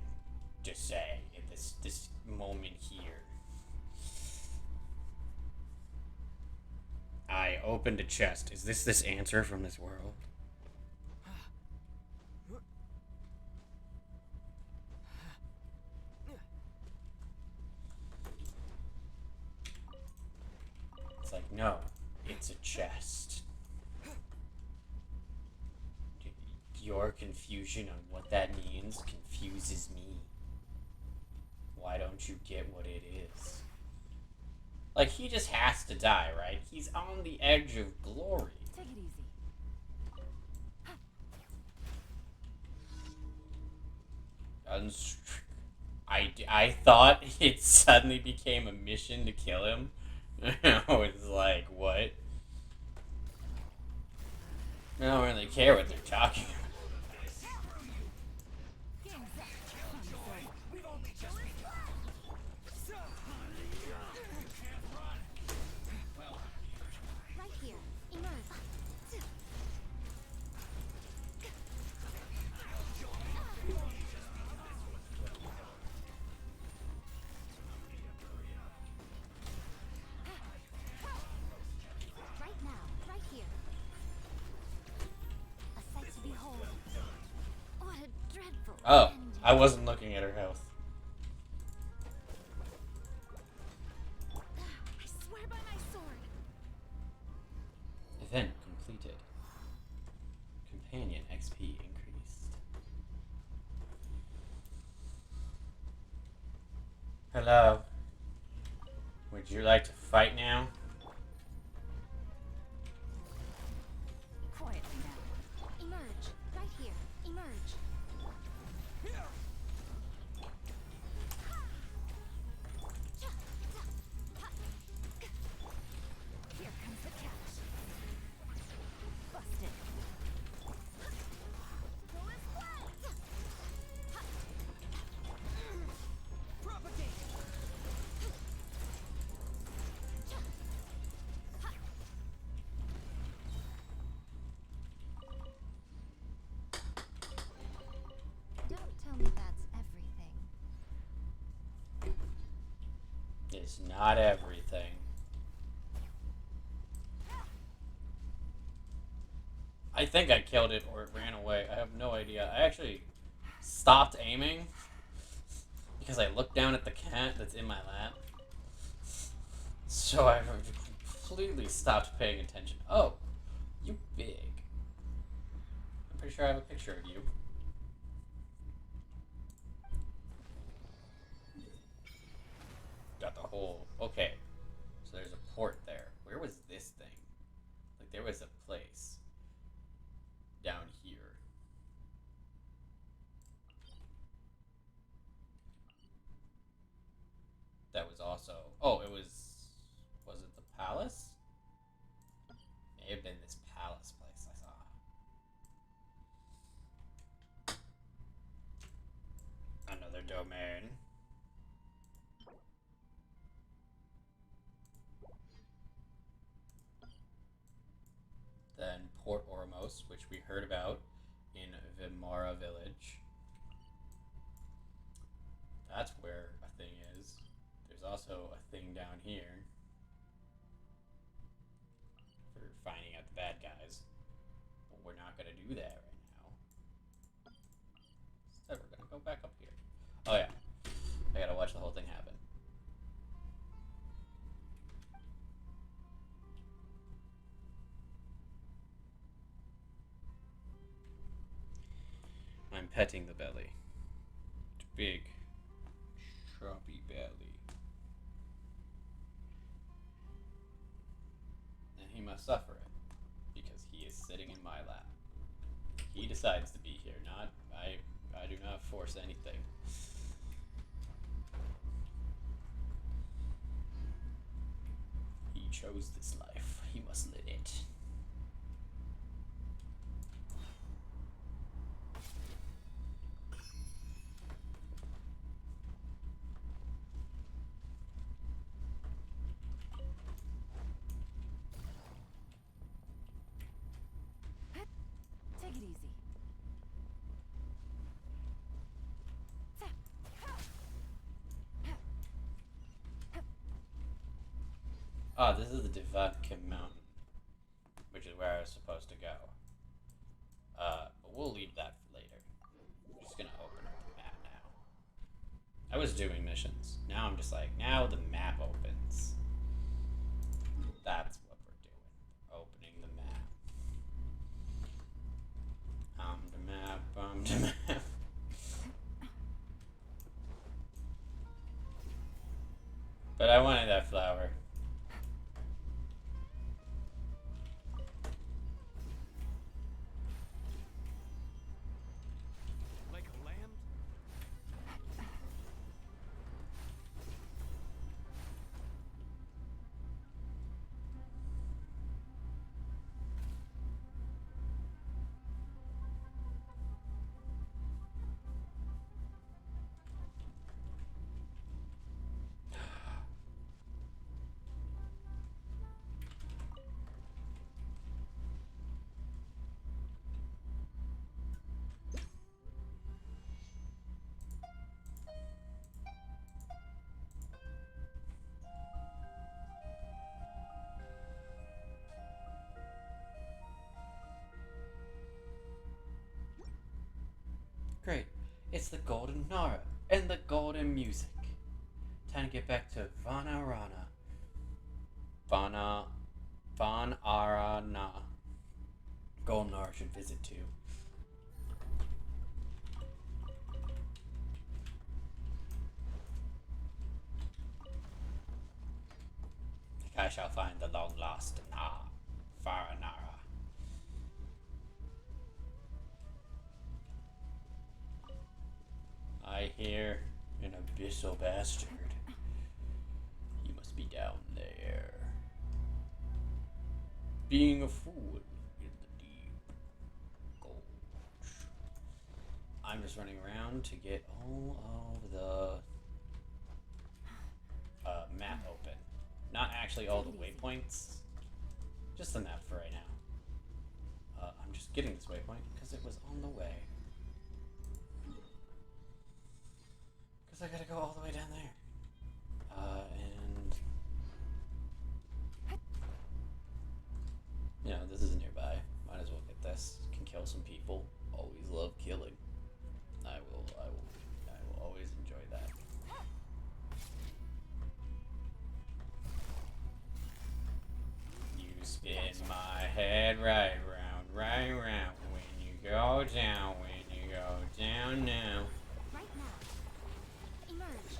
to say in this moment here. I opened a chest. Is this answer from this world? It's like, no, it's a chest. Your confusion on what that means confuses me. Why don't you get what it is? Like, he just has to die, right? He's on the edge of glory. Take it easy. I thought it suddenly became a mission to kill him. I was like, what? I don't really care what they're talking about. Right here. Emerge. Oh, I wasn't looking at her health. I swear by my sword. Event completed. Companion XP increased. Hello. Would you like to fight now? Quietly now. Emerge. Right here. Emerge. Here comes the catch. Busted. Don't tell me that's everything. It's not everything. I think I killed it or it ran away. I have no idea. I actually stopped aiming because I looked down at the cat that's in my lap. So I completely stopped paying attention. Oh, you big. I'm pretty sure I have a picture of you. Got the whole... Okay. So there's a port there. Where was this thing? Like, there was a place down here. That was also... Oh, it was... Was it the palace? May have been this palace place I saw. Another domain. Then Port Ormos, which we heard about in Vimara Village. That's where a thing is. There's also a thing down here for finding out the bad guys. But we're not going to do that right now. Instead, we're going to go back up here. Oh yeah, I got to watch the whole thing happen. I'm petting the belly. It's big, shrubby belly. And he must suffer it, because he is sitting in my lap. He decides to be here, not I do not force anything. He chose this life. He must live it. Take it easy. Ah, this is the Devatkin Mountain, which is where I was supposed to go. But we'll leave that for later. I'm just gonna open up the map now. I was doing missions. Now I'm just like, now the map opens. That's what we're doing. Opening the map. The map, the map. But I wanted that flower. Like a lamb? Great. It's the Golden Nara and the Golden Music. Time to get back to Vana Rana. Van Arana. Golden Nara should visit too. I shall find the long lost Faranara. I hear an abyssal bastard. You must be down there. Being a fool in the deep gulch. I'm just running around to get all of the map open. Not actually all the waypoints, just the map for right now. I'm just getting this waypoint because it was on the way. Because I gotta go all the way down there. And you know, this is nearby. Might as well get this. Can kill some people. Always love killing. I will always enjoy that. You spin my head right round. When you go down now. Right now. Emerge.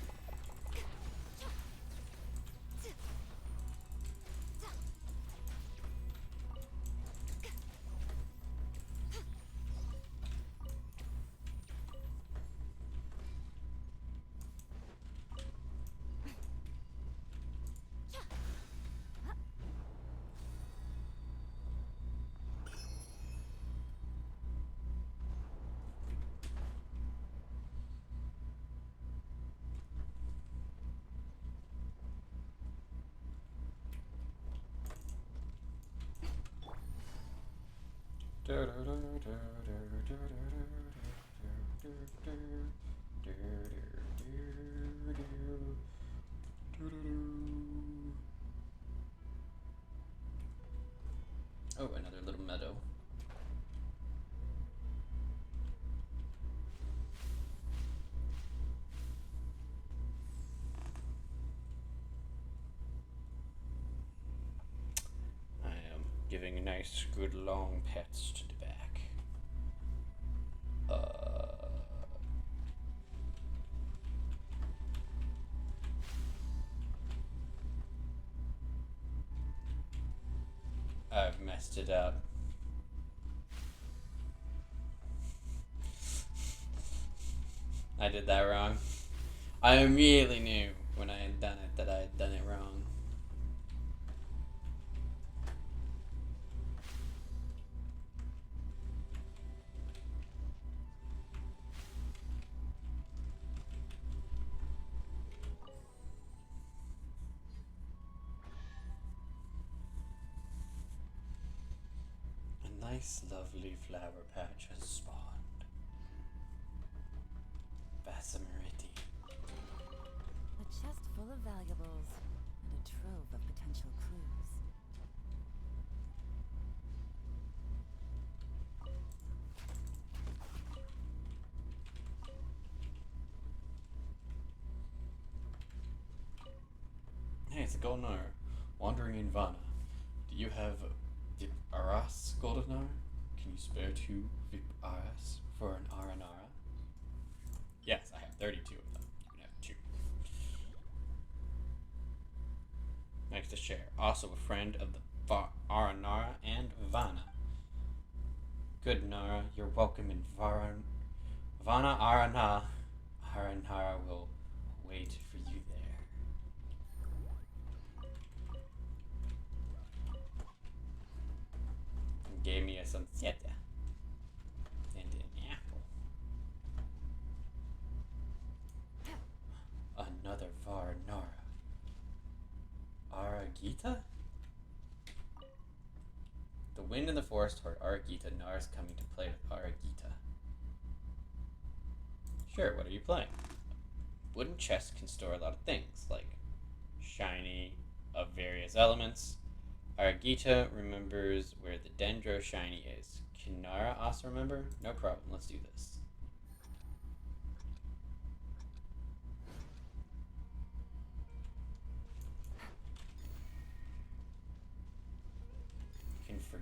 Oh, another little meadow. I am giving nice, good long pets to the back. I've messed it up. I did that wrong. I immediately knew when I had done it that I had done it wrong. A nice, lovely flower patch has spawned. Basamariti. A chest full of valuables and a trove of potential clues. Hey, it's a golden hour. Wandering in Vana. Do you have Vip Aras golden hour? Can you spare 2 Vip Aras for an Aranara? Yes, I have 32 of them. You can have 2. Next to share. Also a friend of the Aranara and Vana. Good Nara, you're welcome in Vana Arana. Aranara will wait for you there. Gave me some siete and an apple. Another Varanara. Aragita? The wind in the forest toward Aragita. Nara's coming to play with Aragita. Sure, what are you playing? Wooden chests can store a lot of things, like shiny of various elements. Aragita remembers where the Dendro shiny is. Can Nara also remember? No problem, let's do this.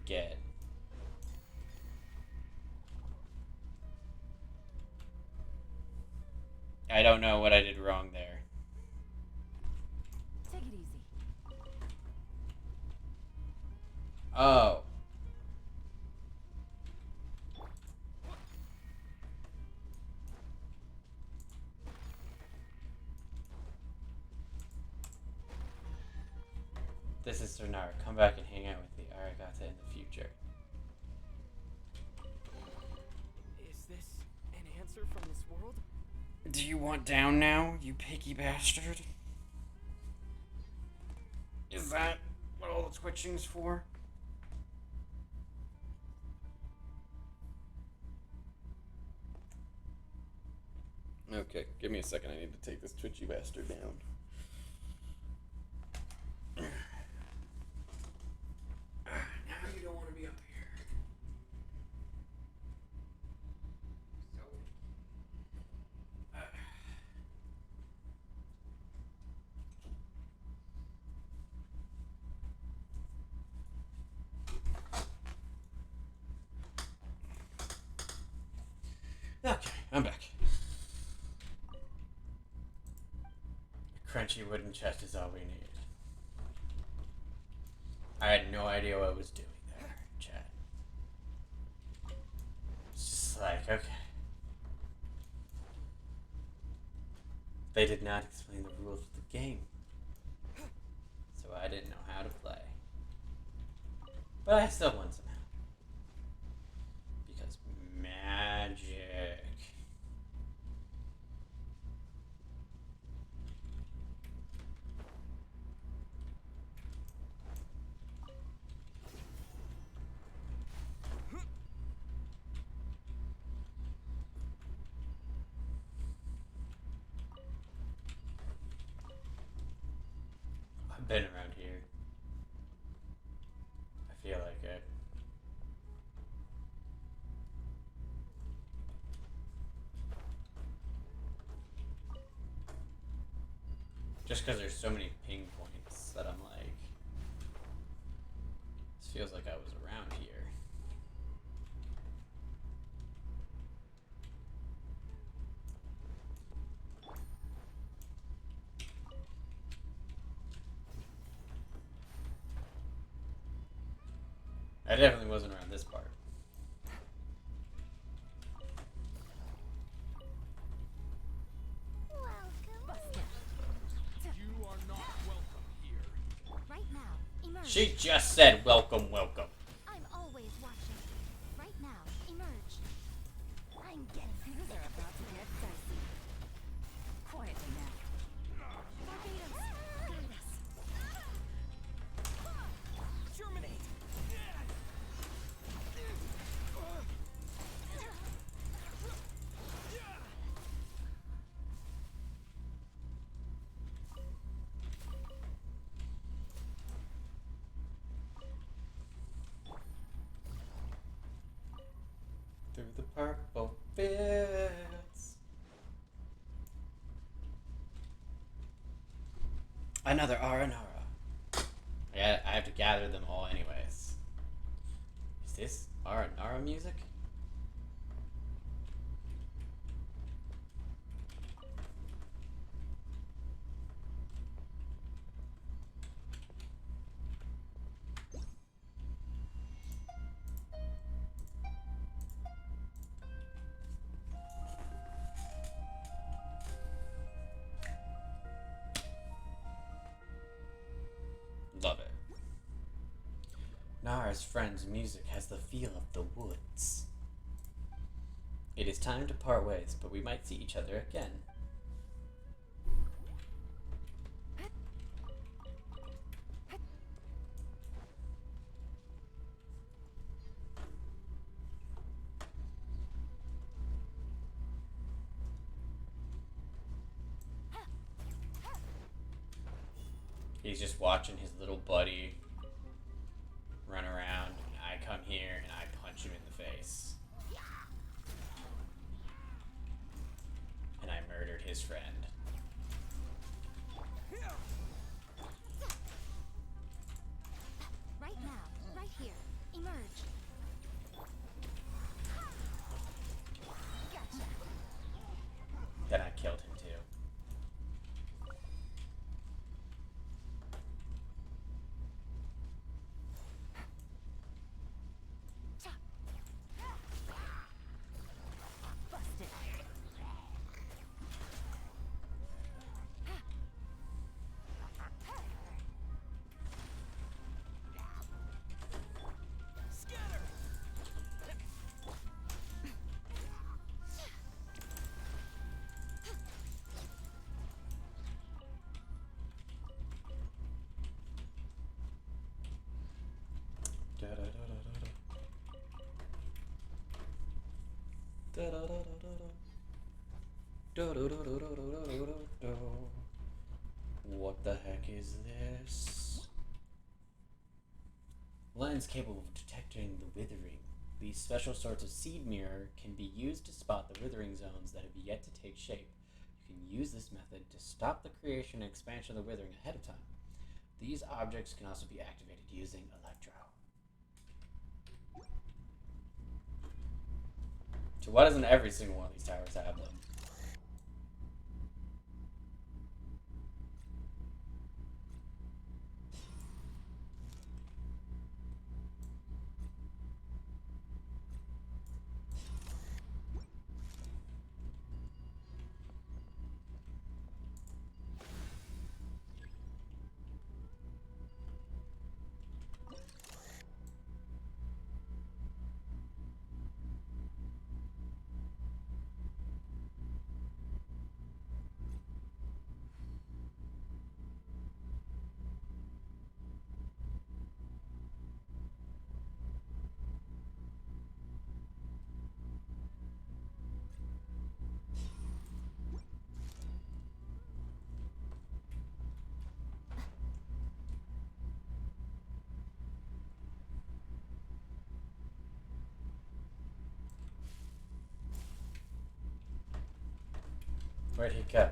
forget. I don't know what I did wrong there. Take it easy. Oh. This is Sumeru. Come back and hang out with the Aragata in the future. Is this an answer from this world? Do you want down now, you picky bastard? Is that what all the twitching's for? Okay, give me a second. I need to take this twitchy bastard down. Now you don't want to be up here. So. Okay, I'm back. A crunchy wooden chest is all we need. I had no idea what I was doing there, chat. It's just like, okay. They did not explain the rules of the game. So I didn't know how to play. But I still won somehow. Because magic. I've been around here. I feel like it. Just because there's so many ping points that I'm like, this feels like I was around here. I definitely wasn't around this part. Welcome. You are not welcome here. Right now, emerge. She just said welcome, welcome. I'm always watching. Right now, emerge. I'm getting Things are about to get dicey. Quietly now. Barbados. Guide us. Germinate! Through the purple fields. Another Aranara. Yeah, I have to gather them all anyways. Is this Aranara music? Love it. Nara's friend's music has the feel of the woods. It is time to part ways, but we might see each other again. He's just watching his little buddy run around, and I come here and I punch him in the face. And I murdered his friend. Right now, right here. Emerge. What the heck is this? Lens capable of detecting the withering. These special sorts of seed mirror can be used to spot the withering zones that have yet to take shape. You can use this method to stop the creation and expansion of the withering ahead of time. These objects can also be activated using electro. So why doesn't every single one of these towers have them? Where'd he go?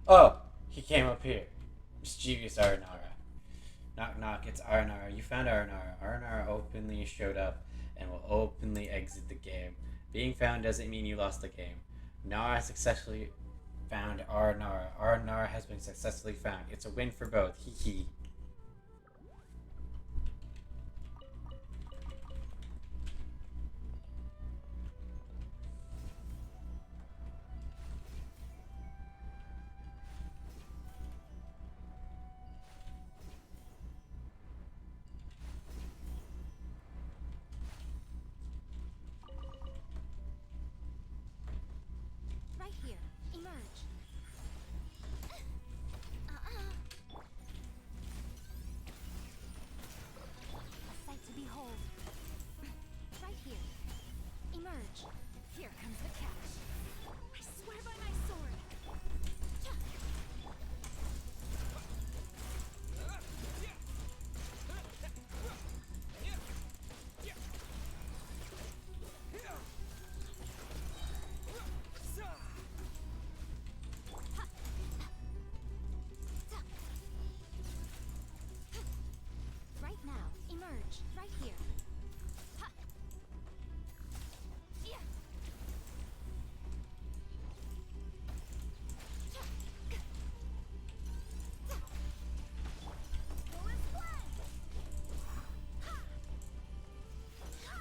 Oh, he came up here. Mischievous Aranara. Knock knock, it's Aranara. You found Aranara. Aranara openly showed up and will openly exit the game. Being found doesn't mean you lost the game. Nara has successfully found Aranara. Aranara has been successfully found. It's a win for both. Hee hee. Right here. Emerge. A sight to behold. Right here. Emerge. Here comes the catch. I swear by my sword. Right now. Emerge. Right here. Ha. Yeah. Go and play. Ha. Ha.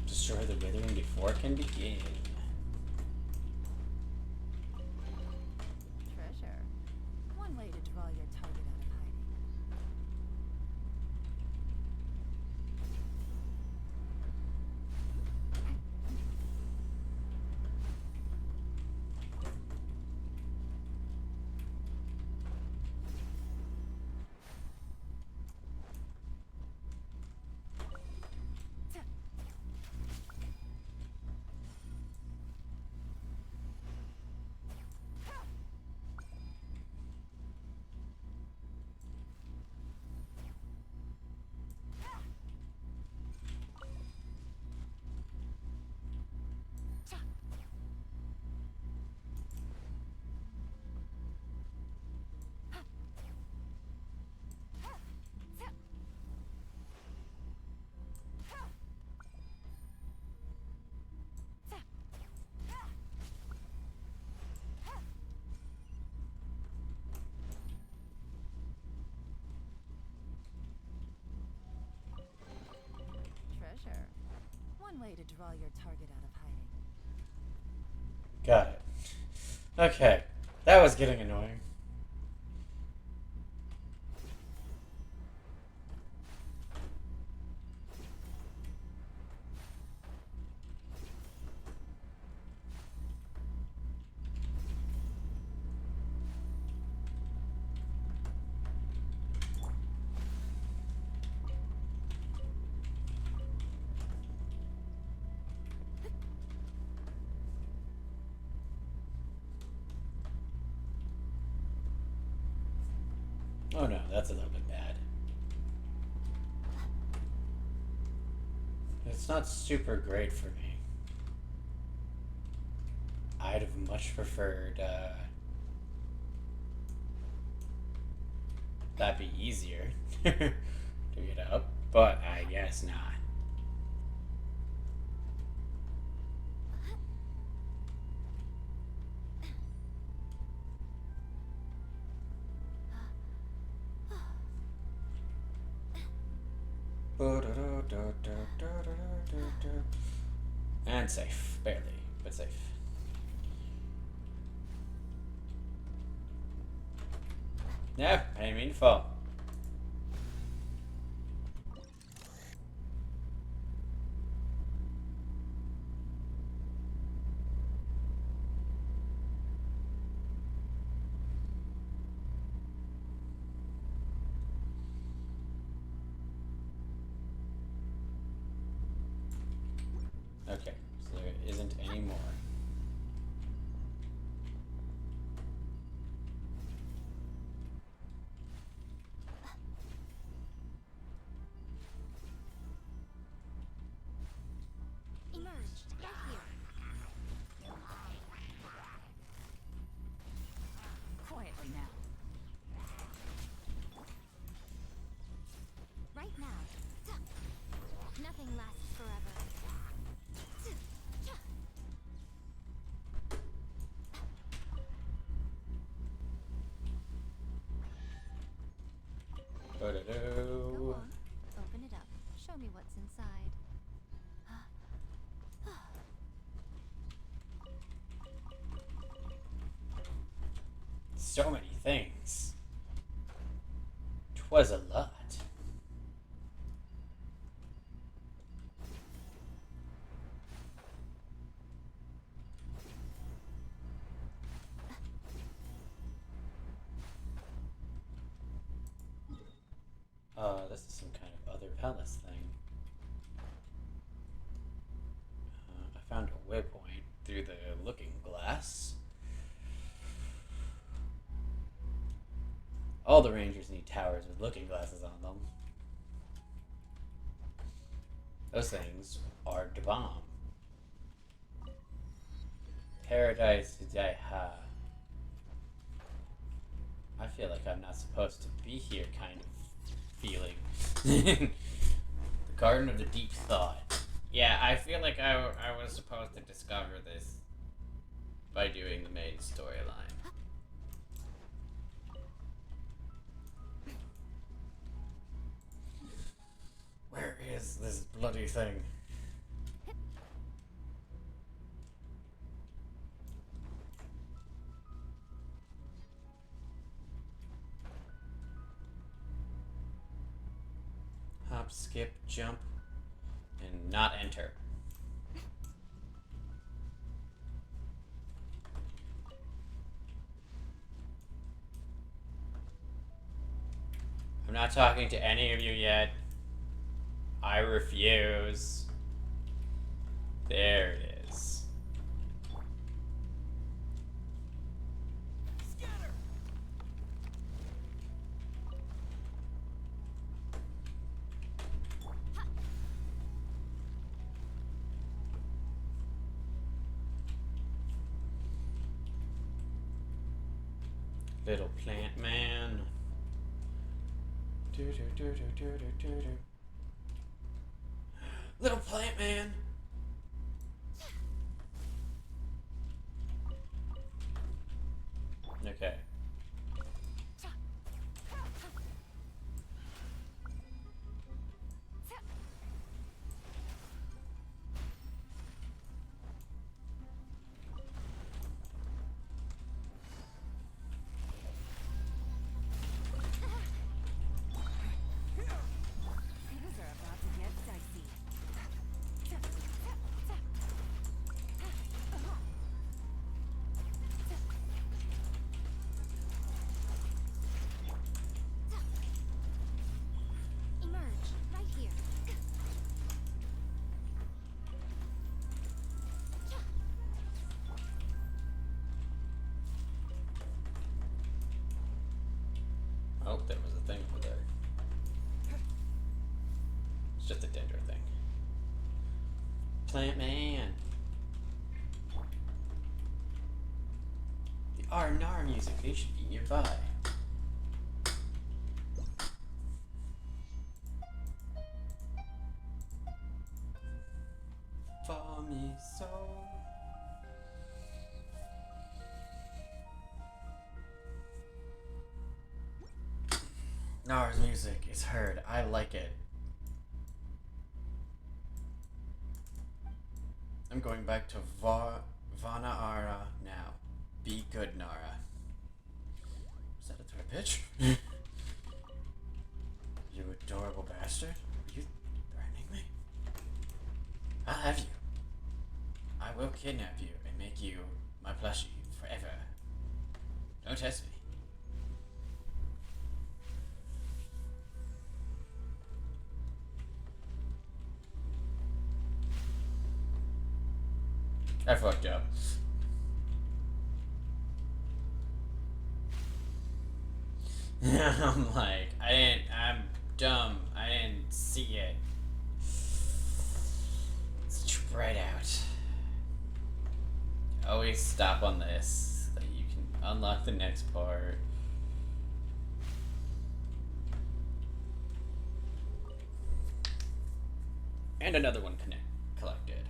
Destroy the withering before it can begin. Treasure. One way to draw your target out of hiding. Treasure. One way to draw your target out of hiding. Got it. Okay. That was getting annoying. Oh no, that's a little bit bad. It's not super great for me. I'd have much preferred that be easier to get up, but I guess not. And safe. Barely, but safe. No, I didn't mean to fall. Okay, so there isn't any more. Emerged. Right here. Quietly now. Right now. Nothing lasts forever. Go Ba-da-doo. on. Open it up. Show me what's inside. So many things. 'Twas a lot. This is some kind of other palace thing. I found a waypoint through the looking glass. All the rangers need towers with looking glasses on them. Those things are the bomb. Paradise Daiha. I feel like I'm not supposed to be here, kind of feeling. The Garden of the Deep Thought. Yeah, I feel like I was supposed to discover this by doing the main storyline. Where is this bloody thing? Hop, skip, jump, and not enter. I'm not talking to any of you yet. I refuse. There it is. Scatter! Little plant man. Do, do, do, do, do, do, do, do. Little plant man. Okay. Things are about to get dicey. Oh, there was a thing over there. It's just a dendro thing. Plant Man. The R&R music, they should be nearby. For me so. Nara's music is heard. I like it. I'm going back to Vanaara now. Be good, Nara. Is that a threat pitch? You adorable bastard. Are you threatening me? I'll have you. I will kidnap you and make you my plushie forever. Don't test me. I fucked up. I'm like, I'm dumb. I didn't see it. Spread out. Always stop on this, so that you can unlock the next part. And another one collected.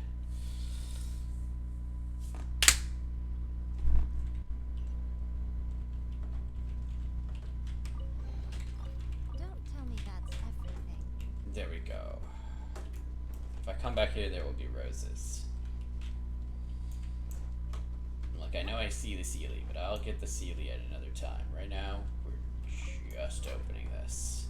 Don't tell me that's everything. There we go. If I come back here, there will be roses. Look, I know I see the Sealy, but I'll get the Sealy at another time. Right now, we're just opening this.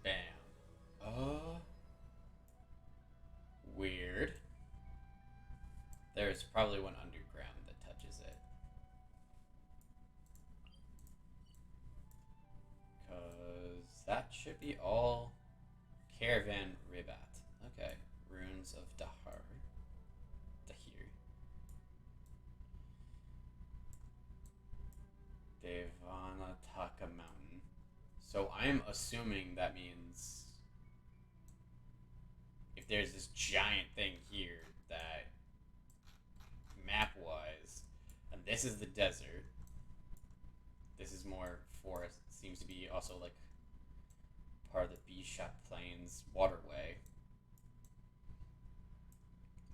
Bam. Weird. There's probably one underground that touches it. Because that should be all Caravan Ribat. Okay. Runes of Dahir. Devanataka Mountain. So I'm assuming that means if there's this giant thing here that map-wise, and this is the desert, this is more forest, seems to be also like part of the Bishop Plains waterway,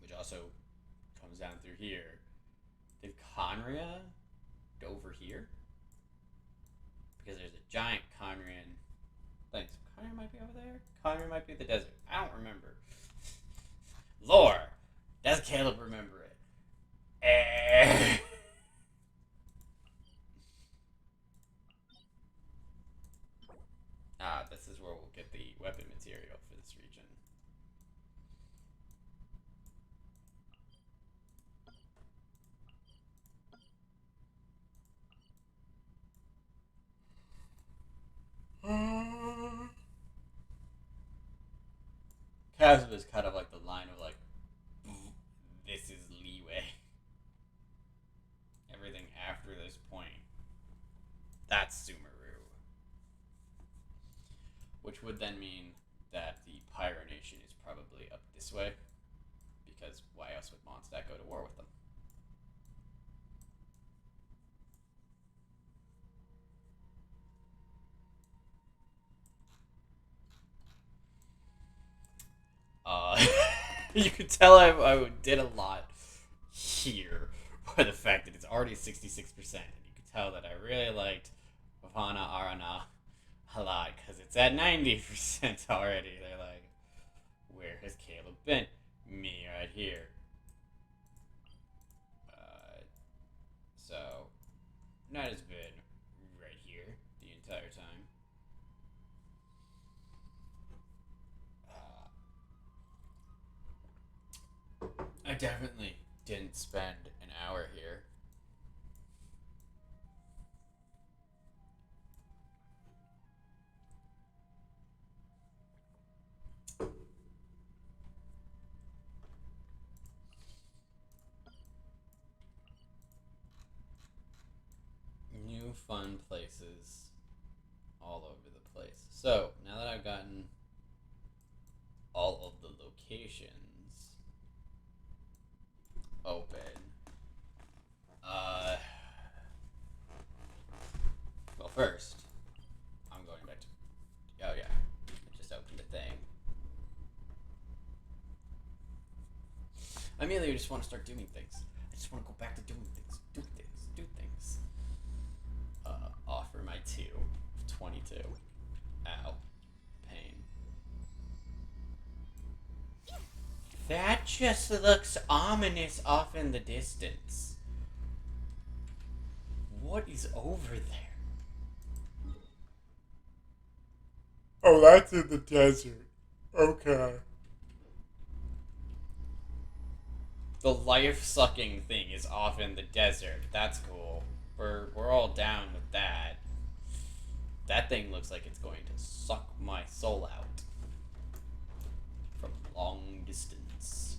which also comes down through here. Did Conria over here? Because there's a giant Conrian thing. So Conria might be over there? Conria might be the desert. I don't remember. Lore! Does Caleb remember it? This is where we'll get the weapon material for this region. Chasm is kind of like the line of like, this is leeway. Everything after this point, that's Sumeru. Which would then mean that the Pyro Nation is probably up this way, because why else would Mondstadt go to war with them? You could tell I did a lot here by the fact that it's already 66%, and you could tell that I really liked Vana Arana a lot because it's at 90% already. They're like, where has Caleb been? Me right here. So, Nut has been right here the entire time. I definitely didn't spend an hour here. new fun places all over the place. So, now that I've gotten all of the locations open, well, first, I'm going back to. Oh, yeah. I just opened a thing. I immediately just want to start doing things. I just want to go back to doing things. Do things. Do things. Offer my 2 of 22. Ow. Pain. That just looks ominous off in the distance. What is over there? Oh, that's in the desert. Okay. The life-sucking thing is off in the desert. That's cool. We're all down with that. That thing looks like it's going to suck my soul out from long distance.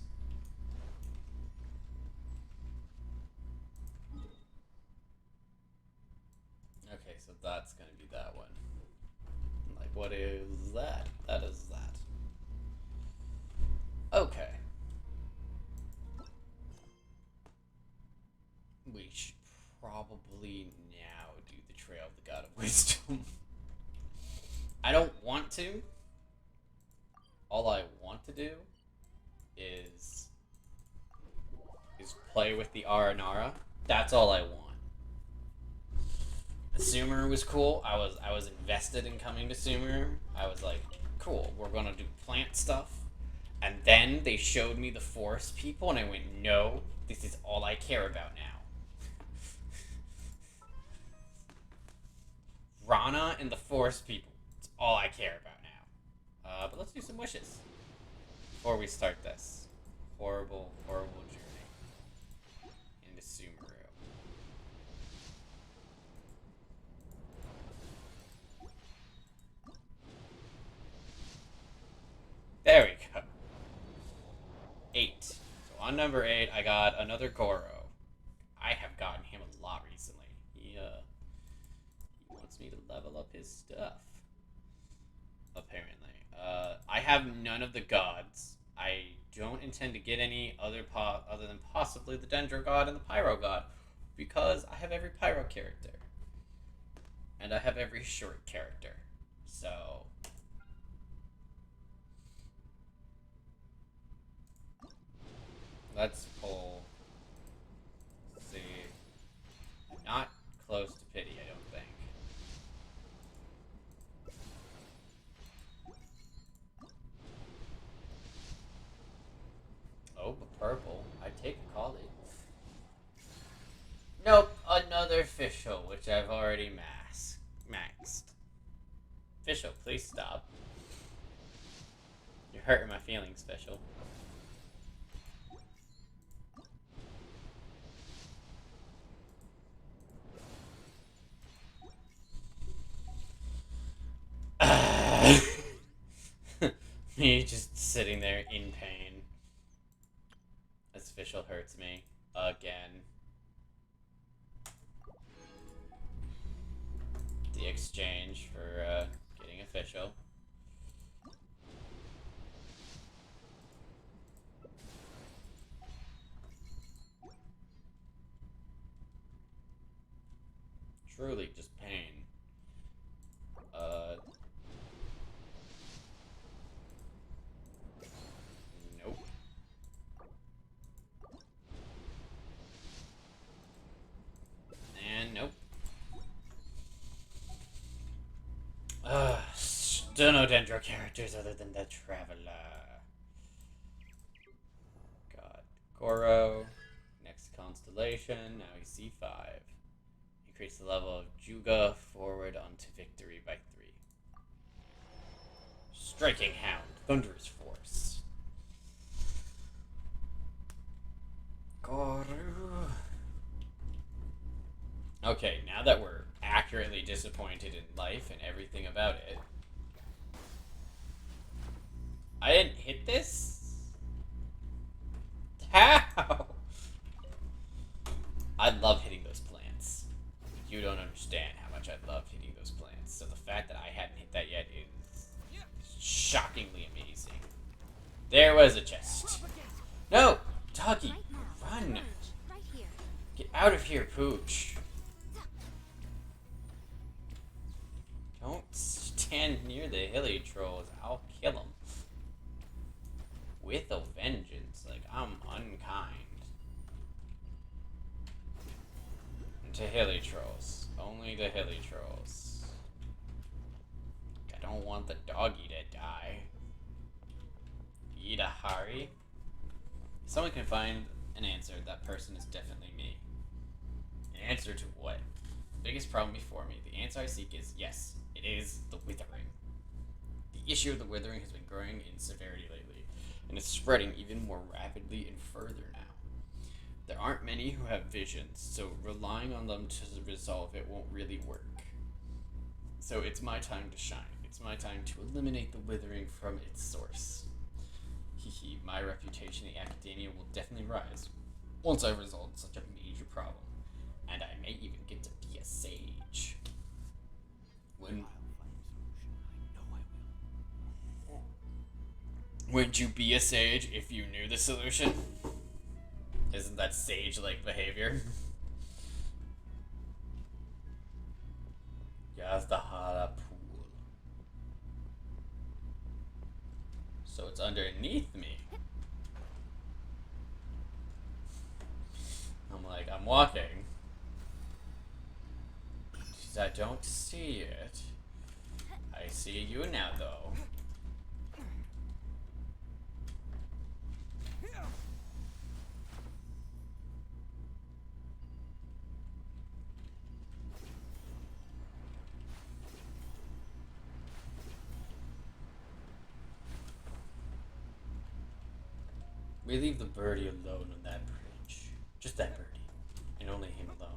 Okay, so that's gonna be that one. Like, what is that? That is that. Okay. We should probably now do the Trail of the God of Wisdom. I don't want to. All I want to do is play with the Aranara. That's all I want. Sumeru was cool. I was invested in coming to Sumeru. I was like, cool, we're gonna do plant stuff. And then they showed me the forest people, and I went, no, this is all I care about now. Rana and the forest people. It's all I care about now. But let's do some wishes before we start this horrible, horrible journey into Sumeru. There we go. 8. So on number 8, I got another Goro. I have gotten him a lot recently. He wants me to level up his stuff. Apparently. I have none of the gods. I don't intend to get any other than possibly the Dendro God and the Pyro God, because I have every Pyro character. And I have every short character. So let's pull. Let's see. Not close to pity, I don't think. Oh, but purple. I take a collie. Nope, another Fischl, which I've already maxed. Fischl, please stop. You're hurting my feelings, Fischl. Me just sitting there in pain. This Fischl hurts me again. The exchange for getting a Fischl. Truly just pain. Nope. And nope. Still no Dendro characters other than the Traveler. Got Goro. Next constellation. Now he's C5. Increase the level of Juga forward onto victory by 3. Striking Hound. Thunderous Force. Goro. Okay, now that we're accurately disappointed in life and everything about it. I didn't hit this? How? I love hitting those plants. You don't understand. understand how much I love hitting those plants, so the fact that I hadn't hit that yet is shockingly amazing. There was a chest. No! Doggy! Right now. Run! Emerge. Right here. Get out of here, Pooch! Don't stand near the hilly trolls. I'll kill them. With a vengeance. Like, I'm unkind. To hilly trolls. Only the hilly trolls. I don't want the doggy to die. Ida Hari? If someone can find an answer, that person is definitely me. An answer to what? The biggest problem before me. The answer I seek is yes, it is the withering. The issue of the withering has been growing in severity lately, and it's spreading even more rapidly and further now. There aren't many who have visions, so relying on them to resolve it won't really work. So it's my time to shine. It's my time to eliminate the withering from its source. Hehe, my reputation in academia will definitely rise once I resolve such a major problem. And I may even get to be a sage. Would you be a sage if you knew the solution? Isn't that sage-like behavior? Yazdahara pool. So it's underneath me. I'm like, I'm walking. I don't see it. I see you now, though. We leave the birdie alone on that bridge. Just that birdie. And only him alone.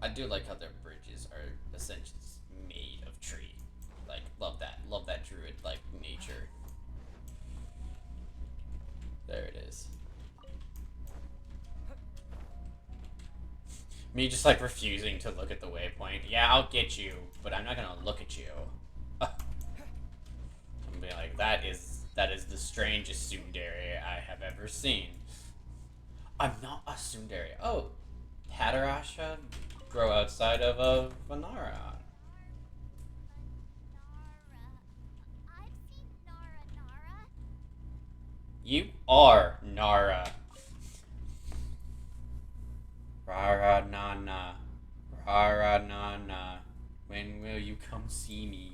I do like how their bridges are essentially made of tree. Like, love that. Love that druid-like nature. There it is. Me just like refusing to look at the waypoint. Yeah, I'll get you, but I'm not gonna look at you. I'm gonna be like, that is the strangest tsundere I have ever seen. I'm not a tsundere. Oh, Hadarasha grow outside of a Vanara. I've seen Nara. You are Nara. Rara Nana. Rara Nana. When will you come see me?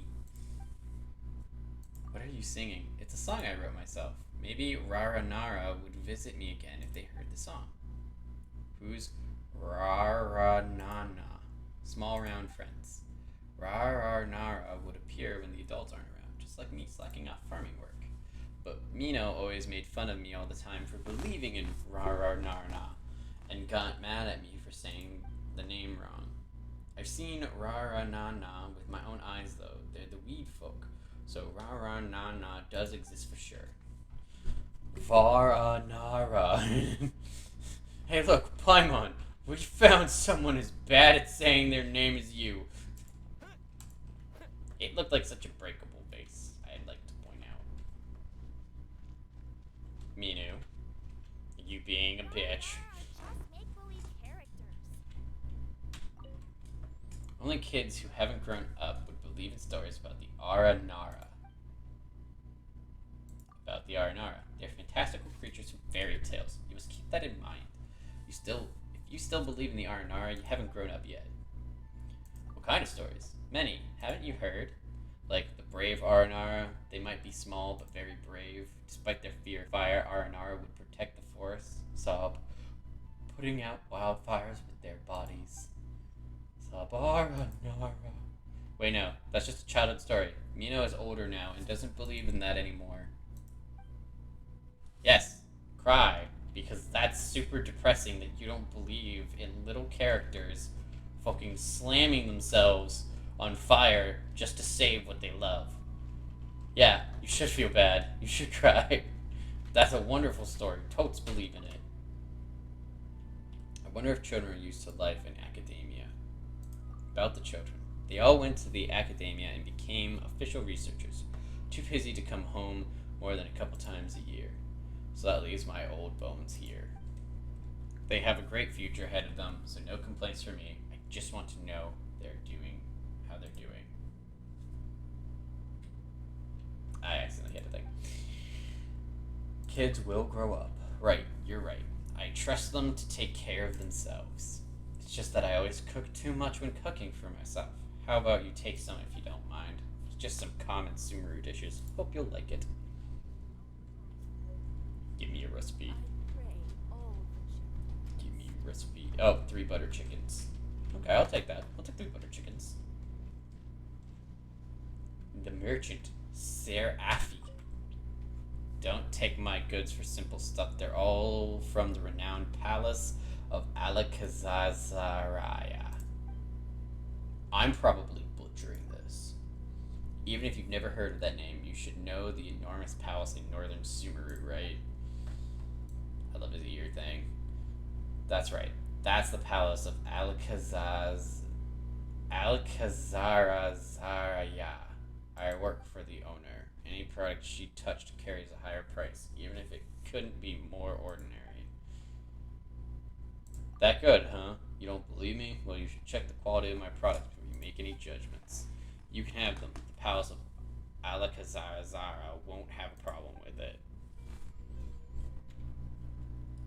What are you singing? It's a song I wrote myself. Maybe Rara Nara would visit me again if they heard the song. Who's Rara Nana? Small round friends. Rara Nara would appear when the adults aren't around, just like me slacking off farming work. But Mino always made fun of me all the time for believing in Rara Nara and got mad at me for saying the name wrong. I've seen Rara Nana with my own eyes though. They're the weed folk. So Rara Nana does exist for sure. Vara Nara. Hey look, Paimon, we found someone as bad at saying their name as you. It looked like such a breakable vase, I'd like to point out. Minu, you being a bitch. Just make-believe characters. Only kids who haven't grown up would believe in stories about the Aranara. About the Aranara. They're fantastical creatures from fairy tales. You must keep that in mind. If you still believe in the Aranara, you haven't grown up yet. What kind of stories? Many. Haven't you heard? Like the brave Aranara. They might be small but very brave. Despite their fear of fire, Aranara would protect the forest. Sob. Putting out wildfires with their bodies. Sob Aranara. Wait, no. That's just a childhood story. Mino is older now and doesn't believe in that anymore. Yes. Cry. Because that's super depressing that you don't believe in little characters fucking slamming themselves on fire just to save what they love. Yeah, you should feel bad. You should cry. That's a wonderful story. Totes believe in it. I wonder if children are used to life in academia. About the children. They all went to the academia and became official researchers, too busy to come home more than a couple times a year. So that leaves my old bones here. They have a great future ahead of them, so no complaints from me. I just want to know how they're doing. I accidentally hit a thing. Kids will grow up. Right, you're right. I trust them to take care of themselves. It's just that I always cook too much when cooking for myself. How about you take some if you don't mind? It's just some common Sumeru dishes. Hope you'll like it. Give me a recipe. Give me a recipe. Oh, 3 butter chickens. Okay, I'll take that. I'll take 3 butter chickens. The merchant, Ser Affi. Don't take my goods for simple stuff. They're all from the renowned palace of Alakazazaraya. I'm probably butchering this. Even if you've never heard of that name, you should know the enormous palace in northern Sumeru, right? I love his ear thing. That's right. That's the palace of Alakazarazaraya. I work for the owner. Any product she touched carries a higher price, even if it couldn't be more ordinary. That good, huh? You don't believe me? Well, you should check the quality of my product before you make any judgments. You can have them. The palace of Alakazarazara won't have a problem with it.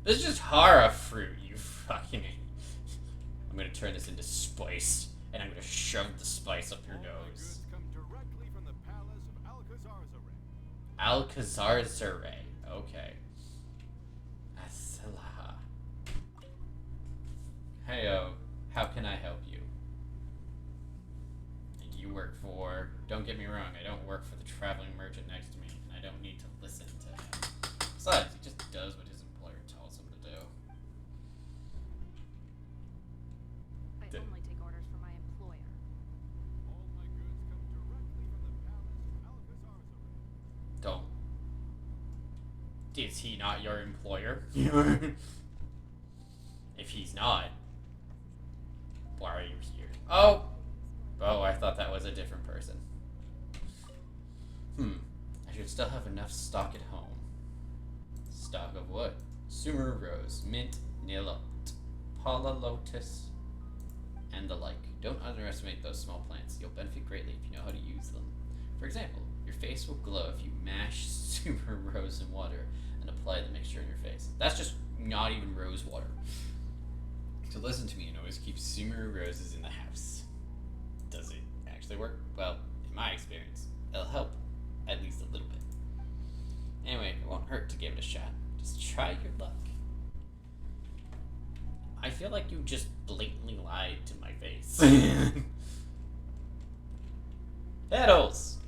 This is just Hara fruit, you fucking... I'm gonna turn this into spice, and I'm gonna shove the spice up your nose. Alcazarzare. Okay. Asalaha. Heyo, how can I help you? You work for... Don't get me wrong, I don't work for the traveling merchant next to me, and I don't need to listen to him. Besides, he just does what his employer tells him to do. I only take orders from my employer. All my goods come directly from the palace of Alcazar's. Don't. Is he not your employer? If he's not, why are you here? Oh! Oh, I thought that was a different person. I should still have enough stock at home. Stock of what? Sumeru rose, mint, nilot, pala lotus, and the like. Don't underestimate those small plants. You'll benefit greatly if you know how to use them. For example, your face will glow if you mash Sumeru rose in water and apply the mixture in your face. That's just not even rose water. So listen to me and always keep Sumeru roses in the house. Does it actually work? Well, in my experience, it'll help at least a little bit. Anyway, it won't hurt to give it a shot. Just try your luck. I feel like you just blatantly lied to my face. Petals!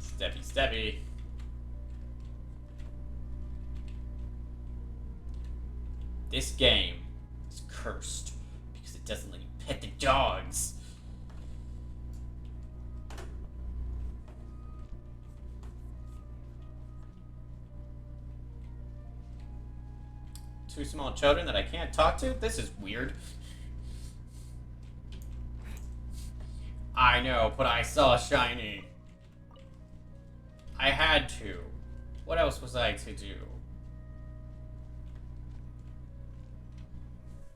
Steppy, steppy. This game is cursed because it doesn't let you pet the dogs. Two small children that I can't talk to? This is weird. I know, but I saw shiny. I had to. What else was I to do?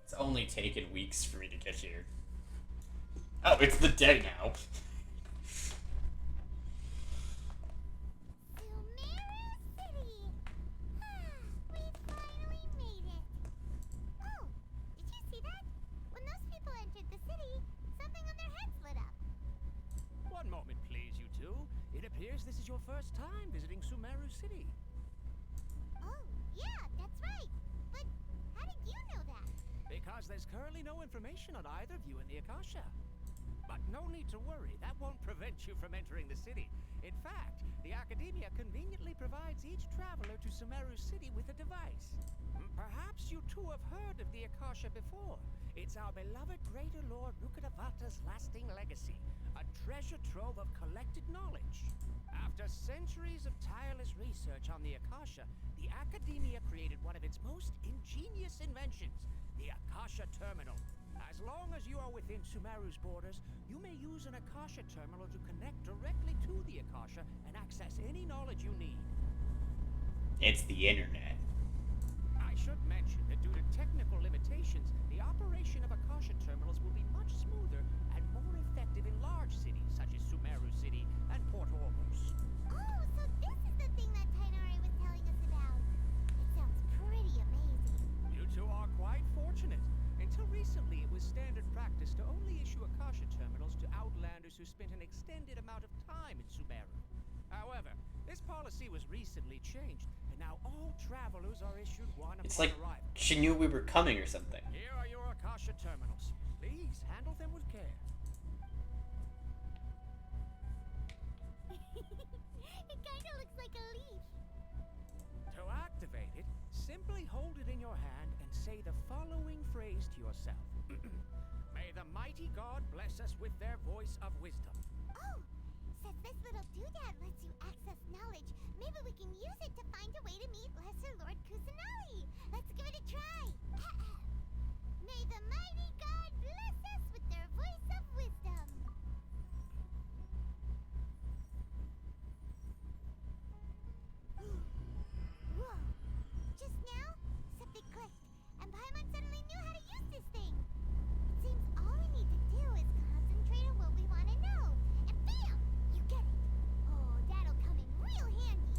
It's only taken weeks for me to get here. Oh, it's the day now. Sumeru City! We finally made it! Oh, did you see that? When those people entered the city, something on their heads lit up. One moment, please, you two. It appears this is your first time visiting Sumeru City. Oh, yeah, that's right. But how did you know that? Because there's currently no information on either of you in the Akasha. But no need to worry, that won't prevent you from entering the city. In fact, the Academia conveniently provides each traveler to Sumeru City with a device. Perhaps you two have heard of the Akasha before. It's our beloved Greater Lord Rukkhadevata's lasting legacy, a treasure trove of collected knowledge. After centuries of tireless research on the Akasha, the Academia created one of its most ingenious inventions, the Akasha Terminal. As long as you are within Sumeru's borders, you may use an Akasha Terminal to connect directly to the Akasha and access any knowledge you need. It's the internet. I should mention that due to technical limitations, the operation of Akasha Terminals will be much smoother and more effective in large cities such as Sumeru City and Port Ormos. Oh, so this is the thing that Tainari was telling us about. It sounds pretty amazing. You two are quite fortunate. Until recently, it was standard practice to only issue Akasha Terminals to outlanders who spent an extended amount of time in Sumeru. However, this policy was recently changed, and now all travelers are issued one upon It's like arrival. she knew we were coming or something. Here are your Akasha Terminals. Please handle them with care. It kind of looks like a leaf. To activate it, simply hold it in your hand and say the following phrase to yourself. May the mighty God bless us with their voice of wisdom. Oh, since this little doodad lets you access knowledge, maybe we can use it to find a way to meet Lesser Lord Kusanagi. Let's give it a try. May the mighty God bless us with their voice of wisdom. Whoa. Just now, something clicked, and Paimon suddenly knew how to use this thing. It seems all we need to do is concentrate on what we want to know. And bam! You get it. Oh, that'll come in real handy.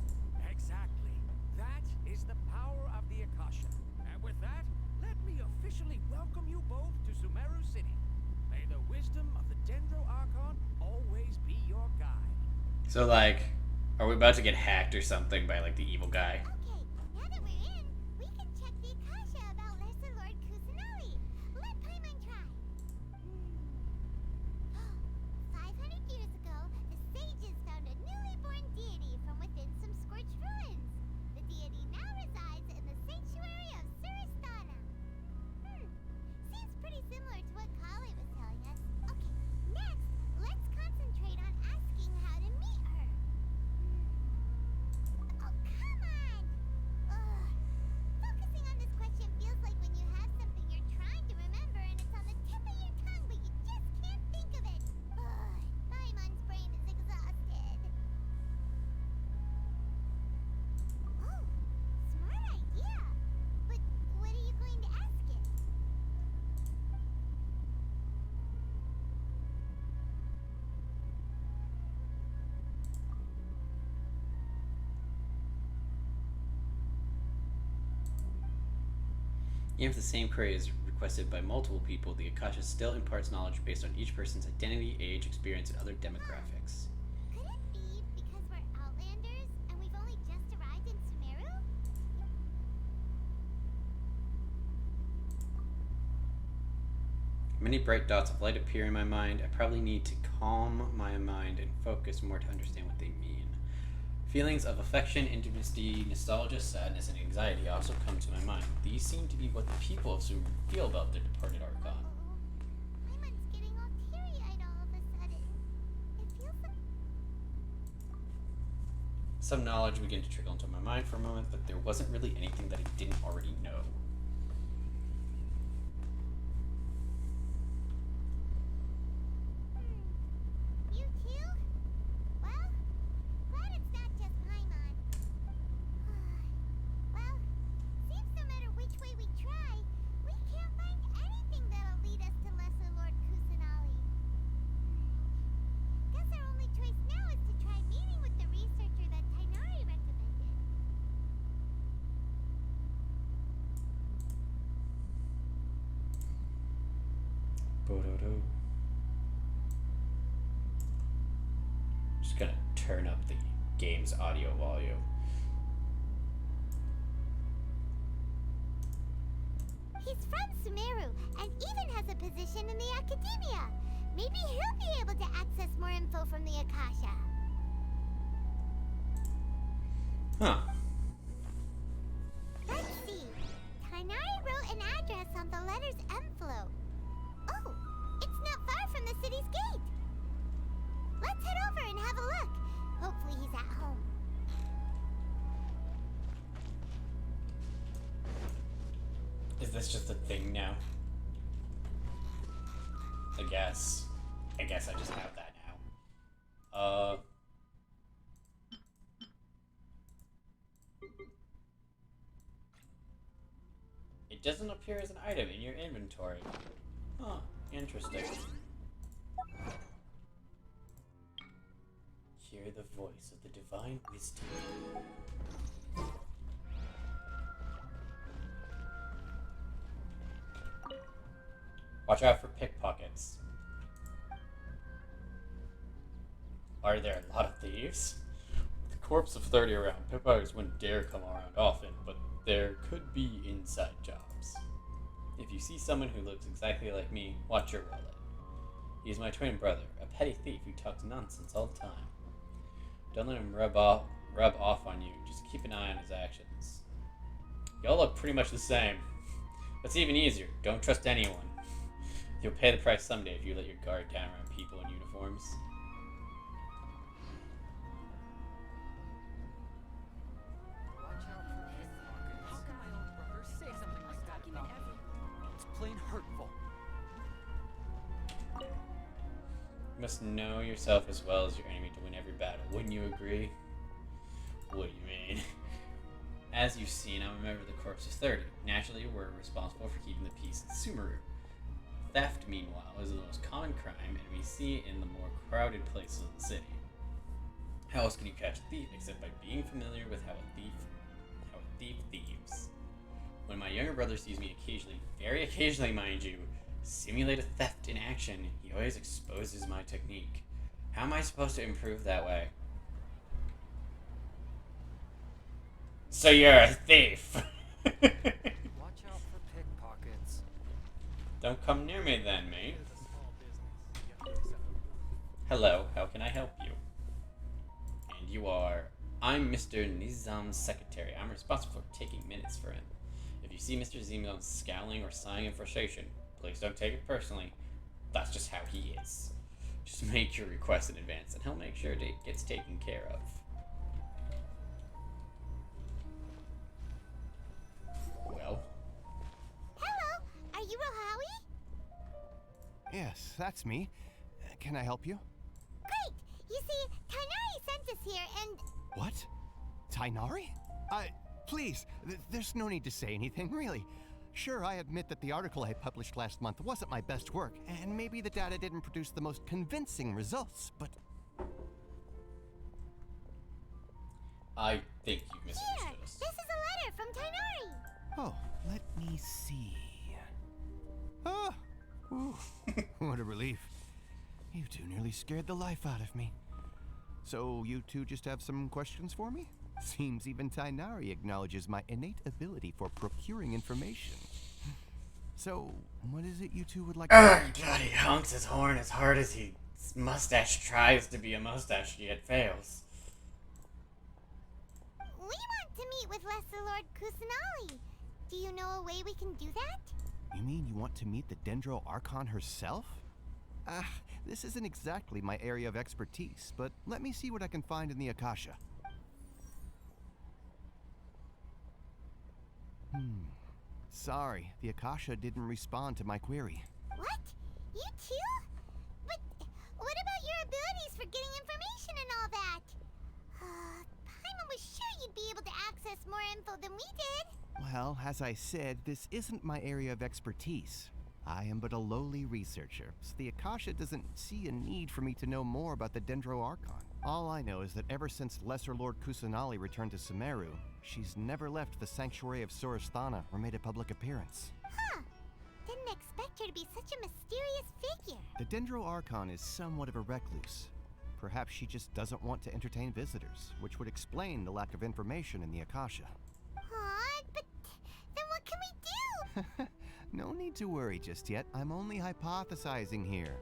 Exactly. That is the power of the Akasha. And with that, let me officially welcome you both to Sumeru City. May the wisdom of the Dendro Archon always be your guide. So, like, are we about to get hacked or something by, like, the evil guy? Okay, now that we're in, we can check the Akasha about Lesser Lord Kusanagi. Let Paimon try. 500 years ago, the sages found a newly born deity from within some scorched ruins. The deity now resides in the sanctuary of Suristana. Seems pretty similar to what Kale was telling us. Okay, next, let's concentrate on asking how to meet her. Oh, come on! Ugh. Focusing on this question feels like when you have something you're trying to remember and it's on the tip of your tongue, but you just can't think of it. Ugh. Paimon's brain is exhausted. Oh, smart idea. But what are you going to ask it? Even if the same query is requested by multiple people, the Akasha still imparts knowledge based on each person's identity, age, experience, and other demographics. Could it be because we're Outlanders and we've only just arrived in Sumeru? Many bright dots of light appear in my mind. I probably need to calm my mind and focus more to understand what they mean. Feelings of affection, intimacy, nostalgia, sadness, and anxiety also come to my mind. These seem to be what the people of Sumeru feel about their departed Archon. Paimon's getting all teary-eyed all of a sudden. It feels like... Some knowledge began to trickle into my mind for a moment, but there wasn't really anything that I didn't already know. You too? Well, glad it's not just Paimon. Well, seems no matter which way we try, we can't find anything that'll lead us to Lesser Lord Kusanagi. Guess our only choice now is to try meeting with the researcher that Tainari recommended. Bo-do-do. Just gonna turn up the game's audio volume. He's from Sumeru and even has a position in the academia. Maybe he'll be able to access more info from the Akasha. Huh. Let's see. Tainari wrote an address on the letter's envelope. Oh, it's not far from the city's gate. Let's head over and have a look. Hopefully he's at home. Is Is this just a thing now? I guess. I just have that now. It doesn't appear as an item in your inventory. Huh, interesting. Hear the voice of the divine wisdom. Watch out for pickpockets. Are there a lot of thieves? With a corpse of 30 around, pickpockets wouldn't dare come around often, but there could be inside jobs. If you see someone who looks exactly like me, watch your wallet. He's my twin brother, a petty thief who talks nonsense all the time. Don't let him rub off on you, just keep an eye on his actions. Y'all look pretty much the same. That's even easier, don't trust anyone. You'll pay the price someday if you let your guard down around people in uniforms. Watch out for pickpockets. How can my own brother say something like that about me? It's plain hurtful. You must know yourself as well as your enemy to win every battle. Wouldn't you agree? What do you mean? As you've seen, I'm a member of the Corps of 30. Naturally, we're responsible for keeping the peace in Sumeru. Theft, meanwhile, is the most common crime, and we see it in the more crowded places of the city. How else can you catch a thief except by being familiar with how a thief thieves? When my younger brother sees me occasionally, very occasionally mind you, simulate a theft in action, he always exposes my technique. How am I supposed to improve that way? So you're a thief! Watch out for pickpockets. Don't come near me then, mate. It is a small business. You have to accept it. Hello, how can I help you? And you are... I'm Mr. Nizam's secretary. I'm responsible for taking minutes for him. If you see Mr. Zimon scowling or sighing in frustration, please don't take it personally. That's just how he is. Just make your request in advance and he'll make sure it gets taken care of. Well, Hello, are you Rohawi? Yes, that's me. Can I help you? Great! You see, Tainari sent us here and... What? Tainari? Please, there's no need to say anything, really. Sure, I admit that the article I published last month wasn't my best work, and maybe the data didn't produce the most convincing results, but... I think you've Here! misunderstood us. This is a letter from Tainari! Oh, let me see. Oh, ooh, what a relief. You two nearly scared the life out of me. So you two just have some questions for me? Seems even Tainari acknowledges my innate ability for procuring information. So, what is it you two would like to... God, he honks his horn as hard as his mustache tries to be a mustache, yet fails. We want to meet with Lesser Lord Kusanali. Do you know a way we can do that? You mean you want to meet the Dendro Archon herself? This isn't exactly my area of expertise, but let me see what I can find in the Akasha. Sorry, the Akasha didn't respond to my query. What? You too? But what about your abilities for getting information and all that? Paimon was sure you'd be able to access more info than we did. Well, as I said, this isn't my area of expertise. I am but a lowly researcher, so the Akasha doesn't see a need for me to know more about the Dendro Archon. All I know is that ever since Lesser Lord Kusanali returned to Sumeru, she's never left the Sanctuary of Sorasthana or made a public appearance. Huh. Didn't expect her to be such a mysterious figure. The Dendro Archon is somewhat of a recluse. Perhaps she just doesn't want to entertain visitors, which would explain the lack of information in the Akasha. Aw, but then what can we do? No need to worry just yet. I'm only hypothesizing here.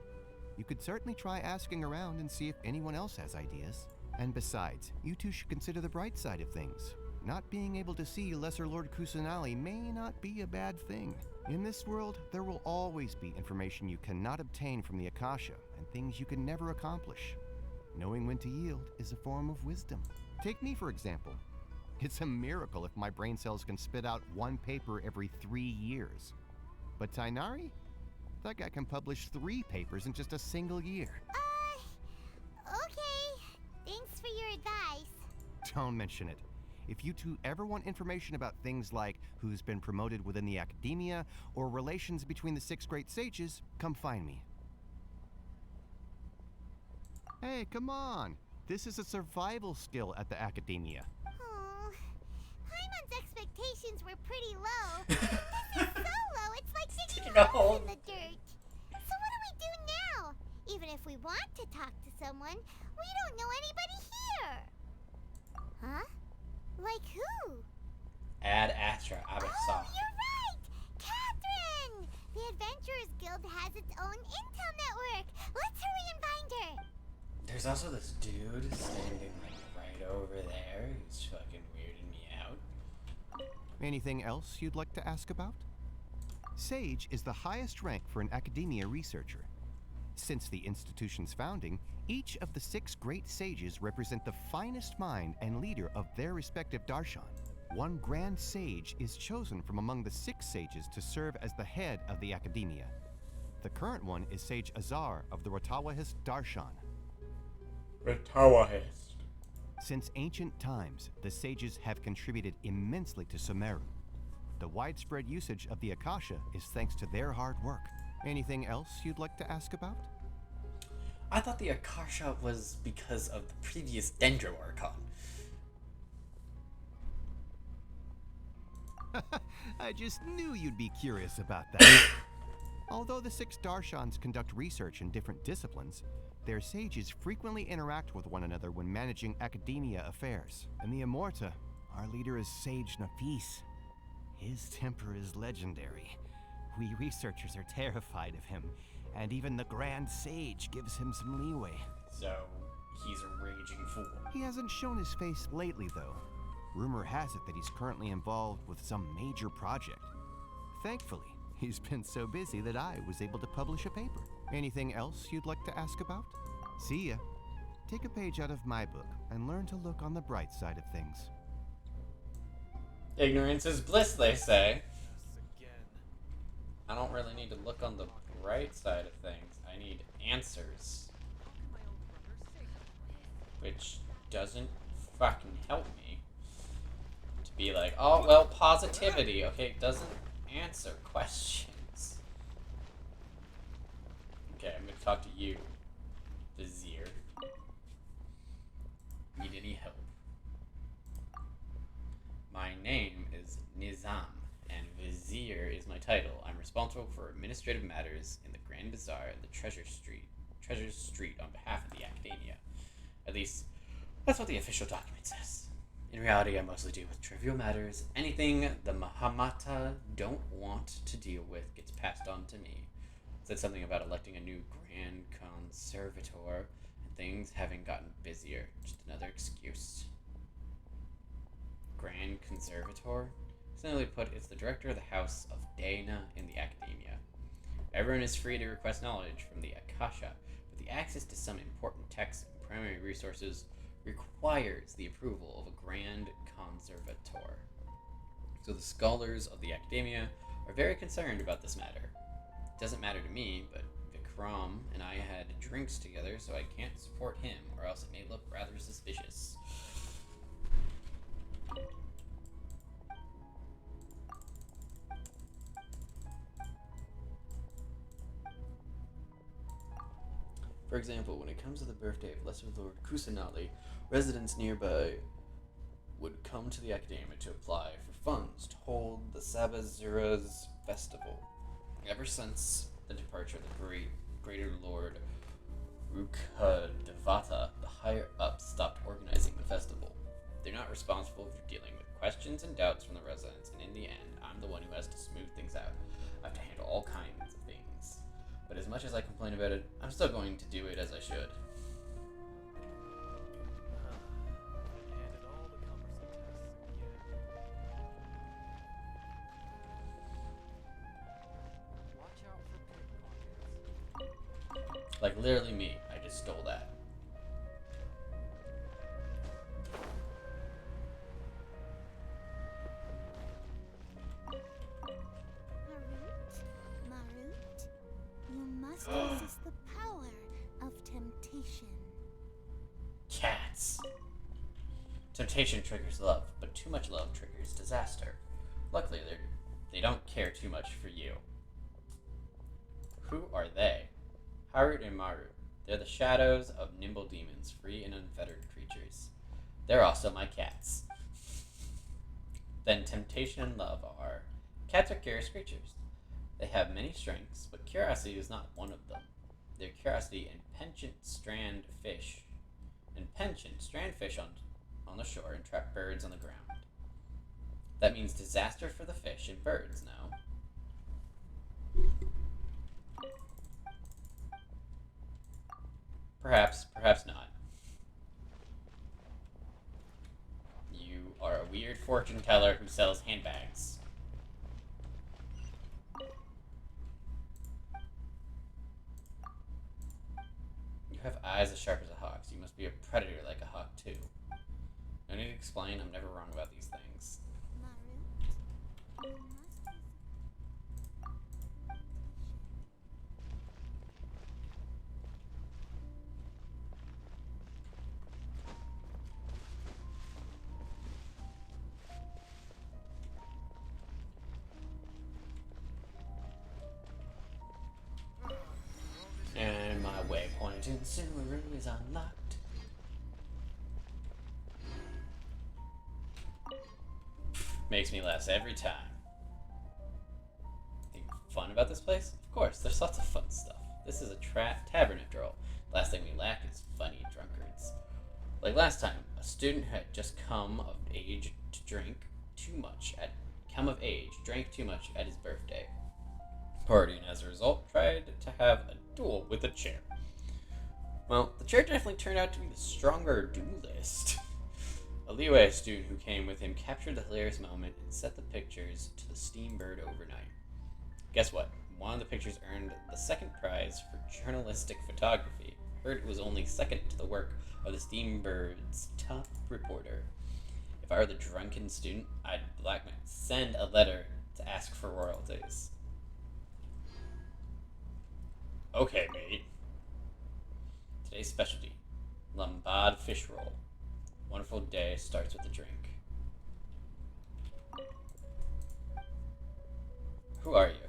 You could certainly try asking around and see if anyone else has ideas. And besides, you two should consider the bright side of things. Not being able to see Lesser Lord Kusanali may not be a bad thing. In this world, there will always be information you cannot obtain from the Akasha, and things you can never accomplish. Knowing when to yield is a form of wisdom. Take me, for example. It's a miracle if my brain cells can spit out one paper every 3 years. But Tainari? That guy can publish 3 papers in just a single year. Okay. Thanks for your advice. Don't mention it. If you two ever want information about things like who's been promoted within the academia or relations between the 6 great sages, come find me. Hey, come on. This is a survival skill at the academia. Oh, Paimon's expectations were pretty low. This is so low, it's like digging Digging a holes hole. in the dirt. So what do we do now? Even if we want to talk to someone, we don't know anybody here. Huh? Like who? Ad Astra Oh, Abyssal. you're right! Catherine! The Adventurers Guild has its own intel network. Let's hurry and find her. There's also this dude standing like right over there who's fucking weirding me out. Anything else you'd like to ask about? Sage is the highest rank for an academia researcher. Since the institution's founding, each of the 6 great sages represent the finest mind and leader of their respective darshan. One grand sage is chosen from among the 6 sages to serve as the head of the academia. The current one is Sage Azar of the Rotawahist darshan. Retawahist. Since ancient times, the sages have contributed immensely to Sumeru. The widespread usage of the Akasha is thanks to their hard work. Anything else you'd like to ask about? I thought the Akasha was because of the previous Dendro Archon. I just knew you'd be curious about that. Although the 6 darshans conduct research in different disciplines, their sages frequently interact with one another when managing academia affairs. In the Immorta, our leader is Sage Nafis. His temper is legendary. We researchers are terrified of him, and even the Grand Sage gives him some leeway. So, he's a raging fool. He hasn't shown his face lately, though. Rumor has it that he's currently involved with some major project. Thankfully, he's been so busy that I was able to publish a paper. Anything else you'd like to ask about? See ya. Take a page out of my book and learn to look on the bright side of things. Ignorance is bliss, they say. I don't really need to look on the bright side of things. I need answers. Which doesn't fucking help me. To be like, oh, well, positivity. Okay, it doesn't answer questions. Okay, I'm gonna talk to you, Vizier. Need any help? My name is Nizam, and Vizier is my title. I'm responsible for administrative matters in the Grand Bazaar and the Treasure Street on behalf of the Academia. At least, that's what the official document says. In reality, I mostly deal with trivial matters. Anything the Mahamata don't want to deal with gets passed on to me. Said something about electing a new Grand Conservator, and things having gotten busier. Just another excuse. Grand Conservator? Simply put, it's the director of the House of Dana in the Academia. Everyone is free to request knowledge from the Akasha, but the access to some important texts and primary resources requires the approval of a Grand Conservator. So the scholars of the Academia are very concerned about this matter. It doesn't matter to me, but Vikram and I had drinks together, so I can't support him, or else it may look rather suspicious. For example, when it comes to the birthday of Lesser Lord Kusanali, residents nearby would come to the Academia to apply for funds to hold the Sabazura's festival. Ever since the departure of the Greater Lord Rukadevata, the higher-ups stopped organizing the festival. They're not responsible for dealing with questions and doubts from the residents, and in the end, I'm the one who has to smooth things out. I have to handle all kinds of things. But as much as I complain about it, I'm still going to do it as I should. Like, literally me. I just stole that. cats. Temptation triggers love, but too much love triggers disaster. Luckily, they don't care too much for you. Who are they? Haru and Maru. They're the shadows of nimble demons, free and unfettered creatures. They're also my cats. Then temptation and love are... Cats are curious creatures. They have many strengths, but curiosity is not one of them. Their curiosity and penchant strand fish on the shore and trap birds on the ground. That means disaster for the fish and birds, no? Perhaps not. You are a weird fortune teller who sells handbags. You have eyes as sharp as a hawk's. You must be a predator like a hawk, too. No need to explain, I'm never wrong about these things. Maru, you must And my waypoint in Sumeru is unlocked. Makes me laugh every time. Think fun about this place? Of course, there's lots of fun stuff. This is a tavern after all. Last thing we lack is funny drunkards. Like last time, a student had just come of age, drank too much at his birthday party, and as a result, tried to have a duel with a chair. Well, the chair definitely turned out to be the stronger duelist. A Liyue student who came with him captured the hilarious moment and sent the pictures to the Steambird overnight. Guess what? One of the pictures earned the second prize for journalistic photography. Heard it was only second to the work of the Steambird's top reporter. If I were the drunken student, I'd send a letter to ask for royalties. Okay, mate. Today's specialty, lambad fish roll. Wonderful day starts with a drink. Who are you?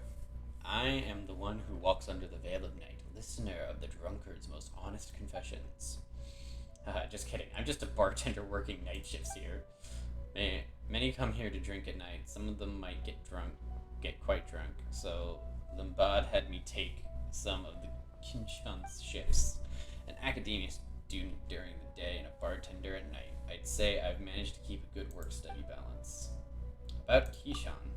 I am the one who walks under the veil of night, listener of the drunkard's most honest confessions. Haha, just kidding. I'm just a bartender working night shifts here. Many come here to drink at night. Some of them might get quite drunk. So Lambad had me take some of the Genshin's shifts. An academia student during the day and a bartender at night. I'd say I've managed to keep a good work-study balance. About Kishan.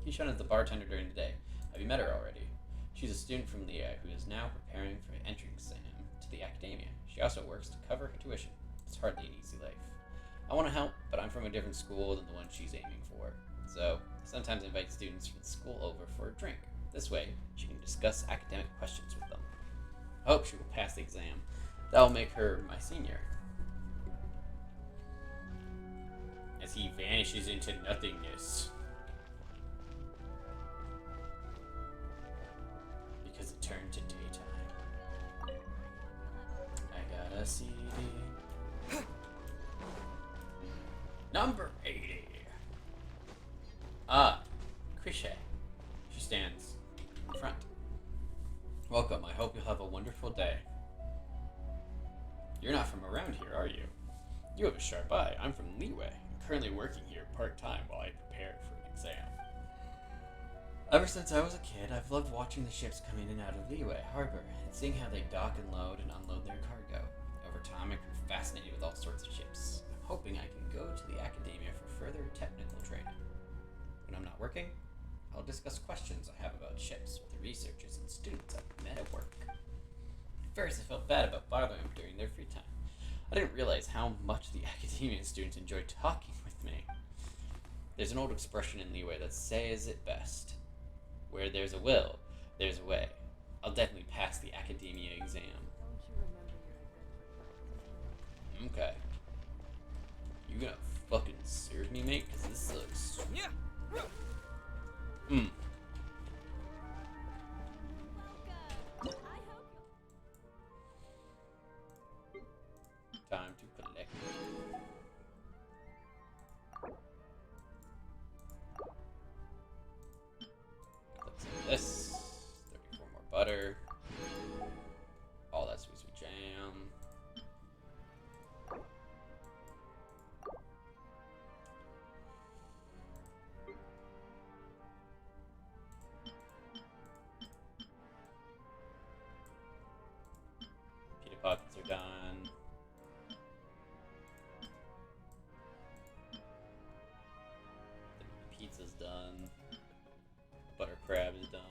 Kishan is the bartender during the day. Have you met her already? She's a student from Liyue who is now preparing for an entrance exam to the academia. She also works to cover her tuition. It's hardly an easy life. I want to help, but I'm from a different school than the one she's aiming for. So, sometimes I invite students from the school over for a drink. This way, she can discuss academic questions with them. I hope she will pass the exam. That will make her my senior. As he vanishes into nothingness. Because it turned to daytime. I got a CD. Number 80. Ah, Krishe. She stands in front. Welcome, I hope you'll have a wonderful day. You're not from around here, are you? You have a sharp eye. I'm from Liyue. I'm currently working here part-time while I prepare for an exam. Ever since I was a kid, I've loved watching the ships come in and out of Liyue Harbor and seeing how they dock and load and unload their cargo. Over time, I grew fascinated with all sorts of ships. I'm hoping I can go to the academia for further technical training. When I'm not working, I'll discuss questions I have about ships with the researchers and students I've met at work. At first, I felt bad about bothering them during their free time. I didn't realize how much the academia students enjoyed talking with me. There's an old expression in Liyue that says it best. Where there's a will, there's a way. I'll definitely pass the academia exam. Don't you remember your adventure? Okay. You gonna fucking serve me, mate? Cause this looks... Hmm. Time to collect done. The pizza's done. Butter crab is done.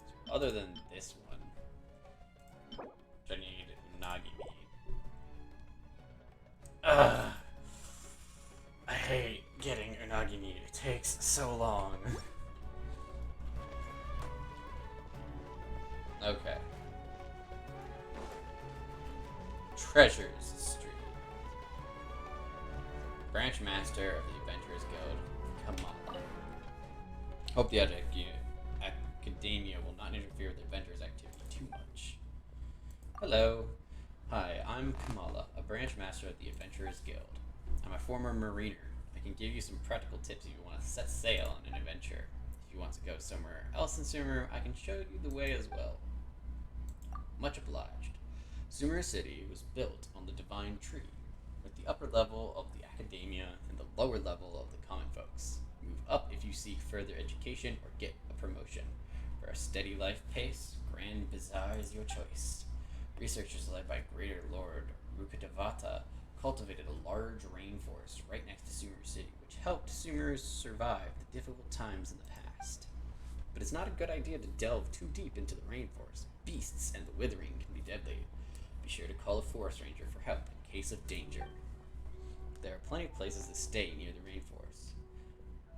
So other than this one, which I need unagi meat. Ugh. I hate getting unagi meat. It takes so long. Okay. Treasures Street. Branch Master of the Adventurers Guild, Kamala. Hope the Academia will not interfere with the Adventurers' activity too much. Hello. Hi, I'm Kamala, a Branch Master of the Adventurers Guild. I'm a former mariner. I can give you some practical tips if you want to set sail on an adventure. If you want to go somewhere else in Sumeru, I can show you the way as well. Much obliged. Sumeru City was built on the Divine Tree, with the upper level of the Academia and the lower level of the common folks. Move up if you seek further education or get a promotion. For a steady life pace, Grand Bazaar is your choice. Researchers led by Greater Lord Rukadavata cultivated a large rainforest right next to Sumeru City, which helped Sumerus survive the difficult times in the past. But it's not a good idea to delve too deep into the rainforest. Beasts and the withering can be deadly. Be sure to call a forest ranger for help in case of danger. There are plenty of places to stay near the rainforest.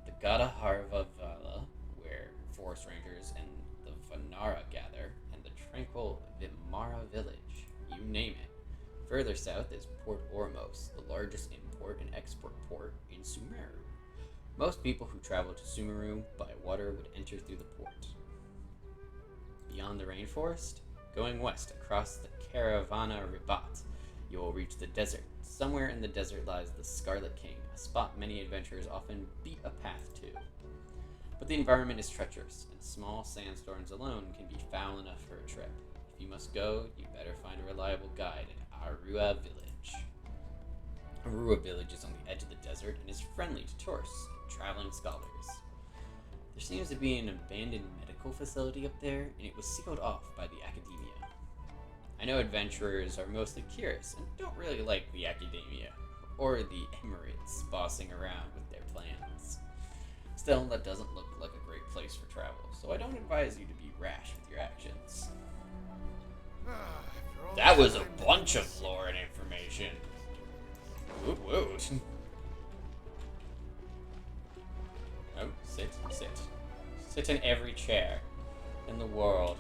The Gadaharva Vala, where forest rangers and the Vanara gather, and the tranquil Vimara village. You name it. Further south is Port Ormos, the largest import and export port in Sumeru. Most people who travel to Sumeru by water would enter through the port. Beyond the rainforest, going west across the Caravana Ribat, you will reach the desert. Somewhere in the desert lies the Scarlet King, a spot many adventurers often beat a path to. But the environment is treacherous, and small sandstorms alone can be foul enough for a trip. If you must go, you better find a reliable guide at Arua Village. Arua Village is on the edge of the desert and is friendly to tourists and traveling scholars. There seems to be an abandoned medical facility up there, and it was sealed off by the Academia. I know adventurers are mostly curious and don't really like the Academia or the Emirates bossing around with their plans. Still, that doesn't look like a great place for travel, so I don't advise you to be rash with your actions. That was a bunch of lore and information. Woot woot. Oh, sit. Sit in every chair in the world.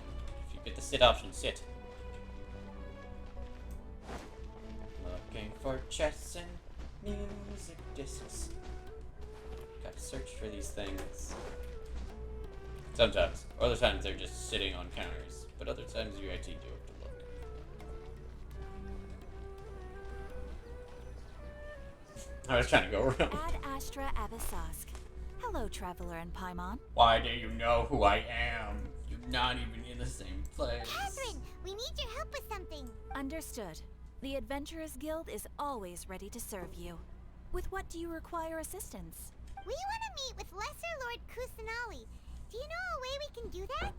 If you get the sit option, sit. Looking for chess and music discs. Gotta search for these things. Sometimes. Other times they're just sitting on counters. But other times you actually do have to look. I was trying to go around. Ad Astra Abyssosque. Hello, Traveler and Paimon. Why do you know who I am? You're not even in the same place. Catherine, we need your help with something. Understood. The Adventurers Guild is always ready to serve you. With what do you require assistance? We want to meet with Lesser Lord Kusanali. Do you know a way we can do that?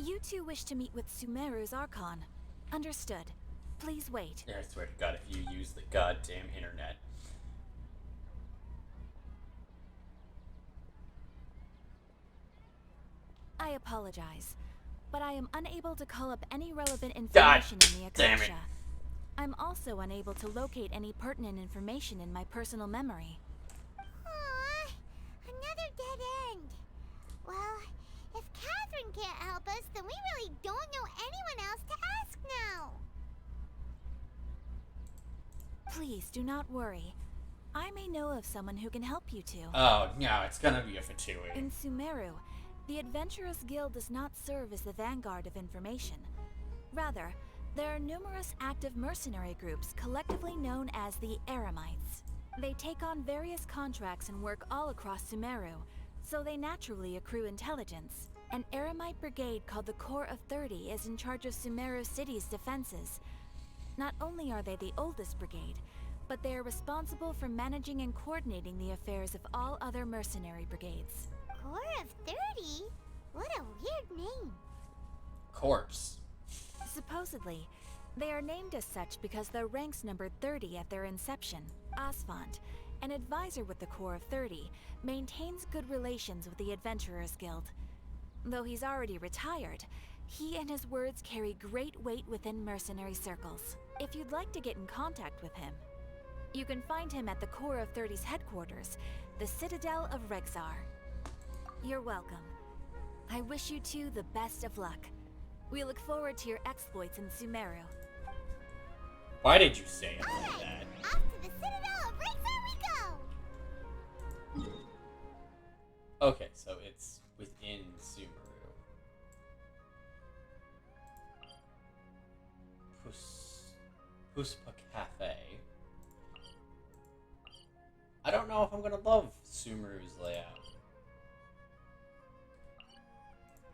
You two wish to meet with Sumeru's Archon. Understood. Please wait. Yeah, I swear to God, if you use the goddamn internet. I apologize, but I am unable to call up any relevant God information in the damn it. Akasha. I'm also unable to locate any pertinent information in my personal memory. Aww, another dead end. Well, if Catherine can't help us, then we really don't know anyone else to ask now. Please do not worry. I may know of someone who can help you two. Oh, no, it's gonna be a Fatui. In Sumeru, the Adventurers Guild does not serve as the vanguard of information. Rather, there are numerous active mercenary groups collectively known as the Eremites. They take on various contracts and work all across Sumeru, so they naturally accrue intelligence. An Eremite brigade called the Corps of 30 is in charge of Sumeru City's defenses. Not only are they the oldest brigade, but they are responsible for managing and coordinating the affairs of all other mercenary brigades. Corps of 30? What a weird name. Corpse. Supposedly, they are named as such because their ranks numbered 30 at their inception. Asfand, an advisor with the Corps of 30, maintains good relations with the Adventurers Guild. Though he's already retired, he and his words carry great weight within mercenary circles. If you'd like to get in contact with him, you can find him at the Corps of 30's headquarters, the Citadel of Rexar. You're welcome. I wish you two the best of luck. We look forward to your exploits in Sumeru. Why did you say it like Alright, that? off to the Citadel of Rexar we go! Okay, so it's within Sumeru. Puspa Cafe. I don't know if I'm gonna love Sumeru's layout.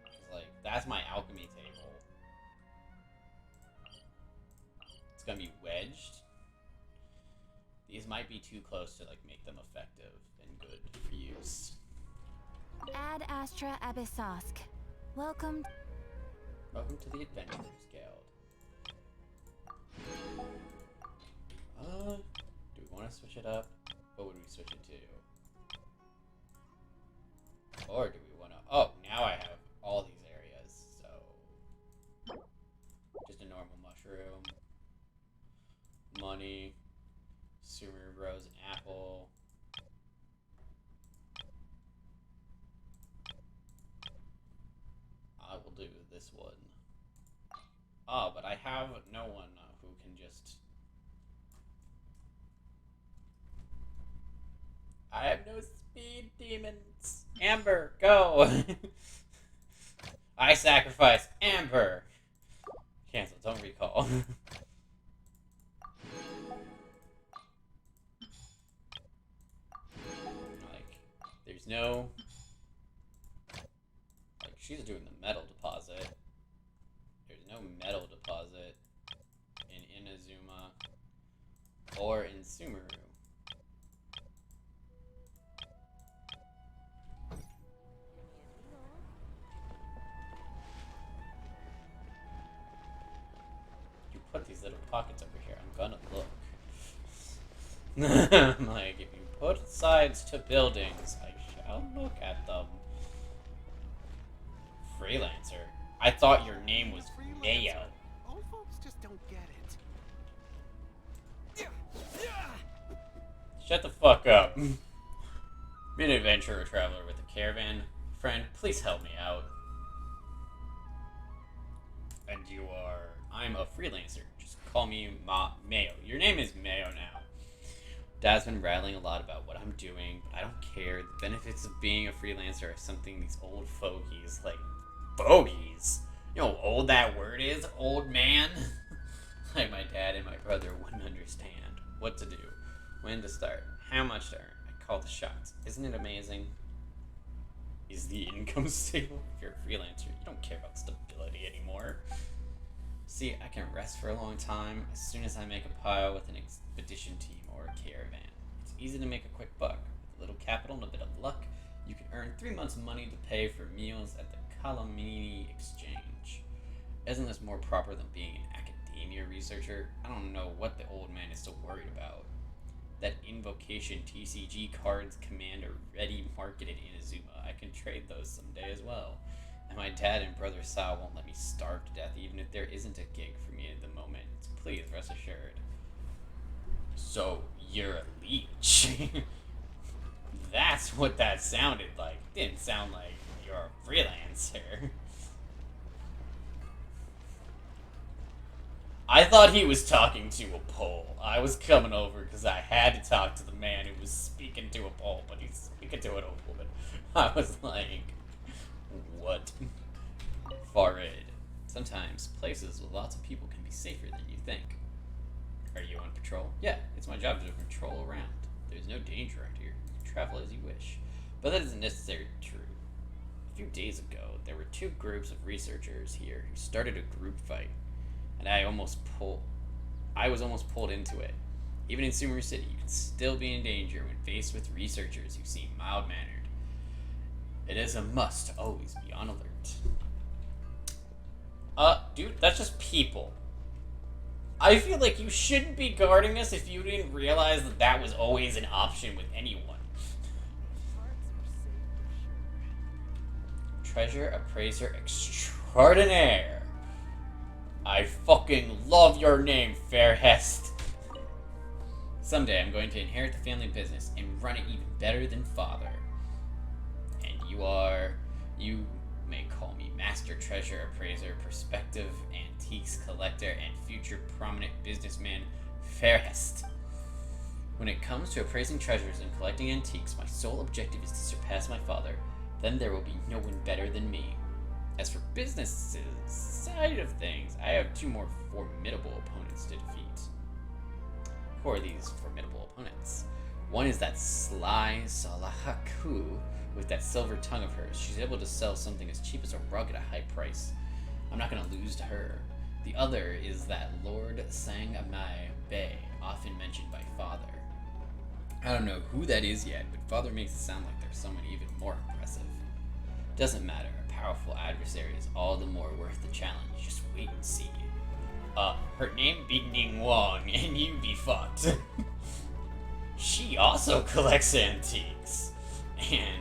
'Cause, like, that's my alchemy table. It's gonna be wedged. These might be too close to, like, make them effective and good for use. Ad Astra Abyssosk. Welcome. Welcome to the Adventurers Guild. Do we want to switch it up? What would we switch it to? Or do we want to... Oh, now I have all these areas, so... Just a normal mushroom. Money. Sumeru grows an apple. I will do this one. Oh, but I have no one who can just... I have no speed demons. Amber, go! I sacrifice Amber. Cancel, don't recall. Like, there's no... Like, she's doing the metal deposit. There's no metal deposit in Inazuma or in Sumeru. You put these little pockets over here, I'm gonna look. I'm like, if you put sides to buildings, I shall look at them. Freelancer. I thought your name was Mayo. Old folks just don't get it. Shut the fuck up. Be an adventurer traveler with a caravan. Friend, please help me out. And you are... I'm a freelancer. Just call me Mayo. Your name is Mayo now. Dad's been rattling a lot about what I'm doing, but I don't care. The benefits of being a freelancer are something these old fogies, like, bogies? You know how old that word is, old man? Like my dad and my brother wouldn't understand what to do, when to start, how much to earn. I call the shots. Isn't it amazing? Is the income stable? If you're a freelancer, you don't care about stability anymore. See, I can rest for a long time as soon as I make a pile with an expedition team or a caravan. It's easy to make a quick buck. With a little capital and a bit of luck, you can earn 3 months' money to pay for meals at the Calamini Exchange. Isn't this more proper than being an academia researcher? I don't know what the old man is so worried about. That invocation TCG cards command are ready marketed in Inazuma. I can trade those someday as well. And my dad and brother Sal won't let me starve to death even if there isn't a gig for me at the moment. So please rest assured. So, you're a leech. That's what that sounded like. Didn't sound like you're a freelancer. I thought he was talking to a pole. I was coming over because I had to talk to the man who was speaking to a pole, but he's speaking to an old woman. I was like, what? Farid. Sometimes places with lots of people can be safer than you think. Are you on patrol? Yeah, it's my job to patrol around. There's no danger around here. You can travel as you wish. But that isn't necessarily true. A few days ago, there were 2 groups of researchers here who started a group fight. And I was almost pulled into it. Even in Sumeru City, you can still be in danger when faced with researchers who seem mild-mannered. It is a must to always be on alert. Dude, that's just people. I feel like you shouldn't be guarding us if you didn't realize that that was always an option with anyone. Treasure appraiser extraordinaire. I fucking love your name, Fairhest. Someday I'm going to inherit the family business and run it even better than father. And you may call me Master Treasure Appraiser, Prospective Antiques Collector, and future prominent businessman Fairhest. When it comes to appraising treasures and collecting antiques, my sole objective is to surpass my father. Then there will be no one better than me. As for business side of things, I have two more formidable opponents to defeat. Who are these formidable opponents? One is that sly Salahaku with that silver tongue of hers. She's able to sell something as cheap as a rug at a high price. I'm not going to lose to her. The other is that Lord Sangamai Bay, often mentioned by Father. I don't know who that is yet, but Father makes it sound like there's someone even more impressive. Doesn't matter, a powerful adversary is all the more worth the challenge. Just wait and see. Her name be Ning Wong, and you be fucked. She also collects antiques. And,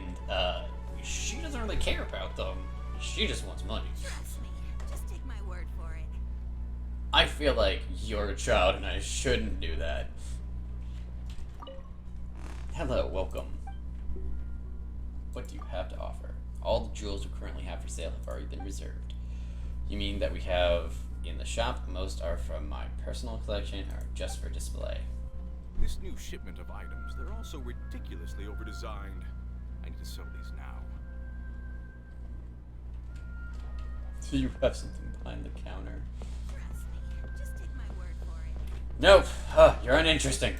she doesn't really care about them. She just wants money. Trust me. Just take my word for it. I feel like you're a child and I shouldn't do that. Hello, welcome. What do you have to offer? All the jewels we currently have for sale have already been reserved. You mean that we have in the shop? Most are from my personal collection and are just for display. This new shipment of items, they're all so ridiculously overdesigned. I need to sell these now. Do you have something behind the counter? Trust me. Just take my word for it. Nope. You're uninteresting.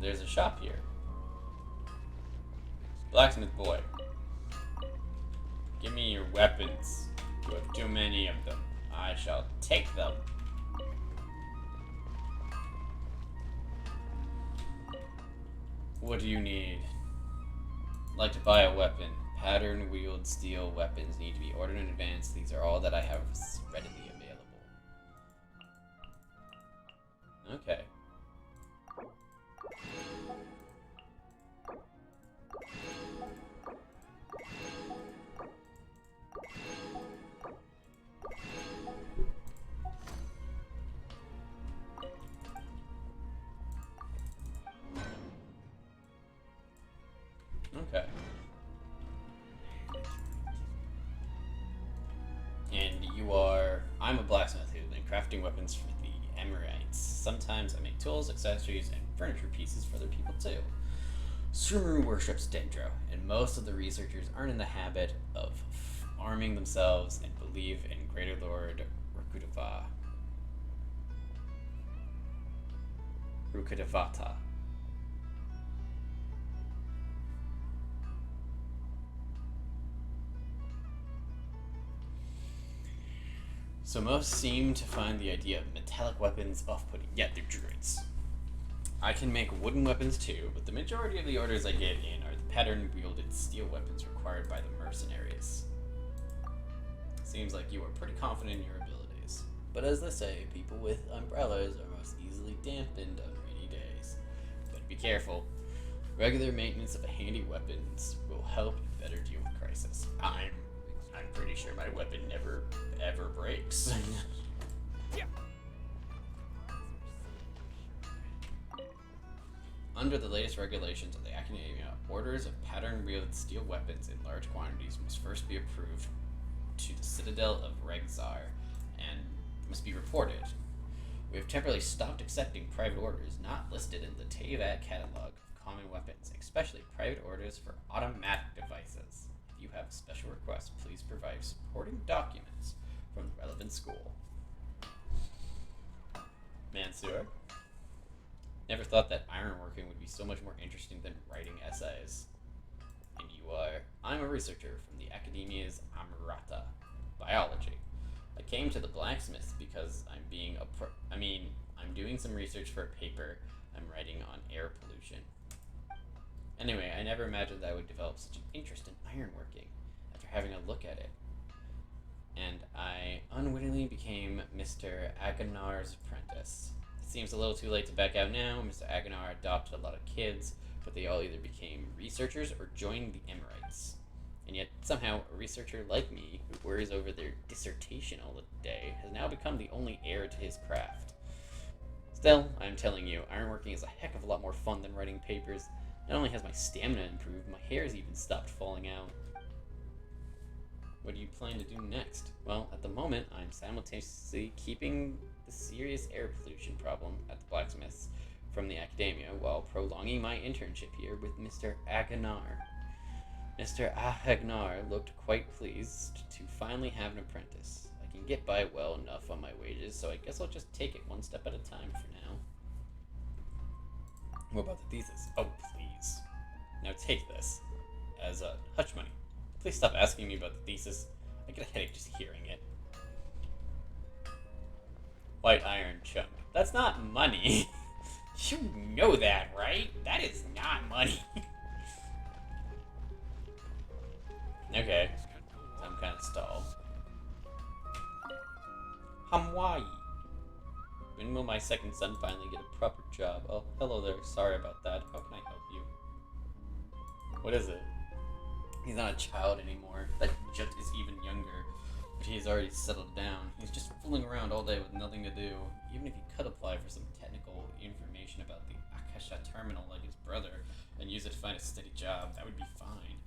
There's a shop here. Blacksmith boy. Give me your weapons. You have too many of them. I shall take them. What do you need? I'd like to buy a weapon. Pattern wield steel weapons need to be ordered in advance. These are all that I have readily available. Okay. Okay. And you are... I'm a blacksmith who's been crafting weapons for the Emirites. Sometimes I make tools, accessories, and furniture pieces for other people too. Sumeru worships Dendro, and most of the researchers aren't in the habit of arming themselves and believe in Greater Lord Rukudavata. So most seem to find the idea of metallic weapons off-putting, yet they're druids. I can make wooden weapons too, but the majority of the orders I get in are the pattern-wielded steel weapons required by the mercenaries. Seems like you are pretty confident in your abilities. But as they say, people with umbrellas are most easily dampened on rainy days. But be careful. Regular maintenance of a handy weapons will help you better deal with crisis. I'm pretty sure my weapon never, ever breaks. Under the latest regulations of the Academia, orders of pattern-wielded steel weapons in large quantities must first be approved to the Citadel of Regzar and must be reported. We have temporarily stopped accepting private orders not listed in the Teyvat catalog of common weapons, especially private orders for automatic devices. If you have a special request, please provide supporting documents from the relevant school. Mansoor? Never thought that ironworking would be so much more interesting than writing essays. And you are? I'm a researcher from the Academia's Amrata, biology. I came to the blacksmith because I'm doing some research for a paper I'm writing on air pollution. Anyway, I never imagined that I would develop such an interest in ironworking after having a look at it. And I unwittingly became Mr. Agonar's apprentice. It seems a little too late to back out now. Mr. Agonar adopted a lot of kids, but they all either became researchers or joined the Emirites. And yet, somehow, a researcher like me, who worries over their dissertation all the day, has now become the only heir to his craft. Still, I'm telling you, ironworking is a heck of a lot more fun than writing papers. Not only has my stamina improved, my hair's even stopped falling out. What do you plan to do next? Well, at the moment, I'm simultaneously keeping the serious air pollution problem at the blacksmiths from the academia while prolonging my internship here with Mr. Agonar. Mr. Ahagnar looked quite pleased to finally have an apprentice. I can get by well enough on my wages, so I guess I'll just take it one step at a time for now. What about the thesis? Oh, please. Now take this as a hush money. Please stop asking me about the thesis. I get a headache just hearing it. White iron chunk. That's not money. You know that, right? That is not money. Okay. I'm kind of stalled. Hawaii. When will my second son finally get a proper job? Oh, hello there. Sorry about that. How can I help you? What is it? He's not a child anymore. That just is even younger. But he's already settled down. He's just fooling around all day with nothing to do. Even if he could apply for some technical information about the Akasha terminal like his brother and use it to find a steady job, that would be fine.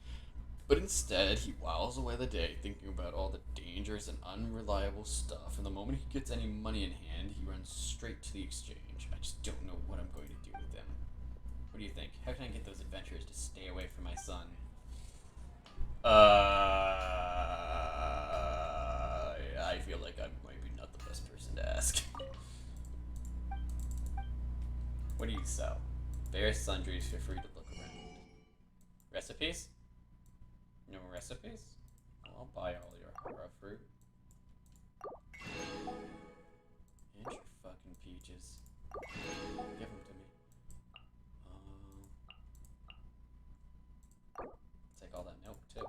But instead, he whiles away the day thinking about all the dangerous and unreliable stuff, and the moment he gets any money in hand, he runs straight to the exchange. I just don't know what I'm going to do with him. What do you think? How can I get those adventurers to stay away from my son? I feel like I'm maybe not the best person to ask. What do you sell? Various sundries, feel free to look around. Recipes? No recipes? Well, I'll buy all your raw fruit. And your fucking peaches. Give them to me. Take all that milk, too.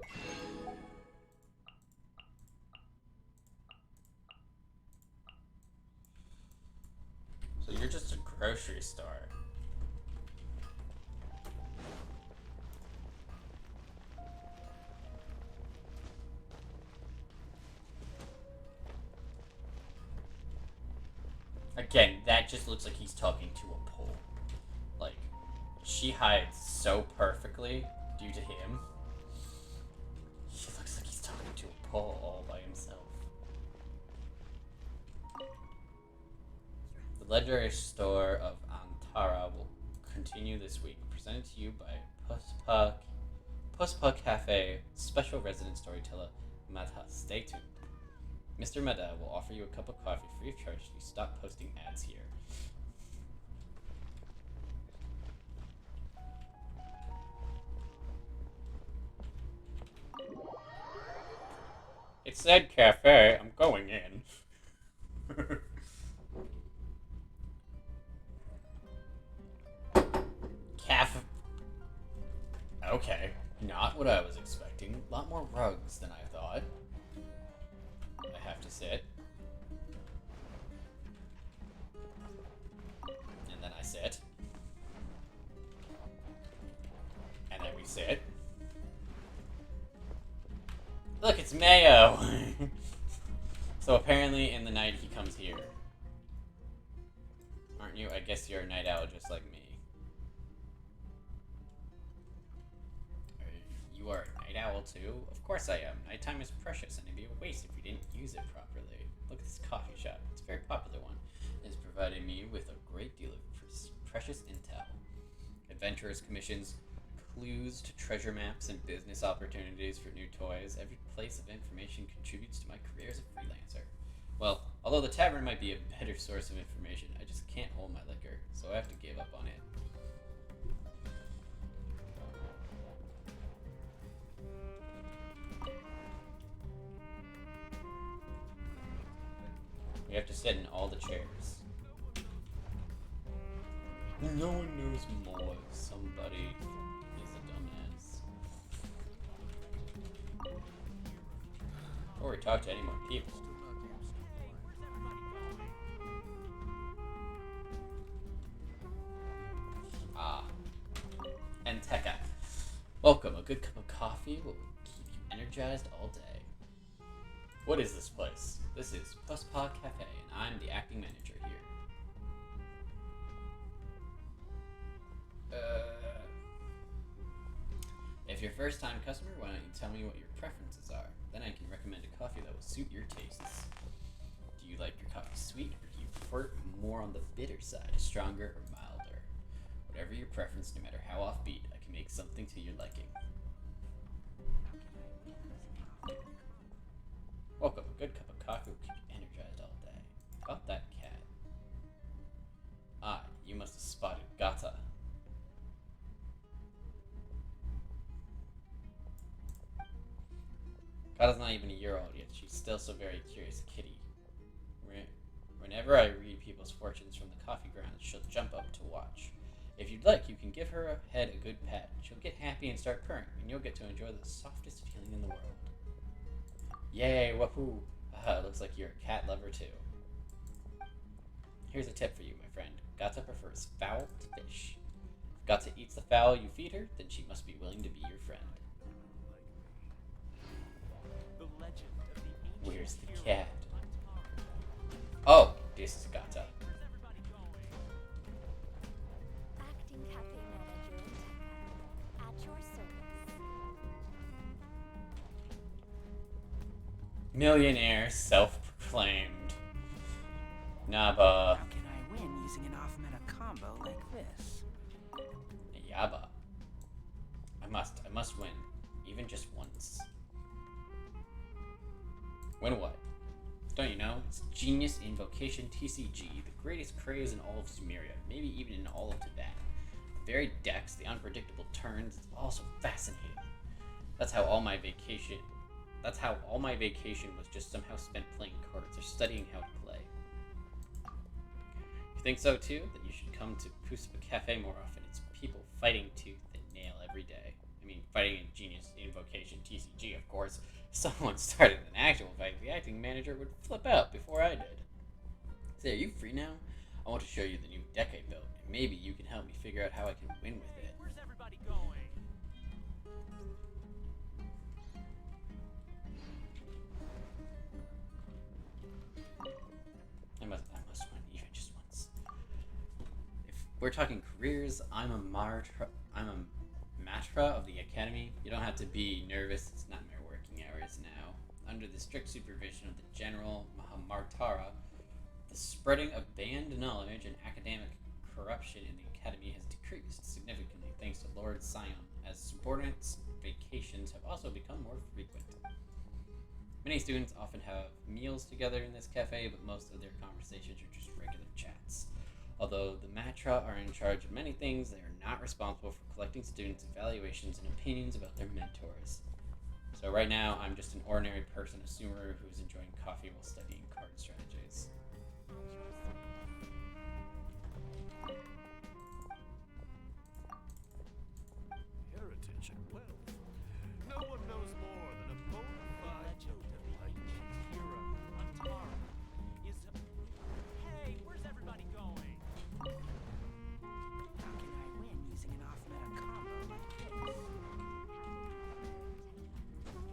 So you're just a grocery store. Again, that just looks like he's talking to a pole. Like, she hides so perfectly due to him. He looks like he's talking to a pole all by himself. The legendary store of Antara will continue this week. Presented to you by Puspa Cafe special resident storyteller Madha. Stay tuned. Mr. Meda will offer you a cup of coffee free of charge if you stop posting ads here. It said cafe. I'm going in. Cafe. Okay. Not what I was expecting. A lot more rugs than I thought. I have to sit. And then I sit. And then we sit. Look, it's Mayo! So apparently in the night he comes here. Aren't you? I guess you're a night owl just like me. You are a night owl too? Of course I am. Nighttime is precious and it'd be a waste if we didn't use it properly. Look at this coffee shop. It's a very popular one. It's provided me with a great deal of precious intel. Adventurers commissions, clues to treasure maps and business opportunities for new toys. Every place of information contributes to my career as a freelancer. Well, although the tavern might be a better source of information, I just can't hold my liquor, so I have to give up on it. We have to sit in all the chairs. No one knows more. Somebody is a dumbass. Or we talk to any more people. Ah. Anteca. Welcome. A good cup of coffee will keep you energized all day. What is this place? This is Puspod Cafe, and I'm the acting manager here. If you're a first-time customer, why don't you tell me what your preferences are? Then I can recommend a coffee that will suit your tastes. Do you like your coffee sweet, or do you prefer it more on the bitter side, stronger or milder? Whatever your preference, no matter how offbeat, I can make something to your liking. Welcome. A good cup of coffee will keep you energized all day. About that cat. Ah, you must have spotted Gata. Gata's not even a year old yet. She's still so very curious kitty. Whenever I read people's fortunes from the coffee grounds, she'll jump up to watch. If you'd like, you can give her head a good pat. She'll get happy and start purring, and you'll get to enjoy the softest feeling in the world. Yay, wahoo! Haha, looks like you're a cat lover too. Here's a tip for you, my friend. Gata prefers fowl to fish. If Gata eats the fowl you feed her, then she must be willing to be your friend. Where's the cat? Oh, this is Gata. Acting cafe manager Anteca. At your service. Millionaire, self-proclaimed. Naba. How can I win using an off-meta combo like this? Yaba. I must win. Even just once. Win what? Don't you know? It's Genius Invocation TCG, the greatest craze in all of Sumeria, maybe even in all of Tibet. The varied decks, the unpredictable turns, it's all so fascinating. That's how all my vacation was just somehow spent playing cards or studying how to play. If you think so too, then you should come to Puspa Cafe more often. It's people fighting tooth and nail every day. I mean, fighting in Genius Invocation TCG, of course. If someone started an actual fight, the acting manager would flip out before I did. Say, are you free now? I want to show you the new deck I built, and maybe you can help me figure out how I can win with it. Where's everybody going? I must win even just once. If we're talking careers, I'm a matra of the academy. You don't have to be nervous. It's not my working hours now. Under the strict supervision of the General Mahamartara, the spreading of banned knowledge and academic corruption in the academy has decreased significantly thanks to Lord Sion, as subordinates' vacations have also become more frequent. Many students often have meals together in this cafe, but most of their conversations are just regular chats. Although the Matra are in charge of many things, they are not responsible for collecting students' evaluations and opinions about their mentors. So right now, I'm just an ordinary person, a Sumeru who's enjoying coffee while studying card strategies. Heritage and wealth. No one knows more than a bona fide Hero, Antara, is... Hey, where's everybody going? How can I win using an off-meta combo like this?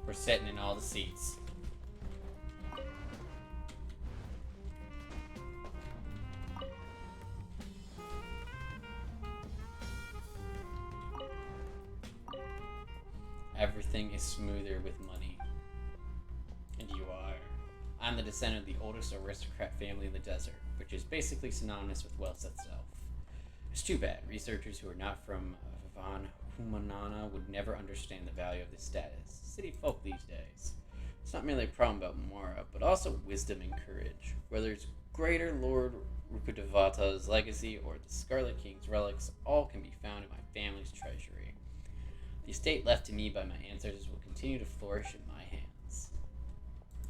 We're sitting in all the seats. Everything is smoother with money. And you are. I'm the descendant of the oldest aristocrat family in the desert, which is basically synonymous with wealth itself. It's too bad. Researchers who are not from Van Humanana would never understand the value of this status. City folk these days. It's not merely a problem about Mara, but also wisdom and courage. Whether it's greater Lord Rukudevata's legacy or the Scarlet King's relics, all can be found in my family's treasury. The estate left to me by my ancestors will continue to flourish in my hands.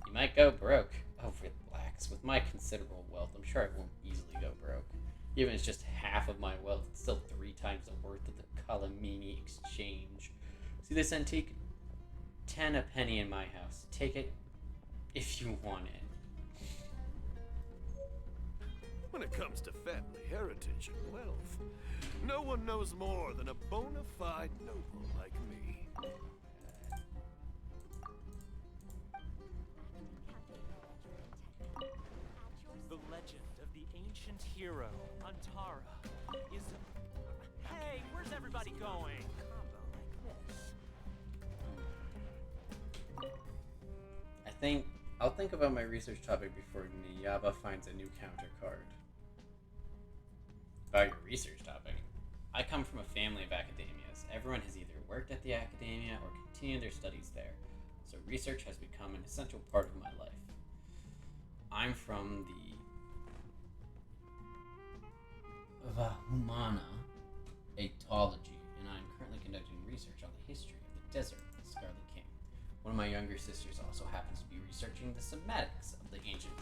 You might go broke. Oh, relax. With my considerable wealth, I'm sure I won't easily go broke. Even if it's just half of my wealth, it's still 3 times the worth of the Calamini exchange. See this antique? 10 a penny in my house. Take it if you want it. When it comes to family heritage and wealth, no one knows more than a bona fide noble like me. The legend of the ancient hero, Antara, is... Hey, where's everybody going? Combo like this. I think I'll think about my research topic before Niyaba finds a new counter card. About your research topic. I come from a family of academias. Everyone has either worked at the academia or continued their studies there, so research has become an essential part of my life. I'm from the Humana Etology, and I'm currently conducting research on the history of the desert of the Scarlet King. One of my younger sisters also happens to be researching the semantics of the ancient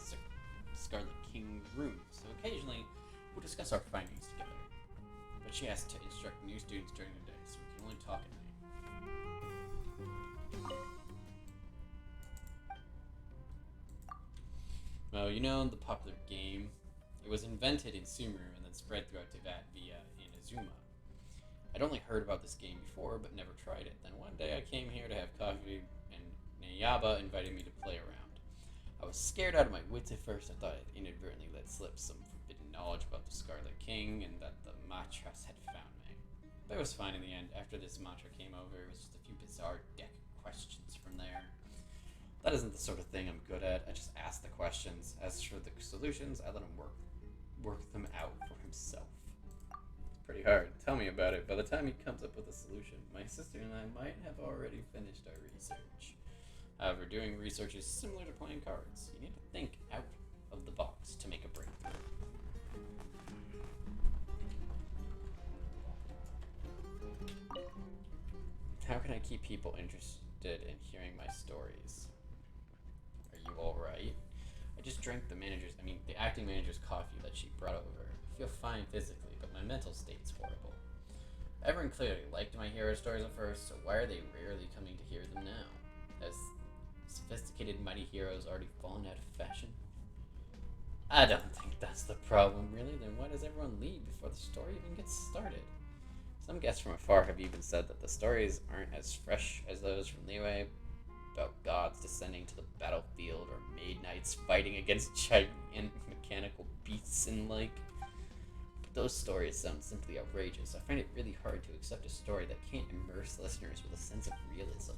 Scarlet King runes, so occasionally we'll discuss our findings together. But she has to instruct new students during the day, so we can only talk at night. Well, you know the popular game? It was invented in Sumeru and then spread throughout Teyvat via Inazuma. I'd only heard about this game before, but never tried it. Then one day I came here to have coffee, and Nayaba invited me to play around. I was scared out of my wits at first. I thought I'd inadvertently let slip some forbidden knowledge about the Scarlet King and that the Matras had found me. But it was fine in the end. After this Matra came over, it was just a few bizarre deck questions from there. That isn't the sort of thing I'm good at. I just ask the questions. As for the solutions, I let him work them out for himself. It's pretty hard. Tell me about it. By the time he comes up with a solution, my sister and I might have already finished our research. However, doing research is similar to playing cards. You need to think out of the box to make a breakthrough. How can I keep people interested in hearing my stories? Are you alright? I just drank the acting manager's coffee that she brought over. I feel fine physically, but my mental state's horrible. Everyone clearly liked my hero stories at first, so why are they rarely coming to hear them now? Has sophisticated mighty heroes already fallen out of fashion? I don't think that's the problem, really. Then why does everyone leave before the story even gets started? Some guests from afar have even said that the stories aren't as fresh as those from Liyue, about gods descending to the battlefield or maid knights fighting against giant mechanical beasts and like. But those stories sound simply outrageous. I find it really hard to accept a story that can't immerse listeners with a sense of realism.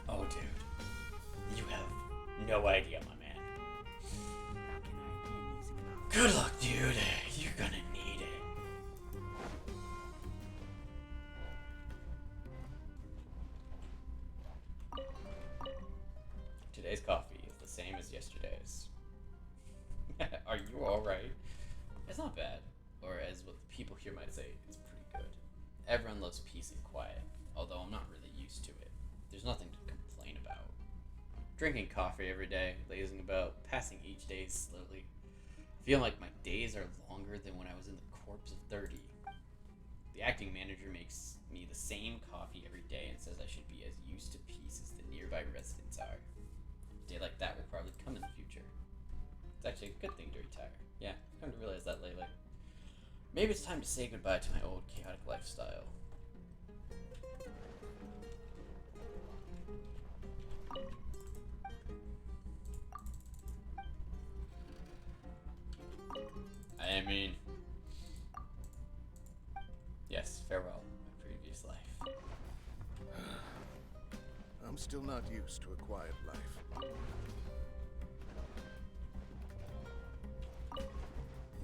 Oh, dude. You have no idea, my man. How can I win using enough? Good luck, dude. You're gonna need it. Today's coffee is the same as yesterday's. Are you alright? It's not bad. Or as what the people here might say, it's pretty good. Everyone loves peace and quiet, although I'm not really used to it. There's nothing to complain about. Drinking coffee every day, lazing about, passing each day slowly. I feel like my days are longer than when I was in the corpse of 30. The acting manager makes me the same coffee every day and says I should be as used to peace as the nearby residents are. A day like that will probably come in the future. It's actually a good thing to retire. Yeah, I've come to realize that lately. Maybe it's time to say goodbye to my old chaotic lifestyle. I mean, yes, farewell, my previous life. I'm still not used to a quiet life.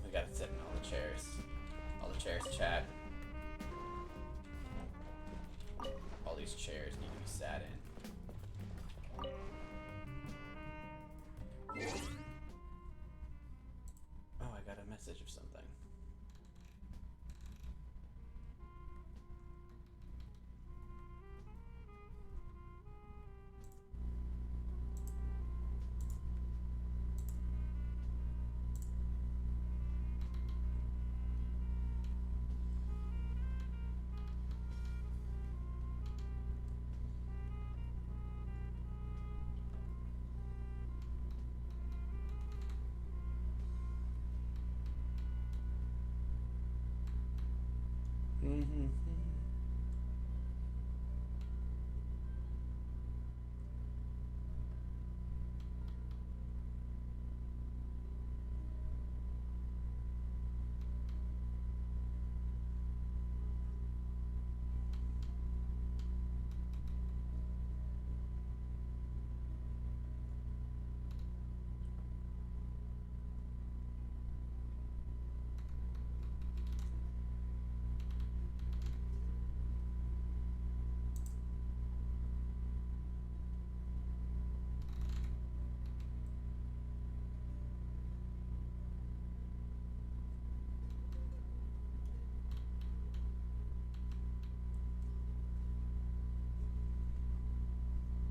We gotta sit in all the chairs. All the chairs chat. All these chairs need to be sat in. Oh, I got a message of something. Mm-hmm.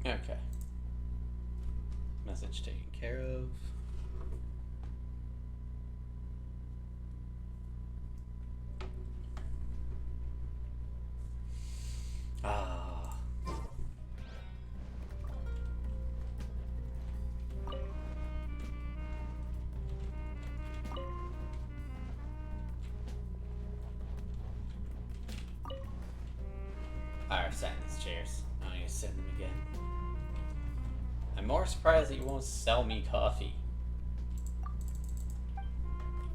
Okay. Message taken care of. Ah. Alright, sat in these chairs. I need to sit in them again. I'm more surprised that you won't sell me coffee.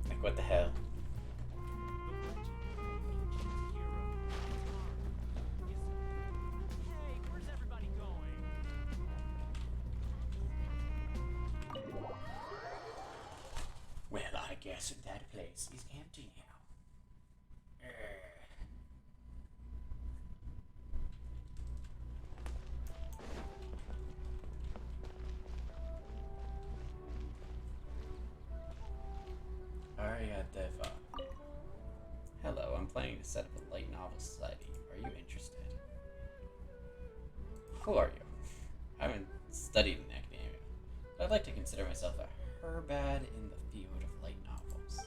Like, what the hell? Hey, where's everybody going? Well, I guess that place is empty now. Ariadeva. Hello, I'm planning to set up a light novel society. Are you interested? Who are you? I haven't studied in academia, but I'd like to consider myself a herbad in the field of light novels.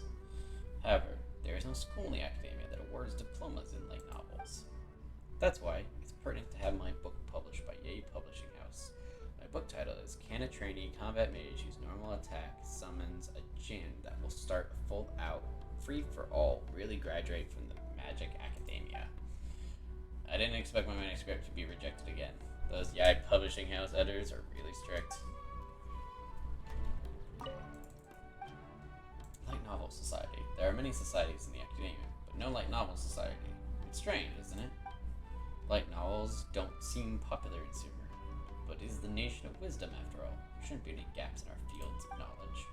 However, there is no school in the academia that awards diplomas in light novels. That's why it's pertinent to have my book published by Yay Publishing House. My book title is Can a Trainee Combat Mage Whose Normal Attack Summons a Djinn That Will Start a Full Out, Free for All, Really Graduate from the Magic Academia? I didn't expect my manuscript to be rejected again. Those Yay Publishing House editors are really strict. Light Novel Society. There are many societies in the academia, but no Light Novel Society. It's strange, isn't it? Light novels don't seem popular in Sumeru, but it is the nation of wisdom after all. There shouldn't be any gaps in our fields of knowledge.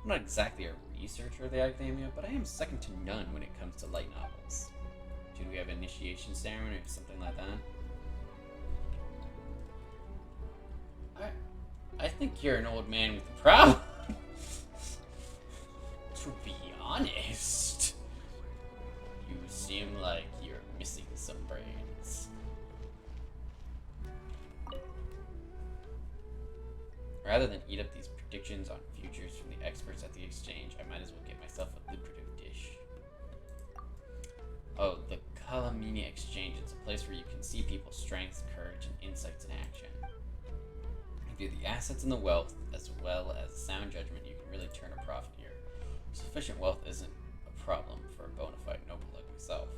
I'm not exactly a researcher of the academia, but I am second to none when it comes to light novels. Should we have an initiation ceremony or something like that? I think you're an old man with a problem. To be honest, you seem like you're missing some brains. Rather than eat up these predictions on futures from the experts at the exchange, I might as well get myself a lucrative dish. Oh, the Kalamini Exchange. It's a place where you can see people's strengths, courage, and insights in action. If you have the assets and the wealth, as well as sound judgment, you can really turn a profit here. Sufficient wealth isn't a problem for a bona fide noble like myself.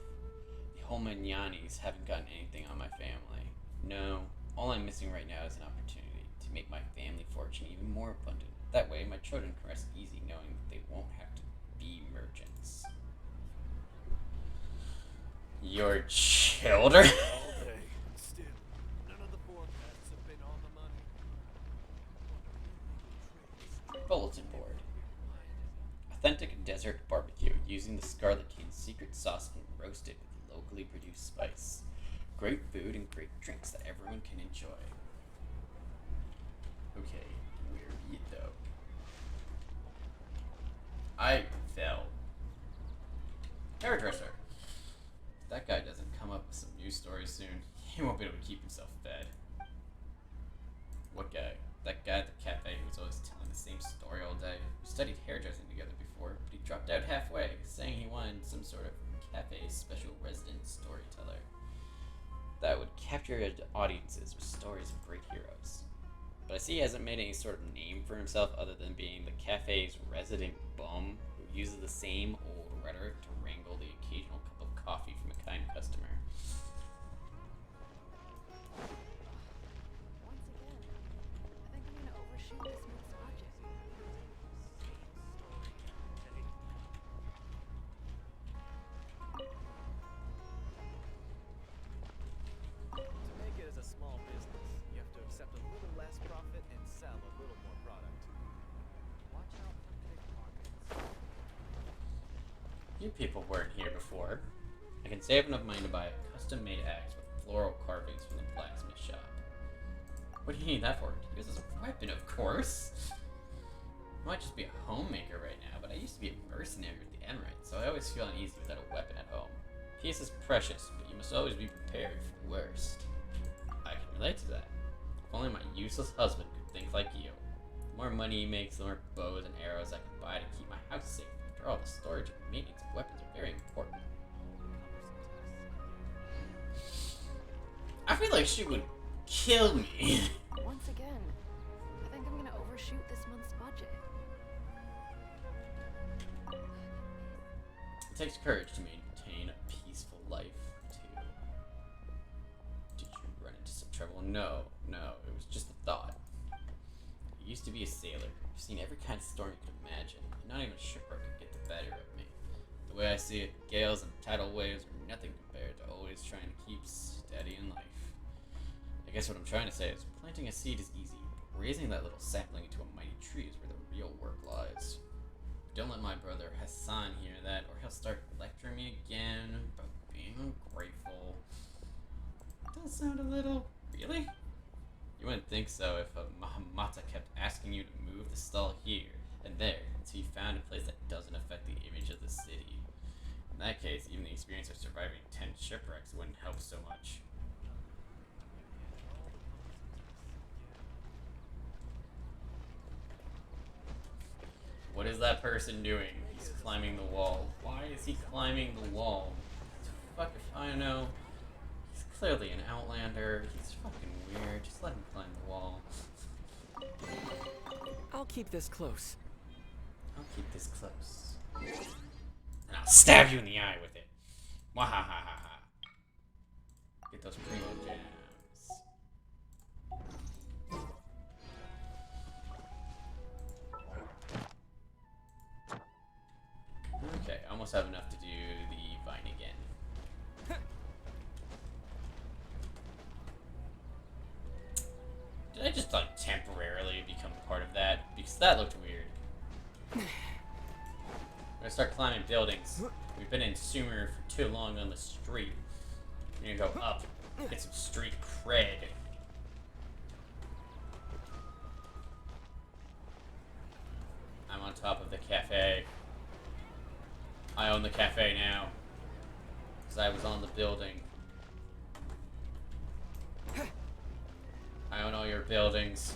The Holmanyanis haven't gotten anything on my family. No, all I'm missing right now is an opportunity to make my family fortune even more abundant. That way, my children can rest easy knowing that they won't have to be merchants. Your children? All day, and still, none of the forecasts have been on the money. Bulletin board. Authentic desert barbecue using the Scarlet King's secret sauce and roasted with locally produced spice. Great food and great drinks that everyone can enjoy. Okay, where be it though? I fell. Hairdresser. If that guy doesn't come up with some news stories soon, he won't be able to keep himself fed. What guy? That guy at the cafe who was always telling the same story all day. We studied hairdressing together before, but he dropped out halfway, saying he wanted some sort of cafe special resident storyteller that would capture audiences with stories of great heroes. But I see he hasn't made any sort of name for himself other than being the cafe's resident bum who uses the same old rhetoric to wrangle the occasional cup of coffee from a You people weren't here before. I can save enough money to buy a custom-made axe with floral carvings from the blacksmith shop. What do you need that for? To use as a weapon, of course. I might just be a homemaker right now, but I used to be a mercenary with the Emirates, so I always feel uneasy without a weapon at home. Peace is precious, but you must always be prepared for the worst. I can relate to that. If only my useless husband could think like you. The more money he makes, the more bows and arrows I can buy to keep my house safe. After all, the storage and maintenance of weapons are very important. I feel like she would kill me. Once again, I think I'm gonna overshoot this month's budget. It takes courage to maintain a peaceful life, too. Did you run into some trouble? No, it was just a thought. I used to be a sailor. I've seen every kind of storm you could imagine, and not even a shipwreck could get the better of me. The way I see it, gales and tidal waves are nothing compared to always trying to keep steady in life. I guess what I'm trying to say is, planting a seed is easy, but raising that little sapling into a mighty tree is where the real work lies. Don't let my brother Hassan hear that, or he'll start lecturing me again about being ungrateful. Does sound a little... Really? You wouldn't think so if Mahamata kept asking you to move the stall here and there until you found a place that doesn't affect the image of the city. In that case, even the experience of surviving 10 shipwrecks wouldn't help so much. What is that person doing? He's climbing the wall. Why is he climbing the wall? Fuck if I know. He's clearly an outlander. He's fucking weird. Just let him climb the wall. I'll keep this close. I'll keep this close. And I'll stab you in the eye with it. Wahahaha. Get those primo jams. Okay, I almost have enough to do the vine again. Did I just like temporarily become part of that? Because that looked weird. I'm gonna start climbing buildings. We've been in Sumeru for too long on the street. We're gonna go up, get some street cred. I'm on top of the cafe. I own the cafe now. Because I was on the building. I own all your buildings.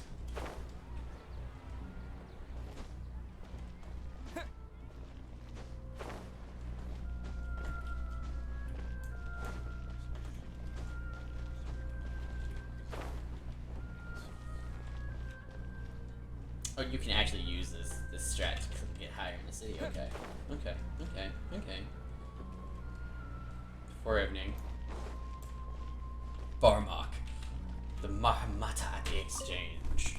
Oh, you can actually use this strat to get higher in the city. Okay. Before evening. Barmok. The Mahamata at the exchange.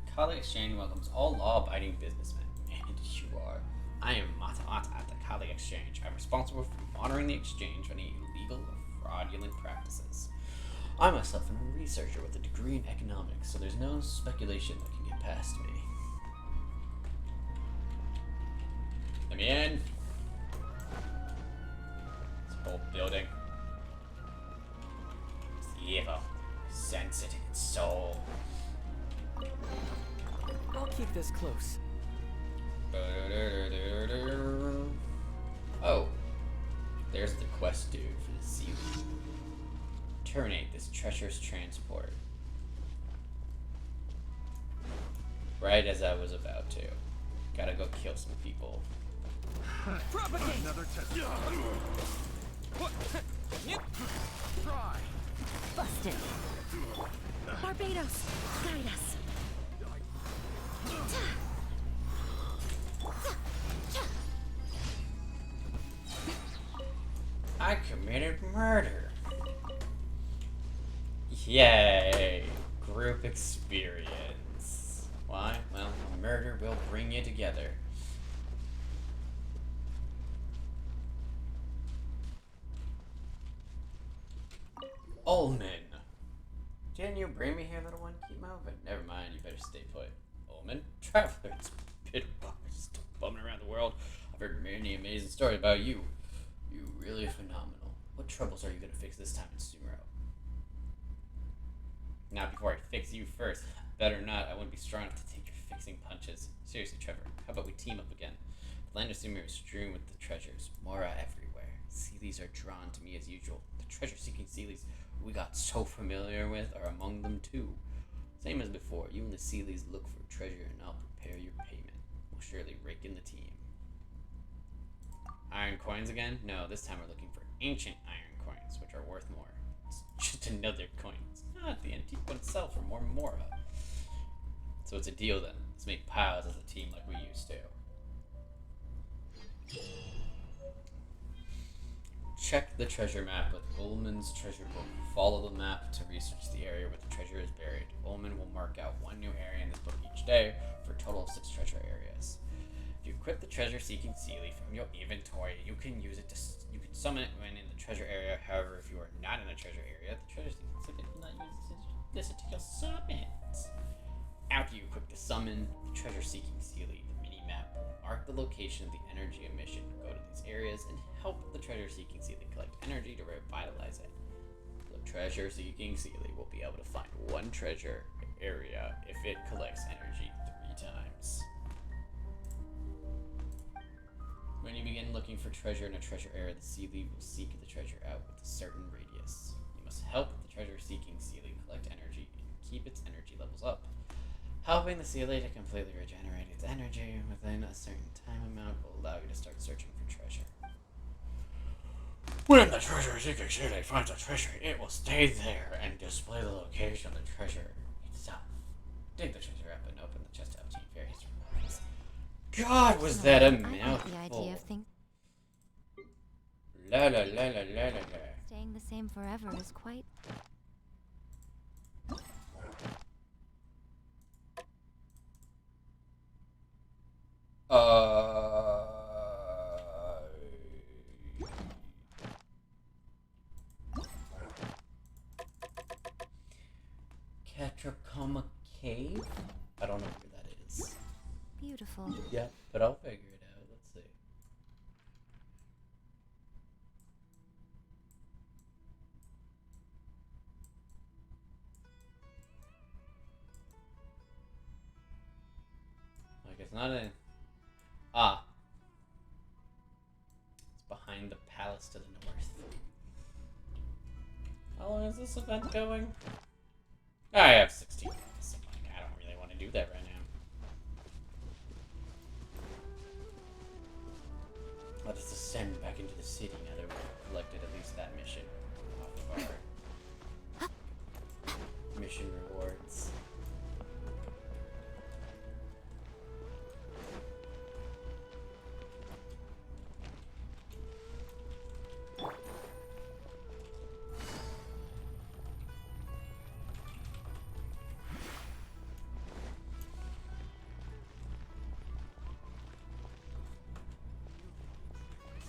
The Kali Exchange welcomes all law-abiding businessmen. And you are. I am Mata-Ata at the Kali Exchange. I'm responsible for monitoring the exchange for any illegal or fraudulent practices. I myself am a researcher with a degree in economics, so there's no speculation that can get past me. Let me in. This whole building. It's evil. Sense it in its soul. I'll keep this close. Oh. There's the quest due for the seaweed. Terminate this treacherous transport. Right as I was about to. Gotta go kill some people. Propagate! Another test. Try! Busted. Barbados, guide us. I committed murder. Yay! Group experience. Why? Well, murder will bring you together. Ullman. Didn't you bring me here, little one? Keep moving. Never mind, you better stay put. Ullman? Travelers. Pit bars. Still bumming around the world. I've heard many amazing stories about you. You really phenomenal. What troubles are you gonna fix this time in Sumeru? Not before I fix you first. Better not. I wouldn't be strong enough to take your fixing punches. Seriously, Trevor, how about we team up again? The land of Sumeru is strewn with the treasures. Mora everywhere. Sealies are drawn to me as usual. The treasure-seeking Sealies we got so familiar with are among them too. Same as before, you and the Sealies look for treasure and I'll prepare your payment. We'll surely rake in the team. Iron coins again? No, this time we're looking for ancient iron coins, which are worth more. It's just another coin. It's not the antique one itself for more Mora. So it's a deal then. Let's make piles as a team like we used to. Check the treasure map with Ullman's treasure book. Follow the map to research the area where the treasure is buried. Ullman will mark out one new area in this book each day for a total of 6 treasure areas. If you equip the treasure-seeking Sealy from your inventory, you can use it to you can summon it when in the treasure area. However, if you are not in a treasure area, the treasure-seeking Sealy will not use this to your summons. After you equip the summon, the treasure-seeking Sealy, the mini-map will mark the location of the energy emission. Go to these areas and help the treasure-seeking Sealy collect energy to revitalize it. The treasure-seeking Sealy will be able to find one treasure area if it collects energy 3 times. When you begin looking for treasure in a treasure area, the Sealy will seek the treasure out with a certain radius. You must help the treasure-seeking Sealy collect energy and keep its energy levels up. Helping the Sealy to completely regenerate its energy within a certain time amount will allow you to start searching for treasure. When the treasure-seeking Sealy finds a treasure, it will stay there and display the location of the treasure itself. Dig the treasure up and open the chest out to various rewards. God, was that a mouthful? I like the idea of things La la la la la la la. staying the same forever is quite... Catracoma Cave? I don't know where that is. beautiful. Yeah, but I'll figure it out. Let's see. Like, it's not in... Ah. It's behind the palace to the north. How long is this event going? I have 16 minutes. Like, I don't really want to do that right now. Let us ascend back into the city now that we've collected at least that mission off of our mission rewards.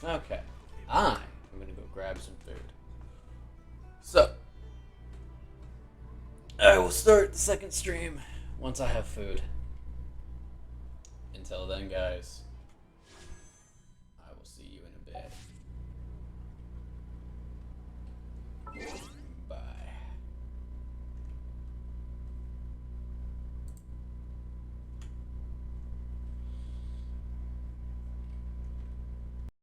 Okay, I'm gonna go grab some food. So, I will start the second stream once I have food. Until then, guys,